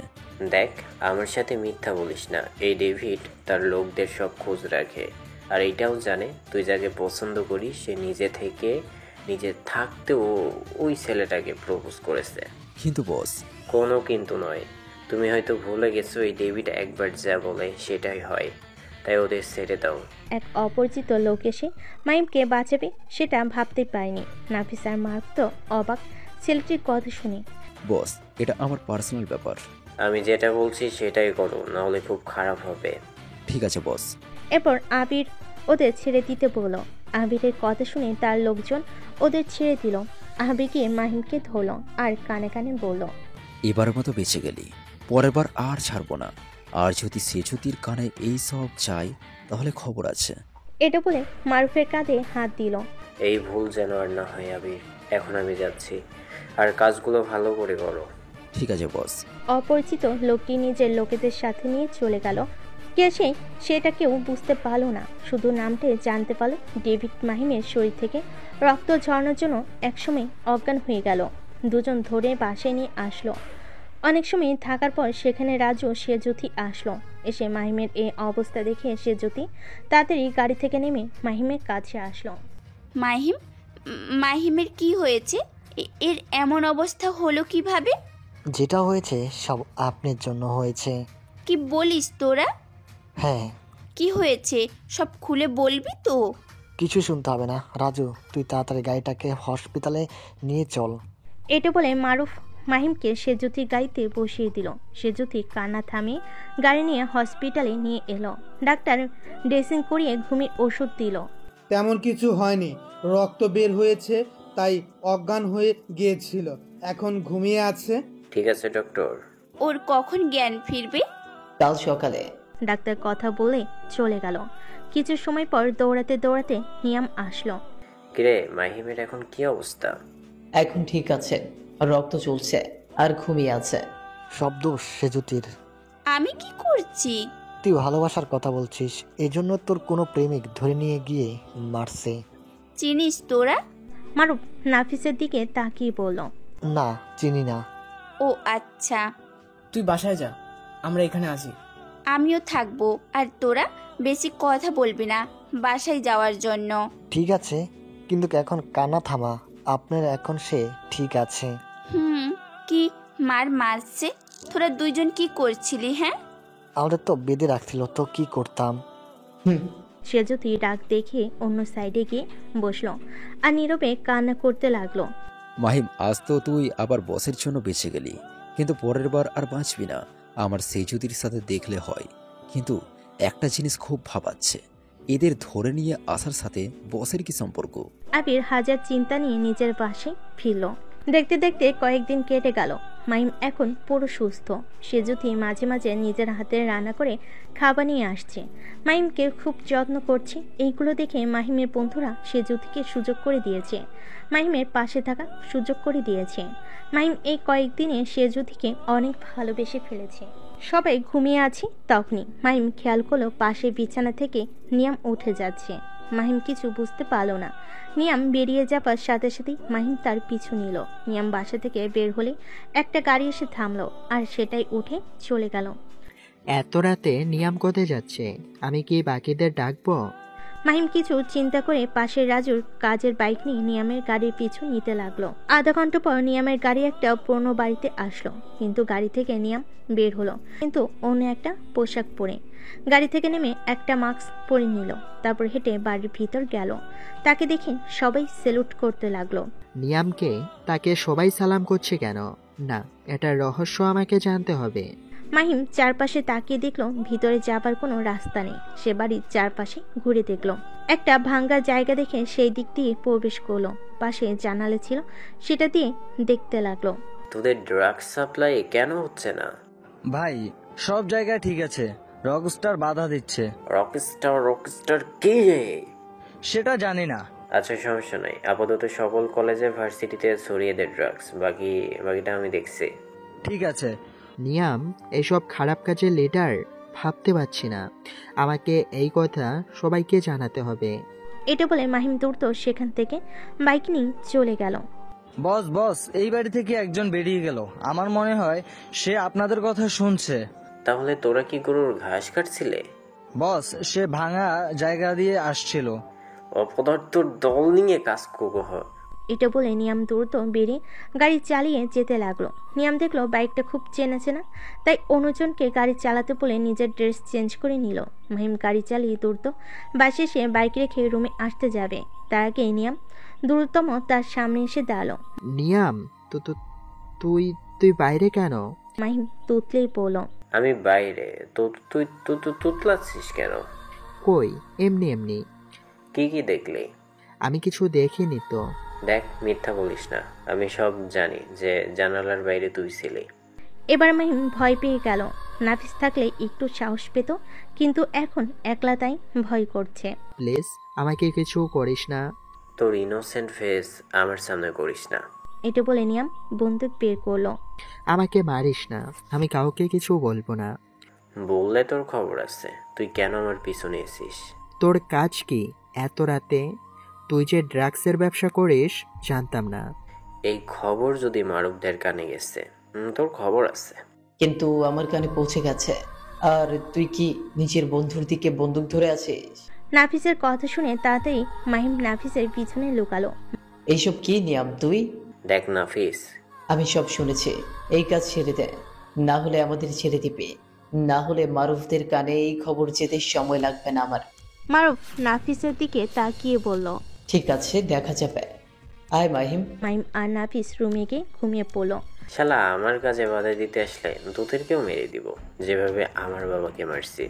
দেখ, আমার সাথে মিথ্যা বলিস না। এই ডেভিড তার লোকদের সব খোঁজ রাখে, আর এইটাও জানে তুই যাকে পছন্দ করিস সে নিজে থাকতেও ওই ছেলেটাকে প্রপোজ করেছে। কিন্তু বস। কোনো কিন্তু নয়, তুমি হয়তো ভুলে গেছো এই ডেভিড একবার যা বলে সেটাই হয়, তাই ওদের ছেড়ে দাও। এক অপরিচিত লোক এসে মাহিমকে বাঁচাবে সেটা ভাবতে পারেনি। নাফিস আর মারুফ তো অবাক ছেলেটির কথা শুনে। বস, এটা আমার পার্সোনাল ব্যাপার। আমি যেটা বলছি সেটাই করো, নাহলে খুব খারাপ হবে। ঠিক আছে বস। এরপর আবির ওদের ছেড়ে দিতে বলল। আবিরের কথা শুনে তার লোকজন ওদের ছেড়ে দিল। আবির গিয়ে মাহিমকে ধরল আর কানে কানে বলল, এবারের মতো বেঁচে গেলি, পরের বার আর ছাড়বো না। আর যদি সে জ্যোতির কানে এই সব চাই তাহলে খবর আছে। এটা বলে মারুফের কাঁধে হাত দিল। এই ভুল যেন আর না হয় আবির, এখন আমি যাচ্ছি, আর কাজগুলো ভালো করে করো। ঠিক আছে বস। অপরিচিত লোকটি নিজের লোকেদের সাথে নিয়ে চলে গেল। কে সে সেটা কেউ বুঝতে পারল না, শুধু নামটাই জানতে পারল। ডেভিড মাহিমের শরীর থেকে রক্ত ঝরানোর জন্য একসময় অজ্ঞান হয়ে গেল। দুজন ধরে বাসায় নিয়ে আসলো। অনেক সময় থাকার পর সেখানে রাজু সে জ্যোতি আসলো। এসে মাহিমের এই অবস্থা দেখে সে জ্যোতি তাড়াতাড়ি গাড়ি থেকে নেমে মাহিমের কাছে আসলো। মাহিমের কি হয়েছে? এর এমন অবস্থা হলো কিভাবে? যেটা হয়েছে সব আপনার জন্য হয়েছে। কি বলিস তোরা? হ্যাঁ। কি হয়েছে সব খুলে বলবি তো? কিছু শুনতে হবে না রাজু, তুই তাড়াতাড়ি গাড়িটাকে হসপিটালে নিয়ে চল। এটা বলে মারুফ মাহিমকে সেজুতির গাড়িতে বসিয়ে দিল। সেজুতি কান্না থামিয়ে গাড়ি নিয়ে হসপিটালে নিয়ে এলো। ডাক্তার ড্রেসিং করিয়ে ঘুমিয়ে ওষুধ দিল। তেমন কিছু হয়নি, রক্ত বের হয়েছে তাই অজ্ঞান হয়ে গিয়েছিল, এখন ঘুমিয়ে আছে। ঠিক আছে ডক্টর। ওর কখন জ্ঞান ফিরবে? কাল সকালে। ডাক্তার কথা বলে চলে গেল। কিছু সময় পর দৌড়াতে দৌড়াতে নিয়াম আসলো। কিরে, মাহিমের এখন কি অবস্থা? এখন ঠিক আছে, রক্ত চলছে আর ঘুমিয়ে আছে। সব দোষ সেজুতির। আমি কি করছি? তুই ভালোবাসার কথা বলছিস, এজন্য তোর কোনো প্রেমিক ধরে নিয়ে গিয়ে মারছে। চিনিস তোরা? মারুফ নাফিসের দিকে তাকিয়ে বলল, না চিনি না। ও আচ্ছা। তুই বাসায় যা, আমরা এখানে আছি। আমিও থাকবো, আর তোরা বেশি কথা বলবি না বাসায় যাওয়ার জন্য। ঠিক আছে, কিন্তু এখন কান্না থামা, আপনার এখন সে ঠিক আছে। কি মারছে? তোরা দুইজন কি করছিলি? হ্যাঁ, আমাদের তো বেঁধে রাখছিল, তো কি করতাম? সেজুতি রাগ দেখে অন্য সাইডে গিয়ে বসলো আর নীরবে কান্না করতে লাগলো। মাহিম, আজ তো তুই আবার বসের জন্য বেঁচে গেলি, কিন্তু পরের বার আর বাঁচবি না। আমার সেজুতির সাথে দেখলে হয়, কিন্তু একটা জিনিস খুব ভাবাচ্ছে, এদের ধরে নিয়ে আসার সাথে বসের কি সম্পর্ক? আবির হাজার চিন্তা নিয়ে নিজের বাসায় ফিরল। দেখতে দেখতে কয়েকদিন কেটে গেল। মাহিম এখন পুরো সুস্থ। সেজুতি মাঝে মাঝে নিজের হাতে রান্না করে খাবার নিয়ে আসছে, মাহিমকে খুব যত্ন করছে। এইগুলো দেখে মাহিমের বন্ধুরা সেজুতিকে সুযোগ করে দিয়েছে, মাহিমের পাশে থাকা সুযোগ করে দিয়েছে। মাহিম এই কয়েকদিনে সেজুতিকে অনেক ভালোবেসে ফেলেছে। সবাই ঘুমিয়ে আছে, তখনই মাহিম খেয়াল করলো পাশে বিছানা থেকে নিয়াম উঠে যাচ্ছে। মাহিম কিছু বুঝতে পারল না। নিয়াম বেরিয়ে যাবার সাথে সাথেই মাহিম তার পিছু নিল। নিয়াম বাসা থেকে বের হলে একটা গাড়ি এসে থামলো আর সেটাই উঠে চলে গেল। এত রাতে নিয়াম কোথায় যাচ্ছে? আমি কি বাকিদের ডাকবো? মাহিম কিছু চিন্তা করে পাশের রাজুর কাজের বাইক নিয়ে নিয়ামের গাড়ির পিছু নিতে লাগলো। আধা ঘন্টা পর নিয়ামের গাড়ি একটা পুরনো বাড়িতে আসলো, কিন্তু গাড়ি থেকে নিয়াম বের হলো, কিন্তু অন্য একটা পোশাক পরে। গাড়ি থেকে নেমে একটা মাস্ক পরে নিল, তারপর হেঁটে বাড়ির ভিতর গেল। তাকে দেখে সবাই স্যালুট করতে লাগলো। নিয়ামকে তাকে সবাই সালাম করছে কেন? না, এটার রহস্য আমাকে জানতে হবে। মাহিম চারপাশে তাকিয়ে দেখলো ভিতরে যাবার কোনো রাস্তা নেই। সে বাড়ির চারপাশে ঘুরে দেখলো, একটা ভাঙ্গা জায়গা দেখে সেই দিক দিয়ে প্রবেশ করলো। পাশে জানালা ছিল, সেটা দিয়ে দেখতে লাগলো। তোদের ড্রাগ সাপ্লাই কেন হচ্ছে না? ভাই, সব জায়গায় ঠিক আছে, রকস্টার বাধা দিচ্ছে। রকস্টার কে? সেটা জানি না। আচ্ছা, সমস্যা নাই, আপাতত সকল কলেজে ভার্সিটিতে ছড়িয়ে দে ড্রাগস, বাকিটা আমি দেখছি। ঠিক আছে। নিয়াম এইসব খারাপ কাজের লিডার ভাবতে পারছি না, আমাকে এই কথা সবাইকে জানাতে হবে। এটা বলে মাহিম দ্রুত সেখান থেকে বাইক নিয়ে চলে গেল। বস, এই বাড়ি থেকে একজন বেরিয়ে গেল। আমার মনে হয় সে আপনাদের কথা শুনছে। তাহলে তোরা কি গরুর ঘাস কাটছিলে? বস, সে ভাঙা জায়গা দিয়ে আসছিল। অপদার্থর দল নিয়ে কাজ করবো। এটা বলে নিয়াম দ্রুত বেরিয়ে গাড়ি চালিয়ে যেতে লাগলো। নিয়াম দেখলো বাইকটা খুব চেনা চেনা, তাই অন্যজনকে গাড়ি চালাতে বলে নিজের ড্রেস চেঞ্জ করে নিল। মাহিম গাড়ি চালিয়ে দ্রুত বাসে এসে বাইক রেখে রুমে আসতে যাবে, তার আগে নিয়াম দ্রুততম তার সামনে এসে দাঁড়ালো। নিয়াম, তুই বাইরে কেন? মাহিম তুতলেই বলল, আমি বাইরে। তুই তুতলাচ্ছিস কেন? কই, এমনি। কি দেখলি? আমি কিছু দেখিনি তো। দেখ, মিথ্যা বলিস না, আমি সব জানি যে জানালার বাইরে তুই ছিলি। এবার মাহিম ভয় পেয়ে গেল। নাফিস থাকলে একটু সাহস পেত, কিন্তু এখন একলা তাই ভয় করছে। প্লিজ আমাকে কিছু করিস না। তোর ইনোসেন্ট ফেস আমার সামনে করিস না। এটা বলে নিয়াম বন্দুক বের করলো। আমাকে মারিস না, আমি কাউকে কিছু বলবো না। বললে তোর খবর আছে। তুই কেন আমার পিছনে এসিস? তোর কাজ কি এত রাতে? তুই যে ড্রাগসের ব্যবসা করিস জানতাম না। এই খবর যদি মারুফদের কানে গেছে, তোর খবর আছে। কিন্তু আমার কানে পৌঁছে গেছে। আর তুই কি নিজের বন্ধুর দিকে বন্দুক ধরে আছিস? নাফিসের কথা শুনে তাড়াতাড়ি মাহিম নাফিসের পিছনে লুকালো। এইসব কি নিয়াম তুই? দেখ নাফিস, আমি সব শুনেছি। এই কাজ ছেড়ে দে, না হলে আমাদের ছেড়ে দিবে, না হলে মারুফদের কানে এই খবর যেতে সময় লাগবে না আমার। মারুফ নাফিসের দিকে তাকিয়ে বলল, ঠিক আছে, দেখা যাবে। আয় মাহিম। মাহিম আর নাফিস রুমে গিয়ে ঘুমিয়ে পড়ল। শালা আমার কাজে বাধা দিতে আসলে তোদেরকেও মেরে দিব, যেভাবে আমার বাবাকে মারছি।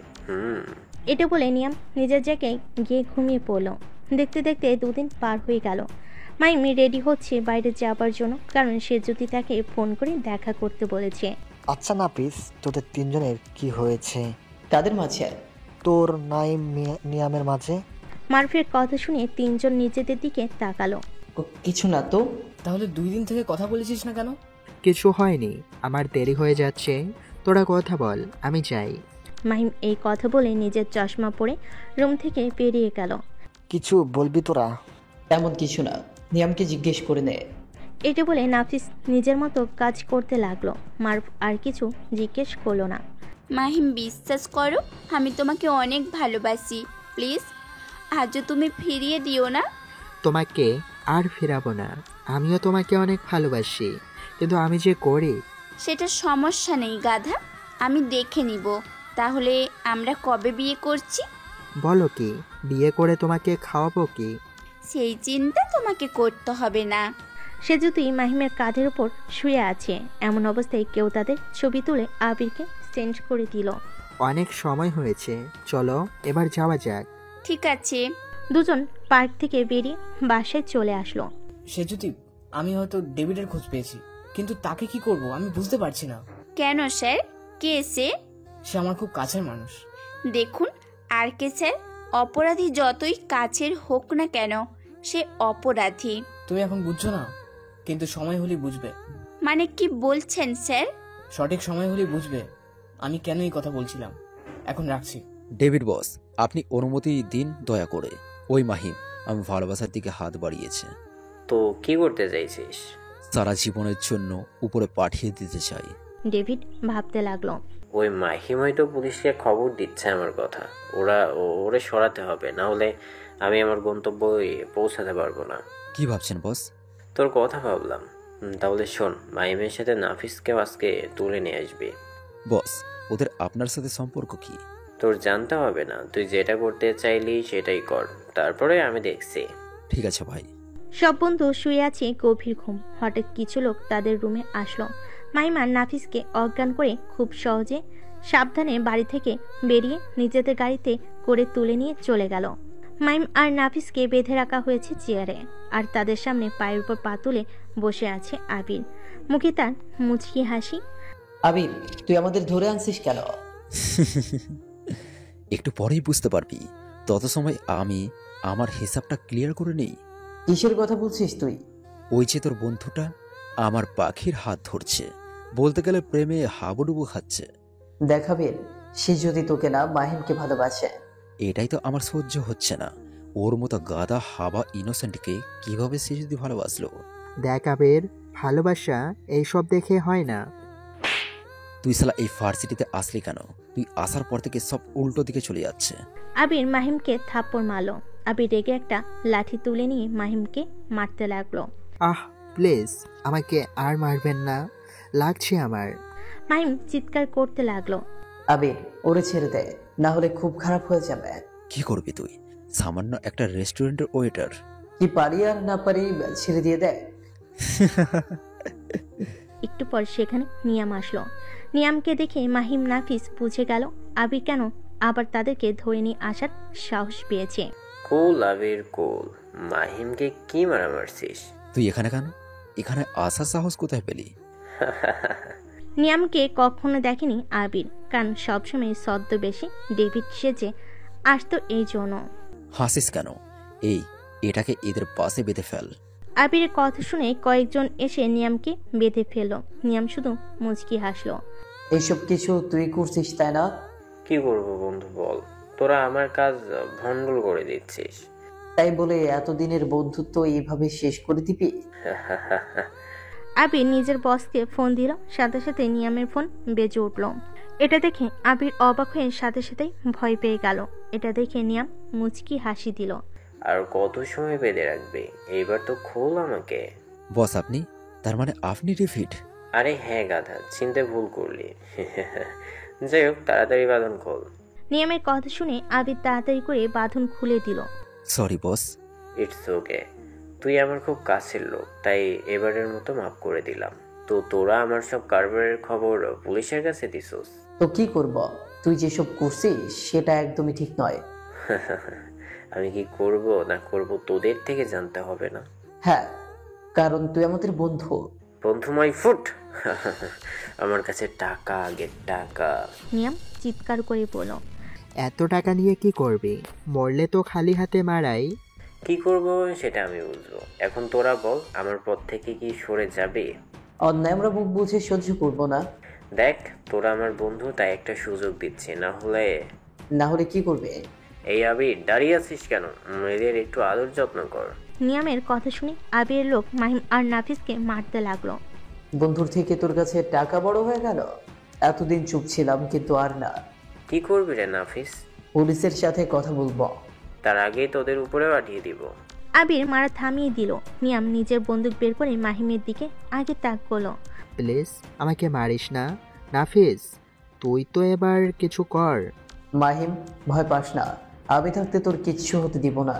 এটা বলে নিয়াম নিজের জায়গায় গিয়ে ঘুমিয়ে পড়ল। দেখতে দেখতে দুদিন পার হয়ে গেল। মাহিম রেডি হচ্ছে বাইরে যাবার জন্য, কারণ সে যদি তাকে ফোন করে দেখা করতে বলেছে। আচ্ছা নাফিস, তোদের তিনজনের কি হয়েছে? কাদের মাঝে? তোর নাইম নিয়ামের মাঝে। মারুফের কথা শুনে তিনজন নিজেদের দিকে তাকালো। কিছু না তো। তাহলে 2 দিন থেকে কথা বলেছিস না কেন? কিছু হয়নি, আমার দেরি হয়ে যাচ্ছে, তোরা কথা বল, আমি যাই। মাহিম এই কথা বলে নিজের চশমা পরে রুম থেকে বেরিয়ে গেল। কিছু বলবি তোরা? তেমন কিছু না, নিয়ামকে জিজ্ঞেস করে নে। এটা বলে নাফিস নিজের মতো কাজ করতে লাগলো। মারুফ আর কিছু জিজ্ঞেস করলো না। মাহিম, বিশ্বাস করো, আমি তোমাকে অনেক ভালোবাসি। প্লিজ আজও তুমি ফিরিয়ে দিও না। তোমাকে আর ফিরাবো না, আমিও তোমাকে অনেক ভালোবাসি, কিন্তু আমি যে করি। সেটা সমস্যা নেই গাধা, আমি দেখে নিব। তাহলে আমরা কবে বিয়ে করছি? বলো কি, বিয়ে করে তোমাকে খাওয়াবো কি? সেই চিন্তা তোমাকে করতে হবে না। সে যদি মাহিমের কাঁধের উপর শুয়ে আছে, এমন অবস্থায় কেউ তাদের ছবি তুলে আবিরকে সেন্ড করে দিল। অনেক সময় হয়েছে, চলো এবার যাওয়া যাক। ঠিক আছে। দুজন পার্ক থেকে বেরিয়ে বাসায় চলে আসলো। সে যদি আমি হয়তো ডেভিডের খোঁজ পেয়েছি, কিন্তু তাকে কি করব আমি বুঝতে পারছি না। কেন স্যার, কে সে? সে আমার খুব কাছের মানুষ। দেখুন আর কে স্যার, অপরাধী যতই কাছের হোক না কেন, সে অপরাধী। তুমি এখন বুঝছো না, কিন্তু সময় হলেই বুঝবে। মানে কি বলছেন স্যার? সঠিক সময় হলেই বুঝবে আমি কেন এই কথা বলছিলাম। এখন রাখছি। ডেভিড বস, আপনি অনুমতি দিন দয়া করে। ওই মাহিম আমি ভালোবাসার দিকে হাত বাড়িয়েছে। তো কি করতে চাইছিস? সারা জীবনের জন্য উপরে পাঠিয়ে দিতে চাই। ডেভিড ভাবতে লাগলো। ওই মাহিম হয়তো পুলিশকে খবর দিচ্ছে আমার কথা। ওরে সরাতে হবে, না হলে আমি আমার গন্তব্যে পৌঁছাতে পারবো না। কি ভাবছেন বস? তোর কথা ভাবলাম। তাহলে শোন, মাহিমের সাথে নাফিসকেও আজকে তুলে নিয়ে আসবি। বস, ওদের আপনার সাথে সম্পর্ক কি? তোর জানতে হবে না, তুই যেটা করতে চাইলি সেটাই কর, তারপরে আমি দেখছি। ঠিক আছে ভাই। সব বন্ধু শুয়ে আছে গভীর ঘুম। হঠাৎ কিছু লোক তাদের রুমে আসলো। মাহিম আর নাফিসকে অজ্ঞান করে খুব সহজে সাবধানে বাড়ি থেকে বেরিয়ে নিজেদের গাড়িতে করে তুলে নিয়ে চলে গেল। মাহিম আর নাফিসকে বেঁধে রাখা হয়েছে চেয়ারে, আর তাদের সামনে পায়ের উপর পা তুলে বসে আছে আবির। মুখে তার মুচকি হাসি। আবির, তুই আমাদের ধরে আনছিস কেন? একটু পরেই বুঝতে পারবি, তত সময় আমি আমার হিসাবটা ক্লিয়ার করে নেই। কিসের কথা বলছিস তুই? ওই যে তোর বন্ধুটা আমার পাখির হাত ধরছে, বলতে গেলে প্রেমে হাবুডুবু খাচ্ছে। দেখাবেন সে যদি তোকে না মাহিমকে ভালোবাসে। এটাই তো আমার সহ্য হচ্ছে না। ওর মতো গাদা হাবা ইনোসেন্টকে কিভাবে সে যদি ভালোবাসলো? দেখ আবির, ভালোবাসা এইসব দেখে হয় না। তুই শালা এই ফার্সিটিতে আসলি কেন? তুই আসার পর থেকে সব উল্টো দিকে চলে যাচ্ছে। আবির মাহিমকে থাপ্পড় মারলো। আবির রেগে একটা লাঠি তুলে নিয়ে মাহিমকে মারতে লাগলো। আহ প্লিজ, আমাকে আর মারবেন না, লাগছে আমার। মাহিম চিৎকার করতে লাগলো। আবির, ওরে ছেড়ে দে, না হলে খুব খারাপ হয়ে যাবে। কি করবি তুই? সামান্য একটা রেস্টুরেন্টের ওয়েটার। কি পারি আর না পারি ছেড়ে দিয়ে দেয়। একটু পর সেখানে নিয়াম আসলো। নিয়ামকে দেখে মাহিম নাফিস বুঝে গেল আবির কেন আবার তাদেরকে ধরে নিয়ে আসার সাহস পেয়েছে। কুল আবির কুল, মাহিমকে কি মারা মারছিস? তুই এখানে কেন? এখানে আসার সাহস কোথায় পেলি? নিয়ামকে কখনো দেখেনি আবির, কারণ সবসময় ছদ্মবেশে ডেভিড সেজে আসতো এই জন্য। হাসিস কেন? এটাকে এদের পাশে বেঁধে ফেল। আবিরের কথা শুনে কয়েকজন এসে নিয়ামকে বেঁধে ফেলল। নিয়াম শুধু মুচকি হাসলো। এইসব কিছু তুই করছিস তাই না? কি করব বন্ধু বল, তোরা আমার কাজ ভণ্ডুল করে দিচ্ছিস। তাই বলে এতদিনের বন্ধুত্ব এইভাবে শেষ করে দিবি? আবির নিজের বসকে ফোন দিল। সাথে সাথে নিয়ামের ফোন বেজে উঠল। এটা দেখে আবির অবাক হয়ে সাথে সাথেই ভয় পেয়ে গেল। এটা দেখে নিয়াম মুচকি হাসি দিল। আর কত সময় বেঁধে রাখবে? এইবার তো খোল আমাকে। বস আপনি? তার মানে আপনি ডেভিড? আরে হ্যাঁ গাধা, চিনতে ভুল করলি। যাই হোক, তাড়াতাড়ি বাঁধন খোল। নিয়ামের কথা শুনে আবির তাড়াতাড়ি করে বাঁধন খুলে দিল। Sorry boss. ইটস ওকে, তুই আমার খুব কাছের লোক, তাই এবারের মতো মাফ করে দিলাম। তো তোরা আমার সব কারবারের খবর পুলিশের কাছে দিছস? তো কি করব, তুই যেসব করছিস সেটা একদমই ঠিক নয়। আমি কি করব না করব তোদের থেকে জানতে হবে না? হ্যাঁ, কারণ তুই আমাদের বন্ধু। বন্ধু মাই ফুট। আমার কাছে টাকা, আগে টাকা। নিয়াম চিৎকার করে বলল। এত টাকা নিয়ে কি করবি? মরলে তো খালি হাতে মারাই। কি করব সেটা আমি বুঝবো। এখন তোরা বল, আমার পথ থেকে কি সরে যাবে? অন্যায় আমরা মুখ বুঝে সহ্য করব না। দেখ, তোরা আমার বন্ধু, তাই একটা সুযোগ দিচ্ছি, না হলে কি করবে? এই আবির, দাঁড়িয়ে আছিস কেন? মেয়েদের একটু আদর যত্ন কর। নিয়ামের কথা শুনে আবিরের লোক মাহিম আর নাফিসকে মারতে লাগলো। বন্ধুর থেকে তোর কাছে টাকা বড় হয়ে গেল? এতদিন চুপ ছিলাম, কিন্তু আর না। কি করবি রে নাফিস? পুলিশের সাথে কথা বলবো, তার আগেই তোদের উপরে পাঠিয়ে দিব। আবির মারা থামিয়ে দিল। নিয়াম নিজের বন্দুক বের করে মাহিমের দিকে আগে তাক করলো। প্লিজ আমাকে মারিস না নাফিস, তুই তো এবার কিছু কর। মাহিম, ভয় পাস না, আমি থাকতে তোর কিচ্ছু হতে দিব না।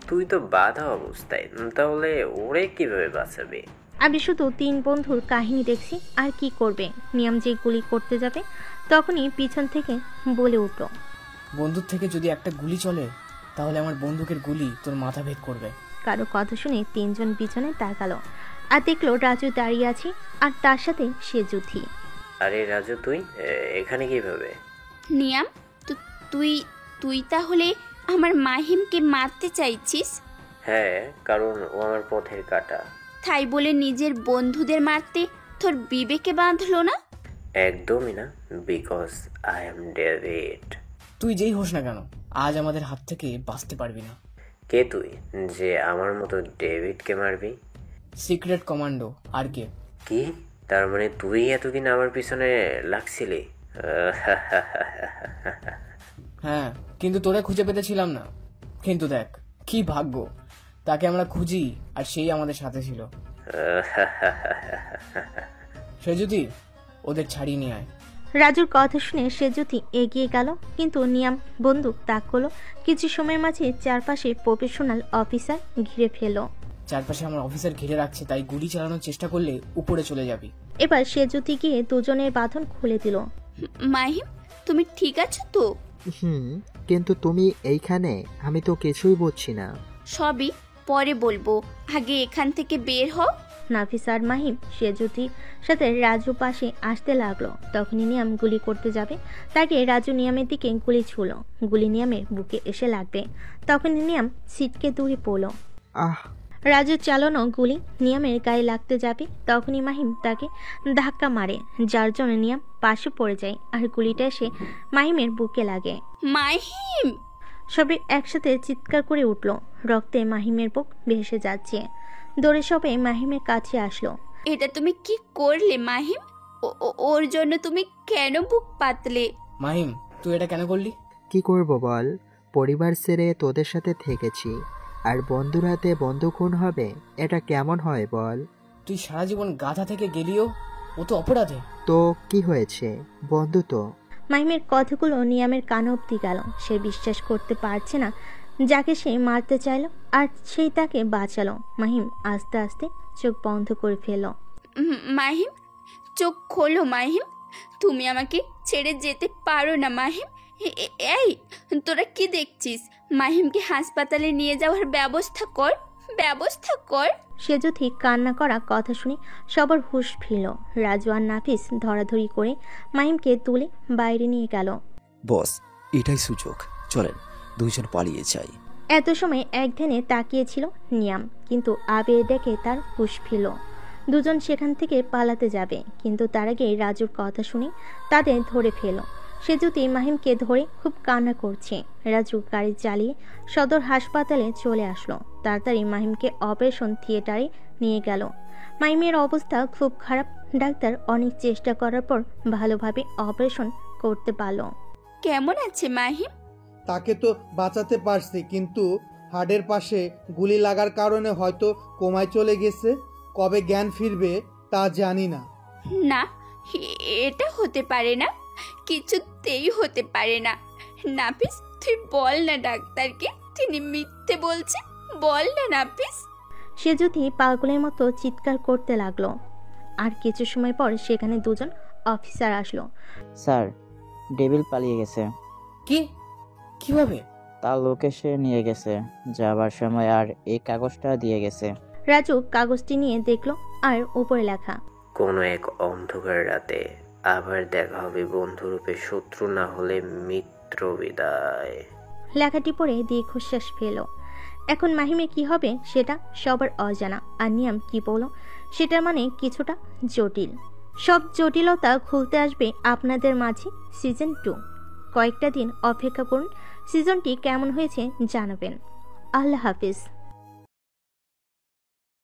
তুই তো বাধা অবস্থায়, তাহলে ওরে কিভাবে বাঁচাবে? আমি শুধু 3 বন্ধুর কাহিনী দেখছি, আর কি করবে। নিয়াম যে গুলি করতে যাবে তখনই পিছন থেকে বলে উঠল, বন্দুক থেকে যদি একটা গুলি চলে তাহলে আমার বন্দুকের গুলি তোর মাথা ভেদ করবে। কারো কথা শুনে 3 জন পিছনে তাকালো আর দেখলো রাজু দাঁড়িয়ে আছে আর তার সাথে সেজুথি। আরে রাজু, তুই এখানে কিভাবে? নিয়াম, তুই তুই তাহলে আমার মাহিমকে মারতে চাইছিস? হ্যাঁ, কারণ ও আমার পথের কাঁটা। তাই বলে নিজের বন্ধুদের মারতে তোর বিবেকে বাঁধলো না? একদমই না, বিকজ আই এম ডেভিড। তুই যেই হোস না কেন, আজ আমাদের হাত থেকে বাঁচতে পারবি না। কে তুই যে আমার মতো ডেভিডকে মারবি? Secret commando. আর কে? কি? তার মানে তুই এতদিন আমার পিছনে লাগছিলি? হ্যাঁ, কিন্তু তোরে খুঁজে পেতেছিলাম না। কিন্তু দেখ কি ভাগ্য, তাকে আমরা খুঁজি আর সেই আমাদের সাথে ছিল। সে যদি ওদের ছাড়িয়ে নিয়ে আয়। রাজুর কথা শুনে সেজুথি এগিয়ে গেল, কিন্তু নিয়াম বন্দুক তাক করলো। কিছু সময়ের মাঝে চারপাশে প্রফেশনাল অফিসার ঘিরে ফেলো। চারপাশে আমার অফিসার ঘিরে রাখছে, তাই গুলি চালানোর চেষ্টা করলে উপরে চলে যাবি। এবার সেজুথি গিয়ে দুজনের বাঁধন খুলে দিল। মাহিম, তুমি ঠিক আছো তো? কিন্তু তুমি এইখানে? আমি তো কিছুই বুঝছি না। সবই পরে বলবো, আগে এখান থেকে বের হও। নাফিস আর মাহিম সেজুথির সাথে রাজু পাশে আসতে লাগলো। তখনই নিয়াম গুলি করতে যাবে, তাকে রাজু নিয়ামের দিকে গুলি ছুঁল। গুলি নিয়ামের বুকে এসে লাগবে, তখনই নিয়াম ছিটকে দূরে পড়ল। রাজু চালানো গুলি নিয়ামের গায়ে লাগতে যাবে, তখনই মাহিম তাকে ধাক্কা মারে, যার জন্য নিয়াম পাশে পড়ে যায় আর গুলিটা এসে মাহিমের বুকে লাগে। মাহিম! সবাই একসাথে চিৎকার করে উঠল। রক্তে মাহিমের বুক ভেসে যাচ্ছে। দৌড়ে সবাই মাহিমের কাছে আসলো। এটা তুমি কি করলে মাহিম? ওর জন্য তুমি কেন বুক পাতলে? মাহিম, তুই এটা কেন করলি? কি করব বল, পরিবার ছেড়ে তোদের সাথে থেকেছি, আর বন্ধুর হাতে বন্ধু খুন হবে, এটা কেমন হয় বল? তুই সারা জীবন গাধা থেকে গেলিও ও তো অপরাধী। তো কি হয়েছে, বন্ধু তো। মাহিমের কথাগুলো নিয়ামের কান অব্দি গেল। সে বিশ্বাস করতে পারছে না যাকে সে মারতে চাইল আর সেই তাকে বাঁচালো। মাহিম আস্তে আস্তে চোখ বন্ধ করে ফেল। মাহিম, চোখ খোলো মাহিম, তুমি আমাকে ছেড়ে যেতে পারো না মাহিম। এই তোরা কি দেখছিস? মাহিমকে হাসপাতালে নিয়ে যাওয়ার ব্যবস্থা কর, ব্যবস্থা কর। সেজুথি কান্না করা কথা শুনে সবার হুঁশ ফিরল। রাজু আর নাফিস ধরাধরি করে মাহিমকে তুলে বাইরে নিয়ে গেল। বস, এটাই সুযোগ, চলেন দুইজন পালিয়ে যাই। এত সময় এক ধ্যানে তাকিয়েছিল নিয়াম, কিন্তু আবির দেখে তার হুঁশ ফিরল। দুজন সেখান থেকে পালাতে যাবে, কিন্তু তার আগে রাজুর কথা শুনে তাদের ধরে ফেল। সেজুথি মাহিমকে ধরে খুব কান্না করছে। রাজু গাড়ি চালিয়ে সদর হাসপাতালে চলে আসলো। তাড়াতাড়ি মাহিমকে অপারেশন থিয়েটারে নিয়ে গেল। মাহিমের অবস্থা খুব খারাপ। ডাক্তার অনেক চেষ্টা করার পর ভালোভাবে অপারেশন করতে পারল। কেমন আছে মাহিম? তাকে তো বাঁচাতে পারছি, কিন্তু হাড়ের পাশে গুলি লাগার কারণে হয়তো কোমায় চলে গেছে। কবে জ্ঞান ফিরবে তা জানি না। না, এটা হতে পারে না, কিছুতেই হতে পারে না। নাফিস, তুই বল না ডাক্তারকে, তিনি মিথ্যে বলছে, বল না নাফিস। সেজুথি পাগলের মতো চিৎকার করতে লাগলো। আর কিছু সময় পর সেখানে দুজন অফিসার আসলো। স্যার, ডেভিল পালিয়ে গেছে। কি? কিভাবে? তার লোকে সে নিয়ে গেছে, যাবার সময় আর এই কাগজটা দিয়ে গেছে। রাজু কাগজটি নিয়ে দেখলো আর উপরে লেখা, কোনো এক অন্ধকার রাতে আবার দেখা হবে, বন্ধুরূপে শত্রু না হলে মিত্র বিদায়। লেখাটি পড়ে দীর্ঘশ্বাস ফেলো। এখন মাহিমের কি হবে সেটা সবার অজানা, আর নিয়াম কি বলল সেটার মানে কিছুটা জটিল। সব জটিলতা খুলতে আসবে আপনাদের মাঝে সিজন 2। কয়েকটা দিন অপেক্ষা করুন, সিজনটি কেমন হয়েছে জানাবেন। আল্লাহ হাফিজ।